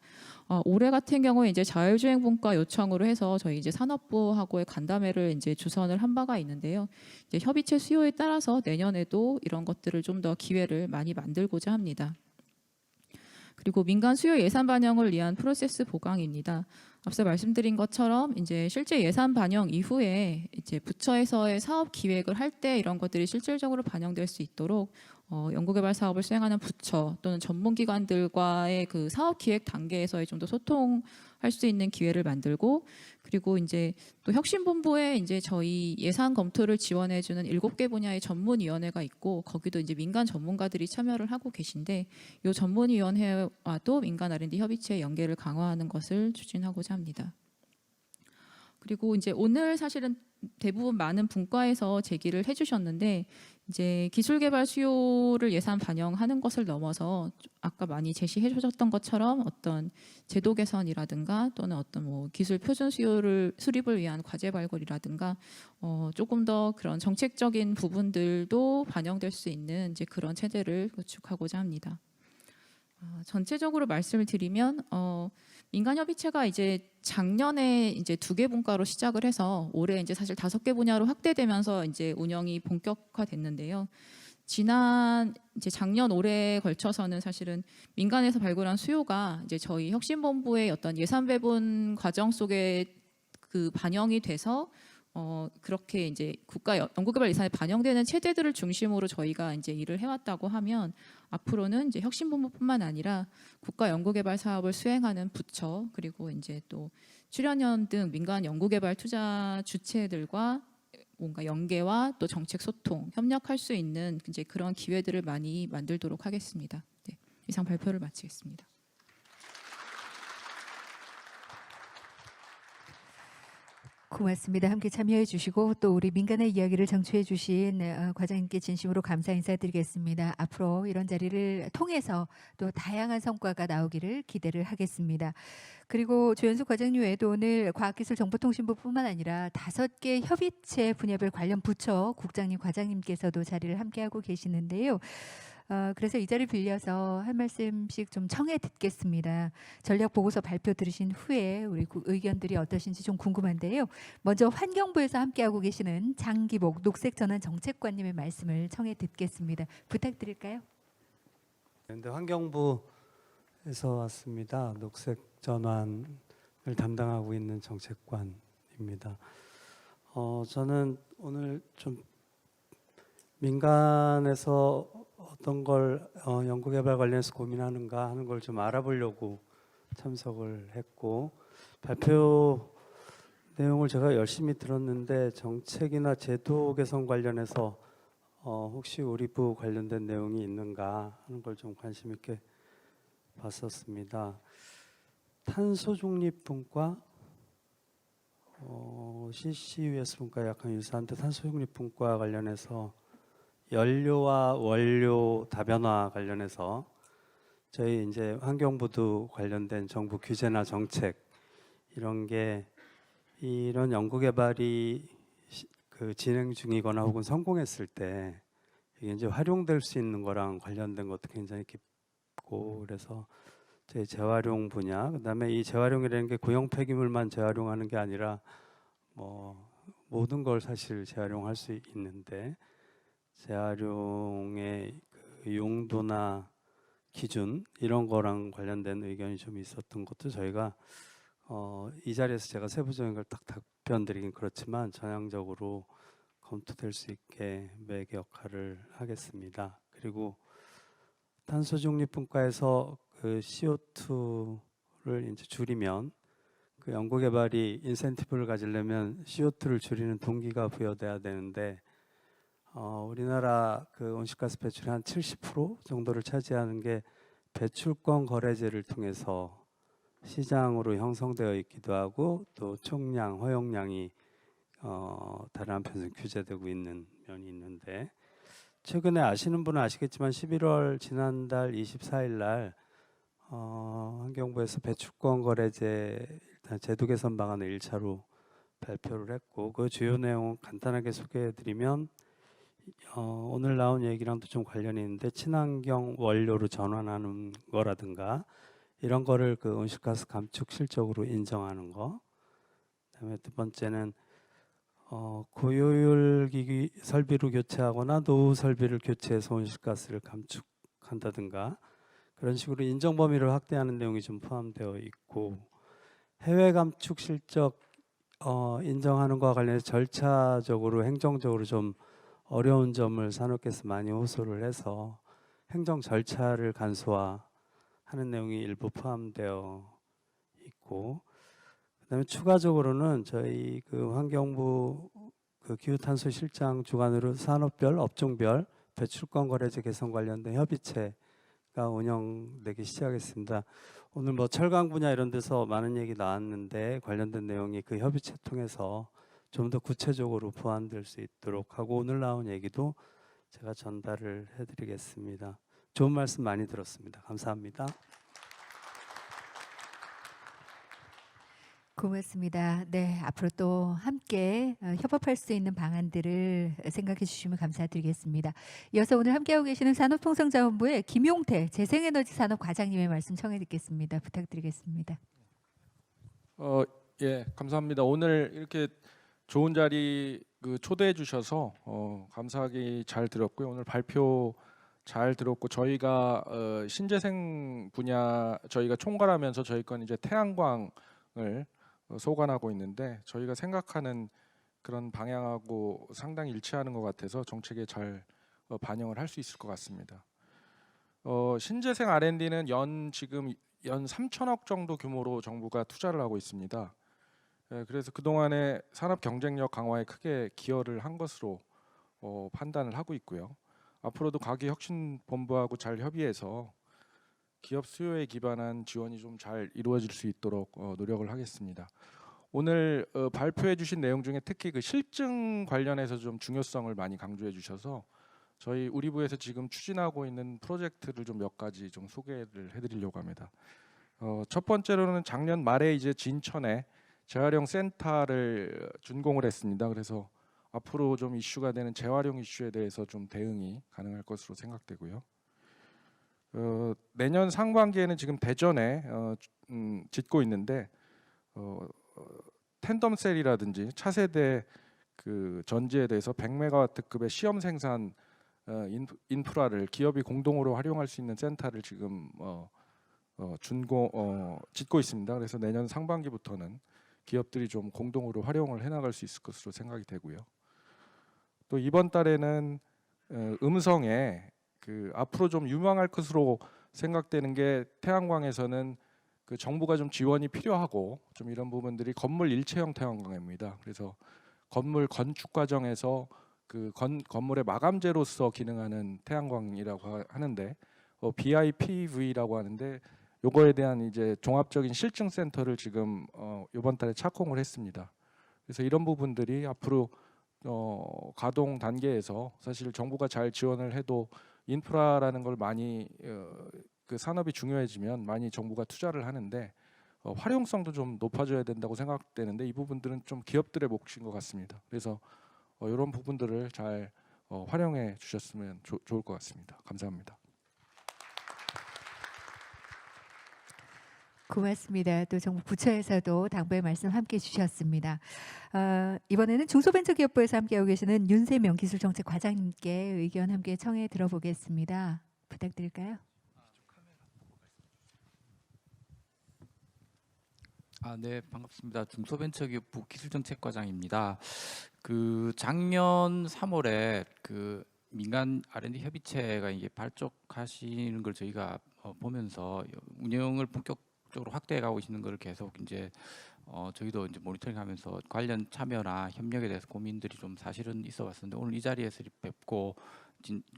올해 같은 경우에 이제 자율주행 분과 요청으로 해서 저희 이제 산업부하고의 간담회를 이제 주선을 한 바가 있는데요. 이제 협의체 수요에 따라서 내년에도 이런 것들을 좀 더 기회를 많이 만들고자 합니다. 그리고 민간 수요 예산 반영을 위한 프로세스 보강입니다. 앞서 말씀드린 것처럼 이제 실제 예산 반영 이후에 이제 부처에서의 사업 기획을 할 때 이런 것들이 실질적으로 반영될 수 있도록 연구개발 사업을 수행하는 부처 또는 전문기관들과의 그 사업 기획 단계에서의 좀 더 소통할 수 있는 기회를 만들고 그리고 이제 또 혁신본부에 이제 저희 예산 검토를 지원해주는 7개 분야의 전문위원회가 있고 거기도 이제 민간 전문가들이 참여를 하고 계신데 이 전문위원회와도 민간 R&D 협의체 연계를 강화하는 것을 추진하고자 합니다. 그리고 이제 오늘 사실은 대부분 많은 분과에서 제기를 해주셨는데 이제 기술개발 수요를 예산 반영하는 것을 넘어서 아까 많이 제시해 주셨던 것처럼 어떤 제도 개선이라든가 또는 어떤 뭐 기술 표준 수요를 수립을 위한 과제 발굴이라든가 조금 더 그런 정책적인 부분들도 반영될 수 있는 이제 그런 체제를 구축하고자 합니다. 전체적으로 말씀을 드리면 민간협의체가 이제 작년에 이제 2개 분과로 시작을 해서 올해 이제 사실 5개 분야로 확대되면서 이제 운영이 본격화됐는데요. 지난 이제 작년 올해에 걸쳐서는 사실은 민간에서 발굴한 수요가 이제 저희 혁신본부의 어떤 예산 배분 과정 속에 그 반영이 돼서 그렇게 이제 국가 연구개발 예산에 반영되는 체제들을 중심으로 저희가 이제 일을 해왔다고 하면 앞으로는 이제 혁신본부뿐만 아니라 국가 연구개발 사업을 수행하는 부처 그리고 이제 또 출연연 등 민간 연구개발 투자 주체들과 뭔가 연계와 또 정책 소통, 협력할 수 있는 이제 그런 기회들을 많이 만들도록 하겠습니다. 네, 이상 발표를 마치겠습니다. 고맙습니다. 함께 참여해 주시고 또 우리 민간의 이야기를 정치해 주신 과장님께 진심으로 감사 인사드리겠습니다. 앞으로 이런 자리를 통해서 또 다양한 성과가 나오기를 기대를 하겠습니다. 그리고 조현숙 과장님 외에도 오늘 과학기술정보통신부뿐만 아니라 5개 협의체 분야별 관련 부처 국장님, 과장님께서도 자리를 함께하고 계시는데요. 그래서 이 자리를 빌려서 한 말씀씩 좀 청해 듣겠습니다. 전략보고서 발표 들으신 후에 우리 의견들이 어떠신지 좀 궁금한데요. 먼저 환경부에서 함께하고 계시는 장기복 녹색전환정책관님의 말씀을 청해 듣겠습니다. 부탁드릴까요? 네, 환경부에서 왔습니다. 녹색전환을 담당하고 있는 정책관입니다. 저는 오늘 좀 민간에서 어떤 걸 연구개발 관련해서 고민하는가 하는 걸 좀 알아보려고 참석을 했고 발표 내용을 제가 열심히 들었는데 정책이나 제도 개선 관련해서 혹시 우리 부 관련된 내용이 있는가 하는 걸 좀 관심 있게 봤었습니다. 탄소 중립 분과 CCUS 분과 약간 유사한데 탄소 중립 분과 관련해서 연료와 원료 다변화 관련해서 저희 이제 환경부도 관련된 정부 규제나 정책 이런 게 이런 연구 개발이 그 진행 중이거나 혹은 성공했을 때 이게 이제 활용될 수 있는 거랑 관련된 것도 굉장히 깊고 그래서 제 재활용 분야 그다음에 이 재활용이라는 게 구형 폐기물만 재활용하는 게 아니라 뭐 모든 걸 사실 재활용할 수 있는데 재활용의 그 용도나 기준 이런 거랑 관련된 의견이 좀 있었던 것도 저희가 이 자리에서 제가 세부적인 걸 딱 답변드리긴 그렇지만 전향적으로 검토될 수 있게 매개 역할을 하겠습니다. 그리고 탄소 중립 분과에서 그 CO2를 이제 줄이면 그 연구개발이 인센티브를 가지려면 CO2를 줄이는 동기가 부여돼야 되는데 우리나라 그 온실가스 배출의 한 70% 정도를 차지하는 게 배출권 거래제를 통해서 시장으로 형성되어 있기도 하고 또 총량, 허용량이 다른 한편에서 규제되고 있는 면이 있는데 최근에 아시는 분은 아시겠지만 11월 지난달 24일 날 환경부에서 배출권 거래제 일단 제도 개선 방안을 1차로 발표를 했고 그 주요 내용 간단하게 소개해드리면 오늘 나온 얘기랑도 좀 관련이 있는데 친환경 원료로 전환하는 거라든가 이런 거를 그 온실가스 감축 실적으로 인정하는 거. 그다음에 두 번째는 고효율 기기 설비로 교체하거나 노후 설비를 교체해서 온실가스를 감축한다든가 그런 식으로 인정 범위를 확대하는 내용이 좀 포함되어 있고 해외 감축 실적 인정하는 것과 관련해서 절차적으로 행정적으로 좀 어려운 점을 산업계에서 많이 호소를 해서 행정 절차를 간소화하는 내용이 일부 포함되어 있고 그다음에 추가적으로는 저희 그 환경부 그 기후탄소 실장 주관으로 산업별, 업종별 배출권 거래제 개선 관련된 협의체가 운영되기 시작했습니다. 오늘 뭐 철강 분야 이런 데서 많은 얘기 나왔는데 관련된 내용이 그 협의체 통해서 좀 더 구체적으로 보완될 수 있도록 하고 오늘 나온 얘기도 제가 전달을 해드리겠습니다. 좋은 말씀 많이 들었습니다. 감사합니다. 고맙습니다. 네, 앞으로 또 함께 협업할 수 있는 방안들을 생각해 주시면 감사드리겠습니다. 이어서 오늘 함께하고 계시는 산업통상자원부의 김용태 재생에너지산업과장님의 말씀 청해 듣겠습니다. 부탁드리겠습니다. 예, 감사합니다. 오늘 이렇게 좋은 자리 초대해 주셔서 감사하게 잘 들었고요. 오늘 발표 잘 들었고 저희가 신재생 분야 저희가 총괄하면서 저희 건 이제 태양광을 소관하고 있는데 저희가 생각하는 그런 방향하고 상당히 일치하는 것 같아서 정책에 잘 반영을 할 수 있을 것 같습니다. 신재생 R&D는 지금 연 3천억 정도 규모로 정부가 투자를 하고 있습니다. 그래서 그동안의 산업 경쟁력 강화에 크게 기여를 한 것으로 판단을 하고 있고요. 앞으로도 과기혁신본부하고 잘 협의해서 기업 수요에 기반한 지원이 좀 잘 이루어질 수 있도록 노력을 하겠습니다. 오늘 발표해 주신 내용 중에 특히 그 실증 관련해서 좀 중요성을 많이 강조해 주셔서 저희 우리 부에서 지금 추진하고 있는 프로젝트를 좀 몇 가지 좀 소개를 해드리려고 합니다. 첫 번째로는 작년 말에 이제 진천에 재활용 센터를 준공을 했습니다. 그래서 앞으로 좀 이슈가 되는 재활용 이슈에 대해서 좀 대응이 가능할 것으로 생각되고요. 내년 상반기에는 지금 대전에 짓고 있는데 텐덤셀이라든지 차세대 그 전지에 대해서 100메가와트급의 시험 생산 인프라를 기업이 공동으로 활용할 수 있는 센터를 지금 짓고 있습니다. 그래서 내년 상반기부터는 기업들이 좀 공동으로 활용을 해나갈 수 있을 것으로 생각이 되고요. 또 이번 달에는 음성에 그 앞으로 좀 유망할 것으로 생각되는 게 태양광에서는 그 정부가 좀 지원이 필요하고 좀 이런 부분들이 건물 일체형 태양광입니다. 그래서 건물 건축 과정에서 그 건물의 마감재로서 기능하는 태양광이라고 하는데 BIPV라고 하는데 요거에 대한 이제 종합적인 실증 센터를 지금 이번 달에 착공을 했습니다. 그래서 이런 부분들이 앞으로 가동 단계에서 사실 정부가 잘 지원을 해도 인프라라는 걸 많이 그 산업이 중요해지면 많이 정부가 투자를 하는데 활용성도 좀 높아져야 된다고 생각되는데 이 부분들은 좀 기업들의 몫인 것 같습니다. 그래서 이런 부분들을 잘 활용해 주셨으면 좋을 것 같습니다. 감사합니다. 고맙습니다. 또 정부 부처에서도 당부의 말씀 함께 주셨습니다. 이번에는 중소벤처기업부에서 함께하고 계시는 윤세명 기술정책과장님께 의견 함께 청해 들어보겠습니다. 부탁드릴까요? 네, 반갑습니다. 중소벤처기업부 기술정책과장입니다. 그 작년 3월에 그 민간 R&D 협의체가 이게 발족하시는 걸 저희가 보면서 운영을 본격적으로 확대해 가고 있는 걸 계속 이제 저희도 이제 모니터링하면서 관련 참여나 협력에 대해서 고민들이 좀 사실은 있어 왔었는데 오늘 이 자리에서 뵙고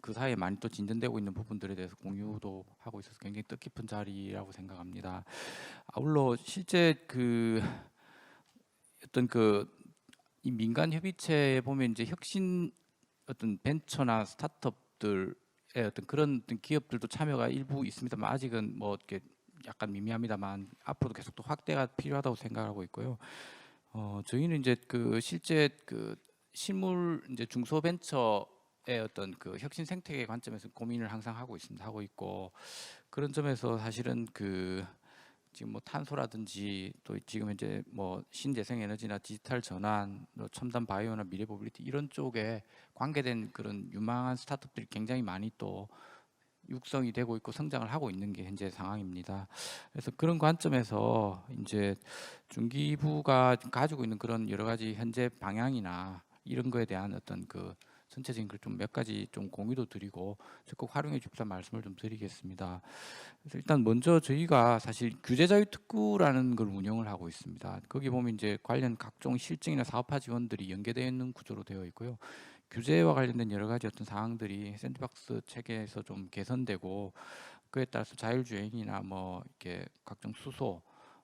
그 사이에 많이 또 진전되고 있는 부분들에 대해서 공유도 하고 있어서 굉장히 뜻깊은 자리라고 생각합니다. 아울러 실제 그 어떤 이 민간 협의체에 보면 이제 혁신 어떤 벤처나 스타트업들의 어떤 그런 어떤 기업들도 참여가 일부 있습니다만 아직은 뭐 이렇게 약간 미미합니다만 앞으로도 계속 또 확대가 필요하다고 생각하고 있고요. 저희는 이제 그 실제 그 실물 이제 중소벤처의 어떤 그 혁신 생태계 관점에서 고민을 항상 하고 있습니다. 하고 있고 그런 점에서 사실은 그 지금 뭐 탄소라든지 또 지금 이제 뭐 신재생 에너지나 디지털 전환, 첨단 바이오나 미래 모빌리티 이런 쪽에 관계된 그런 유망한 스타트업들이 굉장히 많이 또 육성이 되고 있고 성장을 하고 있는 게 현재 상황입니다. 그래서 그런 관점에서 이제 중기부가 가지고 있는 그런 여러 가지 현재 방향이나 이런 거에 대한 어떤 그 전체적인 걸 좀 몇 가지 좀 공유도 드리고 적극 활용해 주십사 말씀을 좀 드리겠습니다. 그래서 일단 먼저 저희가 사실 규제자유특구라는 걸 운영을 하고 있습니다. 거기 보면 이제 관련 각종 실증이나 사업화 지원들이 연계되어 있는 구조로 되어 있고요. 규제와 관련된 여러 가지 어떤 사항들이 샌드박스 체계에서 좀 개선되고 그에 따라서 자율주행이나 뭐 이렇게 각종 수소,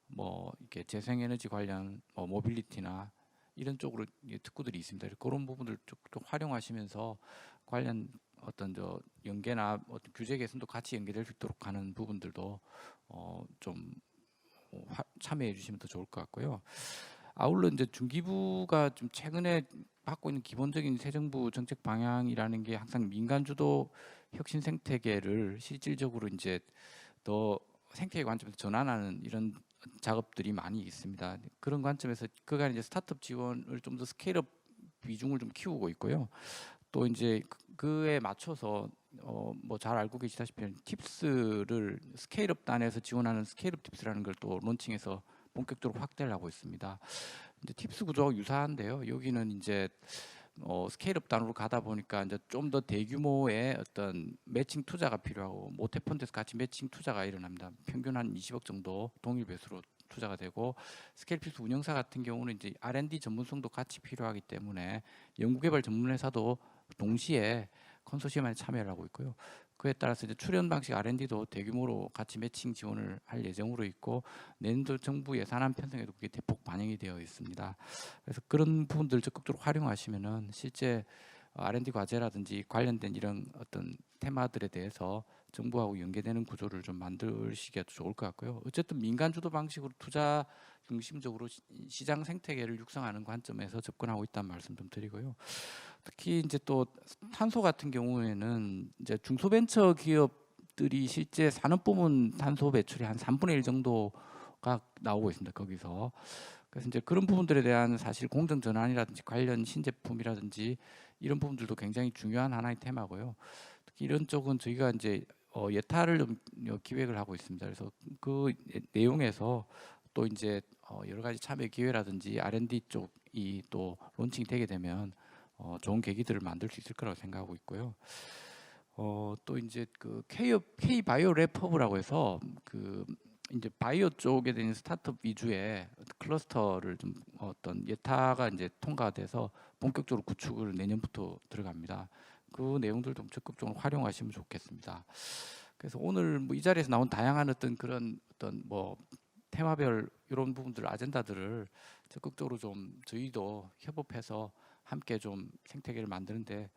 뭐 이렇게 재생에너지 관련 뭐 모빌리티나 이런 쪽으로 특구들이 있습니다. 그런 부분들 좀 활용하시면서 관련 어떤 연계나 어떤 규제 개선도 같이 연계될 수 있도록 하는 부분들도 좀 참여해 주시면 더 좋을 것 같고요. 아울러 이제 중기부가 좀 최근에 갖고 있는 기본적인 새 정부 정책 방향이라는 게 항상 민간 주도 혁신 생태계를 실질적으로 이제 더 생태계 관점에서 전환하는 이런 작업들이 많이 있습니다. 그런 관점에서 그간 이제 스타트업 지원을 좀 더 스케일업 비중을 좀 키우고 있고요. 또 이제 그에 맞춰서 뭐 잘 알고 계시다시피 팁스를 스케일업 단에서 지원하는 스케일업 팁스라는 걸 또 론칭해서 본격적으로 확대를 하고 있습니다. 이제 팁스 구조와 유사한데요. 여기는 이제 스케일업 단으로 가다 보니까 이제 좀 더 대규모의 어떤 매칭 투자가 필요하고 모태펀드에서 같이 매칭 투자가 일어납니다. 평균 한 20억 정도 동일 배수로 투자가 되고 스케일픽스 운영사 같은 경우는 이제 R&D 전문성도 같이 필요하기 때문에 연구개발 전문 회사도 동시에 컨소시엄에 참여를 하고 있고요. 그에 따라서 이제 출연 방식 R&D도 대규모로 같이 매칭 지원을 할 예정으로 있고 내년도 정부 예산안 편성에도 그게 대폭 반영이 되어 있습니다. 그래서 그런 부분들 적극적으로 활용하시면은 실제 R&D 과제라든지 관련된 이런 어떤 테마들에 대해서 정부하고 연계되는 구조를 좀 만드시기가 좋을 것 같고요. 어쨌든 민간 주도 방식으로 투자 중심적으로 시장 생태계를 육성하는 관점에서 접근하고 있다는 말씀 좀 드리고요. 특히 이제 또 탄소 같은 경우에는 이제 중소벤처 기업들이 실제 산업부문 탄소 배출이 한 3분의 1 정도가 나오고 있습니다. 거기서. 그래서 이제 그런 부분들에 대한 사실 공정 전환이라든지 관련 신제품이라든지 이런 부분들도 굉장히 중요한 하나의 테마고요. 특히 이런 쪽은 저희가 이제 예타를 좀 기획을 하고 있습니다. 그래서 그 내용에서 또 이제 여러 가지 참여 기회라든지 R&D 쪽이 또 론칭이 되게 되면 좋은 계기들을 만들 수 있을 거라고 생각하고 있고요. 또 이제 그 K 바이오 랩허브라고 해서 그 이제 바이오 쪽에 대한 스타트업 위주의 클러스터를 좀 어떤 예타가 이제 통과돼서 본격적으로 구축을 내년부터 들어갑니다. 그 내용들 좀 적극적으로 활용하시면 좋겠습니다. 그래서 오늘 뭐 이 자리에서 나온 다양한 어떤 그런 어떤 뭐 테마별 이런 부분들 아젠다들을 적극적으로 좀 저희도 협업해서 함께 좀 생태계를 만드는데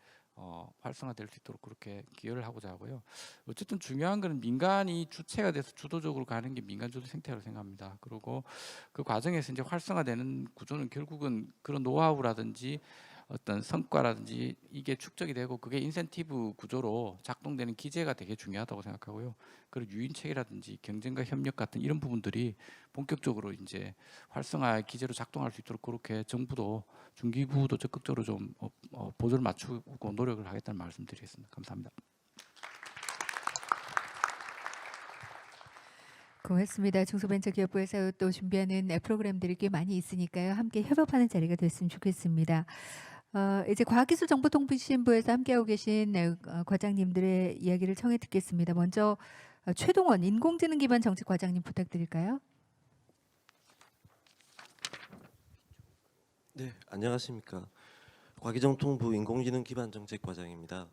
활성화될 수 있도록 그렇게 기여를 하고자 하고요. 어쨌든 중요한 것은 민간이 주체가 돼서 주도적으로 가는 게 민간 주도 생태라고 생각합니다. 그리고 그 과정에서 이제 활성화되는 구조는 결국은 그런 노하우라든지 어떤 성과라든지 이게 축적이 되고 그게 인센티브 구조로 작동되는 기제가 되게 중요하다고 생각하고요. 그리고 유인책이라든지 경쟁과 협력 같은 이런 부분들이 본격적으로 이제 활성화 기제로 작동할 수 있도록 그렇게 정부도 중기부도 적극적으로 좀 보조를 맞추고 노력을 하겠다는 말씀드리겠습니다. 감사합니다. 고맙습니다. 중소벤처기업부에서 또 준비하는 프로그램들이 꽤 많이 있으니까요. 함께 협업하는 자리가 됐으면 좋겠습니다. 이제 과학기술정보통신부에서 함께하고 계신 과장님들의 이야기를 청해 듣겠습니다. 먼저 최동원 인공지능 기반 정책 과장님 부탁드릴까요? 네, 안녕하십니까. 과기정통부 인공지능 기반 정책 과장입니다.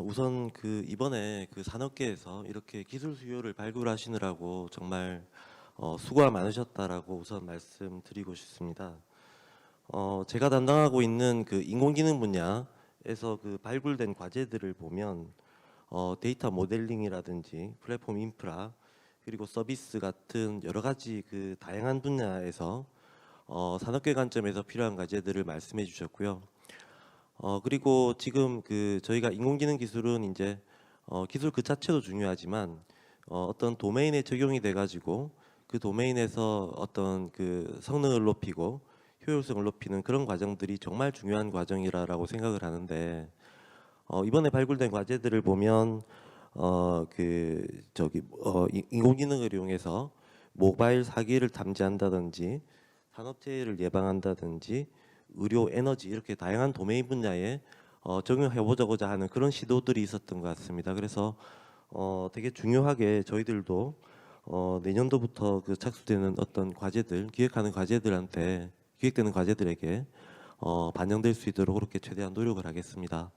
우선 이번에 산업계에서 이렇게 기술 수요를 발굴하시느라고 정말 수고가 많으셨다라고 우선 말씀드리고 싶습니다. 제가 담당하고 있는 인공지능 분야에서 발굴된 과제들을 보면 데이터 모델링이라든지 플랫폼 인프라 그리고 서비스 같은 여러 가지 다양한 분야에서 산업계 관점에서 필요한 과제들을 말씀해 주셨고요. 그리고 지금 저희가 인공지능 기술은 이제 기술 그 자체도 중요하지만 어떤 도메인에 적용이 돼 가지고 그 도메인에서 어떤 성능을 높이고 효율성을 높이는 그런 과정들이 정말 중요한 과정이라고 생각을 하는데 이번에 발굴된 과제들을 보면 인공지능을 이용해서 모바일 사기를 탐지한다든지 산업재해를 예방한다든지 의료, 에너지 이렇게 다양한 도메인 분야에 적용해보자고자 하는 그런 시도들이 있었던 것 같습니다. 그래서 되게 중요하게 저희들도 내년도부터 착수되는 어떤 과제들, 기획되는 과제들에게 반영될 수 있도록 그렇게 최대한 노력을 하겠습니다.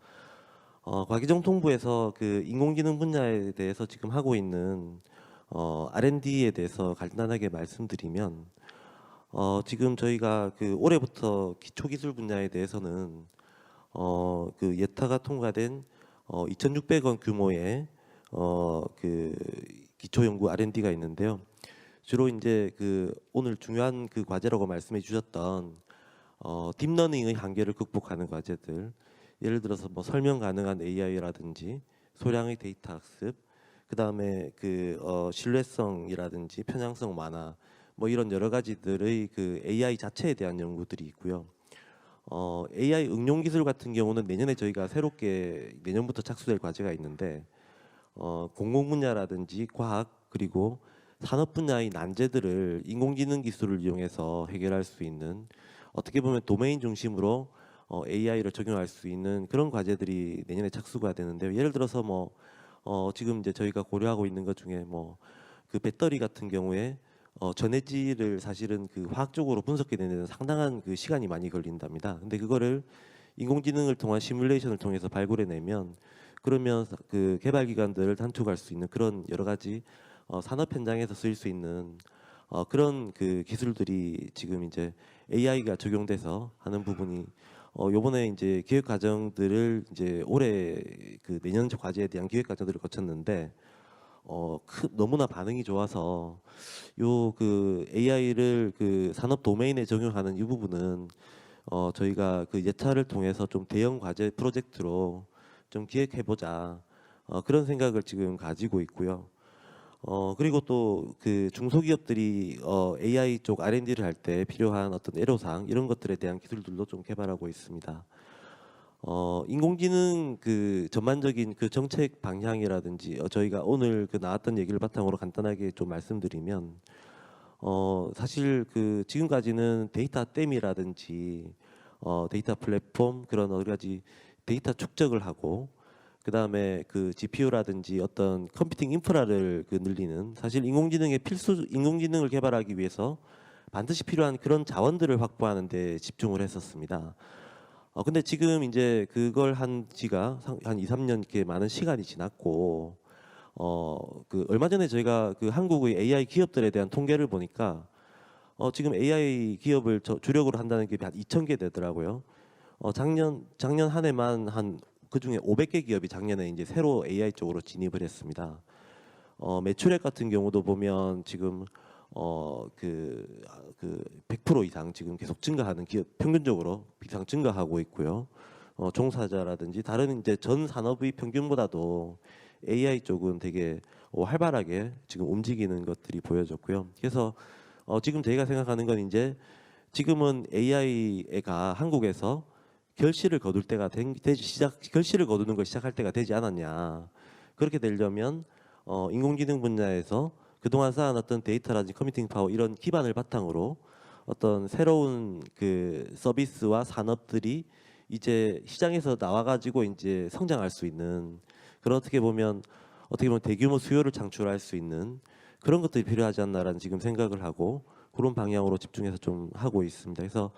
과기정통부에서 인공지능 분야에 대해서 지금 하고 있는 R&D에 대해서 간단하게 말씀드리면 지금 저희가 올해부터 기초기술 분야에 대해서는 예타가 통과된 2,600원 규모의 기초연구 R&D가 있는데요. 주로 이제 오늘 중요한 과제라고 말씀해 주셨던 딥러닝의 한계를 극복하는 과제들, 예를 들어서 뭐 설명 가능한 AI라든지 소량의 데이터 학습, 그 다음에 신뢰성이라든지 편향성 완화, 뭐 이런 여러 가지들의 AI 자체에 대한 연구들이 있고요. AI 응용 기술 같은 경우는 내년에 저희가 새롭게 내년부터 착수될 과제가 있는데 공공 분야라든지 과학 그리고 산업 분야의 난제들을 인공지능 기술을 이용해서 해결할 수 있는, 어떻게 보면 도메인 중심으로 AI를 적용할 수 있는 그런 과제들이 내년에 착수가 되는데요. 예를 들어서 지금 이제 저희가 고려하고 있는 것 중에 배터리 같은 경우에 전해질을 사실은 화학적으로 분석해내는 데는 상당한 시간이 많이 걸린답니다. 근데 그거를 인공지능을 통한 시뮬레이션을 통해서 발굴해내면, 그러면 개발 기간들을 단축할 수 있는 그런 여러 가지 산업 현장에서 쓰일 수 있는 그런 기술들이 지금 이제 AI가 적용돼서 하는 부분이 요번에 이제 기획 과정들을 이제 올해 내년 과제에 대한 기획 과정들을 거쳤는데 너무나 반응이 좋아서 AI를 산업 도메인에 적용하는 이 부분은 저희가 예타를 통해서 좀 대형 과제 프로젝트로 좀 기획해보자 그런 생각을 지금 가지고 있고요. 그리고 또 중소기업들이 AI 쪽 R&D를 할 때 필요한 어떤 애로사항 이런 것들에 대한 기술들도 좀 개발하고 있습니다. 인공지능 전반적인 정책 방향이라든지 저희가 오늘 나왔던 얘기를 바탕으로 간단하게 좀 말씀드리면 사실 지금까지는 데이터 댐이라든지 데이터 플랫폼 그런 여러 가지 데이터 축적을 하고 그 다음에 GPU라든지 어떤 컴퓨팅 인프라를 늘리는, 사실 인공지능을 개발하기 위해서 반드시 필요한 그런 자원들을 확보하는 데 집중을 했었습니다. 근데 지금 이제 그걸 한 지가 한 2, 3년 이렇게 많은 시간이 지났고 얼마 전에 저희가 한국의 AI 기업들에 대한 통계를 보니까 지금 AI 기업을 주력으로 한다는 게 한 2,000개 되더라고요. 작년 한 해만 그중에 500개 기업이 작년에 이제 새로 AI 쪽으로 진입을 했습니다. 매출액 같은 경우도 보면 지금 100% 이상 지금 계속 증가하는 기업, 평균적으로 이상 증가하고 있고요. 종사자라든지 다른 이제 전 산업의 평균보다도 AI 쪽은 되게 활발하게 지금 움직이는 것들이 보여졌고요. 그래서 지금 저희가 생각하는 건 이제 지금은 AI가 한국에서 결실을 거둘 때가 결실을 거두는 걸 시작할 때가 되지 않았냐. 그렇게 되려면 인공지능 분야에서 그동안 쌓아놨던 데이터라든지 커뮤니팅 파워 이런 기반을 바탕으로 어떤 새로운 그 서비스와 산업들이 이제 시장에서 나와가지고 이제 성장할 수 있는 그런 어떻게 보면 대규모 수요를 창출할 수 있는 그런 것들이 필요하지 않나라는 지금 생각을 하고 그런 방향으로 집중해서 좀 하고 있습니다. 그래서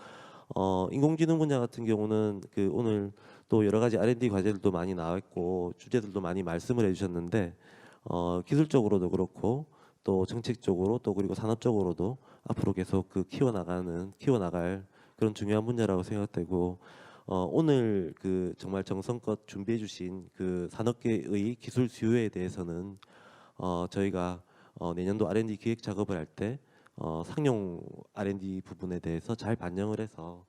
인공지능 분야 같은 경우는 그 오늘 또 여러 가지 R&D 과제들도 많이 나와 있고 주제들도 많이 말씀을 해주셨는데 기술적으로도 그렇고 또 정책적으로 또 그리고 산업적으로도 앞으로 계속 그 키워나갈 그런 중요한 분야라고 생각되고 오늘 그 정말 정성껏 준비해주신 그 산업계의 기술 수요에 대해서는 저희가 내년도 R&D 기획 작업을 할 때 상용 R&D 부분에 대해서 잘 반영을 해서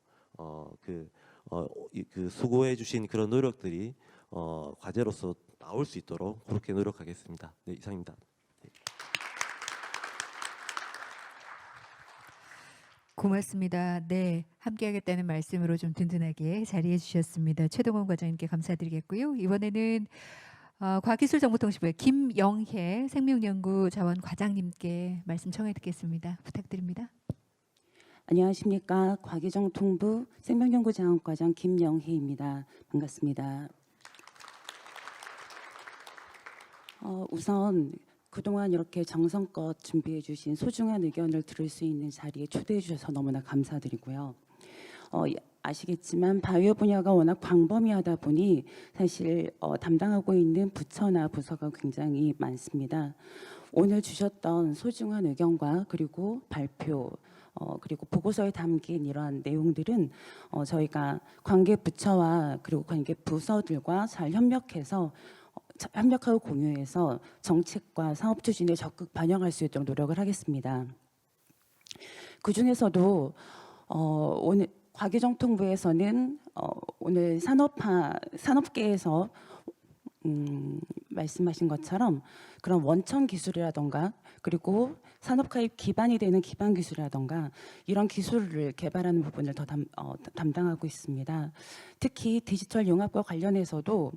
그 수고해주신 그런 노력들이 과제로서 나올 수 있도록 그렇게 노력하겠습니다. 네, 이상입니다. 고맙습니다. 네, 함께하겠다는 말씀으로 좀 든든하게 자리해 주셨습니다. 최동원 과장님께 감사드리겠고요. 이번에는 과학기술정보통신부의 김영혜 생명연구자원 과장님께 말씀 청해 듣겠습니다. 부탁드립니다. 안녕하십니까. 과기정통부 생명연구자원과장 김영혜입니다. 반갑습니다. 우선 그동안 이렇게 정성껏 준비해 주신 소중한 의견을 들을 수 있는 자리에 초대해 주셔서 너무나 감사드리고요. 아시겠지만 바이오 분야가 워낙 광범위하다 보니 사실 담당하고 있는 부처나 부서가 굉장히 많습니다. 오늘 주셨던 소중한 의견과 그리고 발표 그리고 보고서에 담긴 이러한 내용들은 저희가 관계 부처와 그리고 관계 부서들과 잘 협력하고 공유해서 정책과 사업 추진에 적극 반영할 수 있도록 노력을 하겠습니다. 그중에서도 오늘 과기정통부에서는 오늘 산업계에서 말씀하신 것처럼 그런 원천 기술이라던가 그리고 산업가입 기반이 되는 기반 기술이라던가 이런 기술을 개발하는 부분을 더 담당하고 있습니다. 특히 디지털 융합과 관련해서도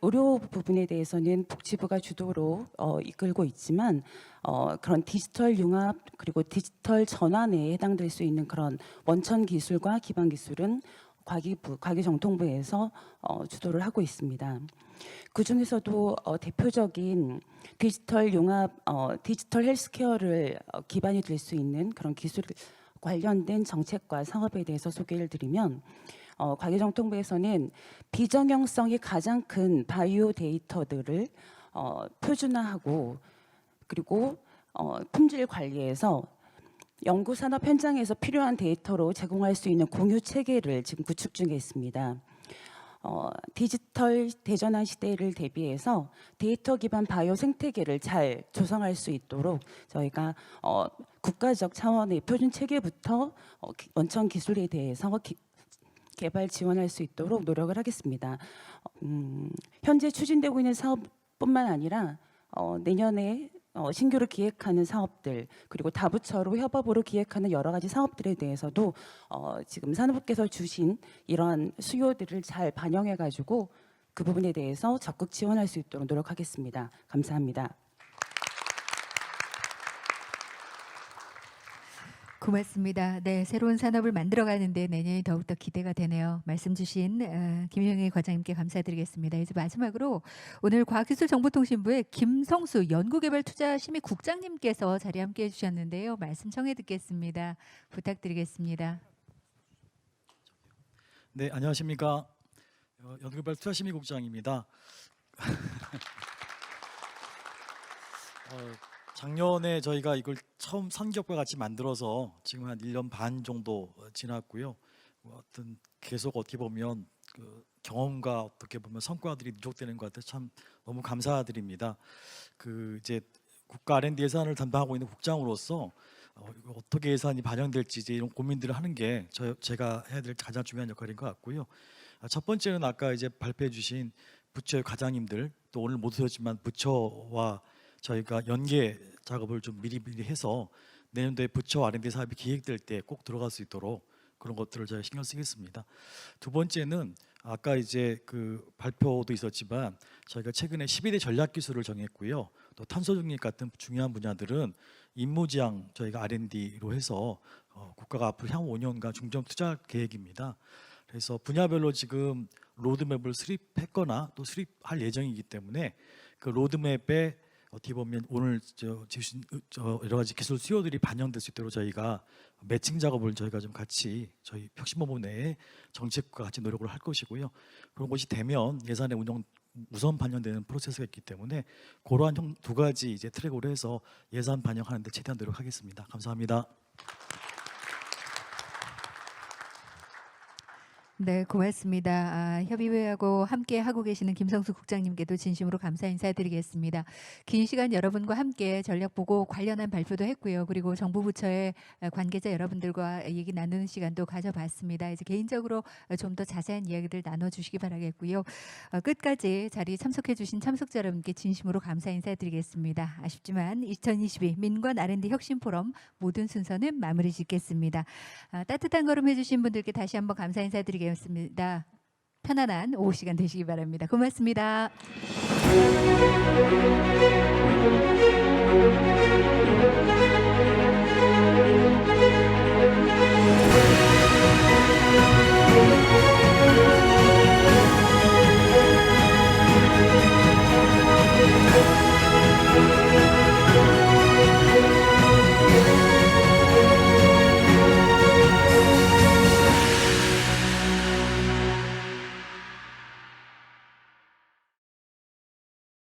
의료 부분에 대해서는 복지부가 주도로 이끌고 있지만 그런 디지털 융합 그리고 디지털 전환에 해당될 수 있는 그런 원천 기술과 기반 기술은 과기정통부에서 주도를 하고 있습니다. 그 중에서도 대표적인 디지털 융합, 디지털 헬스케어를 기반이 될 수 있는 그런 기술 관련된 정책과 사업에 대해서 소개를 드리면 과기정통부에서는 비정형성이 가장 큰 바이오 데이터들을 표준화하고 그리고 품질 관리해서 연구 산업 현장에서 필요한 데이터로 제공할 수 있는 공유 체계를 지금 구축 중에 있습니다. 디지털 대전환 시대를 대비해서 데이터 기반 바이오 생태계를 잘 조성할 수 있도록 저희가 국가적 차원의 표준 체계부터 원천 기술에 대해서 개발 지원할 수 있도록 노력을 하겠습니다. 현재 추진되고 있는 사업뿐만 아니라 내년에 신규로 기획하는 사업들 그리고 다부처로 협업으로 기획하는 여러 가지 사업들에 대해서도 지금 산업부께서 주신 이러한 수요들을 잘 반영해 가지고 그 부분에 대해서 적극 지원할 수 있도록 노력하겠습니다. 감사합니다. 고맙습니다. 네, 새로운 산업을 만들어가는데 내년이 더욱더 기대가 되네요. 말씀 주신 김영희 과장님께 감사드리겠습니다. 이제 마지막으로 오늘 과학기술정보통신부의 김성수 연구개발투자심의국장님께서 자리에 함께해 주셨는데요. 말씀 청해 듣겠습니다. 부탁드리겠습니다. 네, 안녕하십니까. 연구개발투자심의국장입니다. 작년에 저희가 이걸 처음 선격과 같이 만들어서 지금 한 1년 반 정도 지났고요. 어떤 계속 어떻게 보면 그 경험과 어떻게 보면 성과들이 누적되는 것 같아서 참 너무 감사드립니다. 그 이제 국가 R&D 예산을 담당하고 있는 국장으로서 어떻게 예산이 반영될지 이제 이런 고민들을 하는 게 제가 해야 될 가장 중요한 역할인 것 같고요. 첫 번째는 아까 이제 발표해 주신 부처의 과장님들 또 오늘 못 오셨지만 부처와 저희가 연계 작업을 좀 미리 해서 내년도에 부처 R&D 사업이 기획될 때 꼭 들어갈 수 있도록 그런 것들을 저희가 신경 쓰겠습니다. 두 번째는 아까 이제 그 발표도 있었지만 저희가 최근에 12대 전략 기술을 정했고요. 또 탄소 중립 같은 중요한 분야들은 임무지향 저희가 R&D로 해서 국가가 앞으로 향후 5년간 중점 투자 계획입니다. 그래서 분야별로 지금 로드맵을 수립했거나 또 수립할 예정이기 때문에 그 로드맵에 어떻게 보면 오늘 주신 여러 가지 기술 수요들이 반영될 수 있도록 저희가 매칭 작업을 저희가 좀 같이 저희 혁신본부 내에 정책과 같이 노력을 할 것이고요. 그런 것이 되면 예산의 운영 우선 반영되는 프로세스가 있기 때문에 그러한 두 가지 이제 트랙으로 해서 예산 반영하는 데 최대한 노력하겠습니다. 감사합니다. 네, 고맙습니다. 협의회하고 함께 하고 계시는 김성수 국장님께도 진심으로 감사 인사드리겠습니다. 긴 시간 여러분과 함께 전략 보고 관련한 발표도 했고요. 그리고 정부 부처의 관계자 여러분들과 얘기 나누는 시간도 가져봤습니다. 이제 개인적으로 좀 더 자세한 이야기들 나눠주시기 바라겠고요. 끝까지 자리 참석해주신 참석자 여러분께 진심으로 감사 인사드리겠습니다. 아쉽지만 2022 민관 R&D 혁신 포럼 모든 순서는 마무리 짓겠습니다. 따뜻한 걸음 해주신 분들께 다시 한번 감사 인사드리겠습니다. 편안한 오후 시간 되시기 바랍니다. 고맙습니다.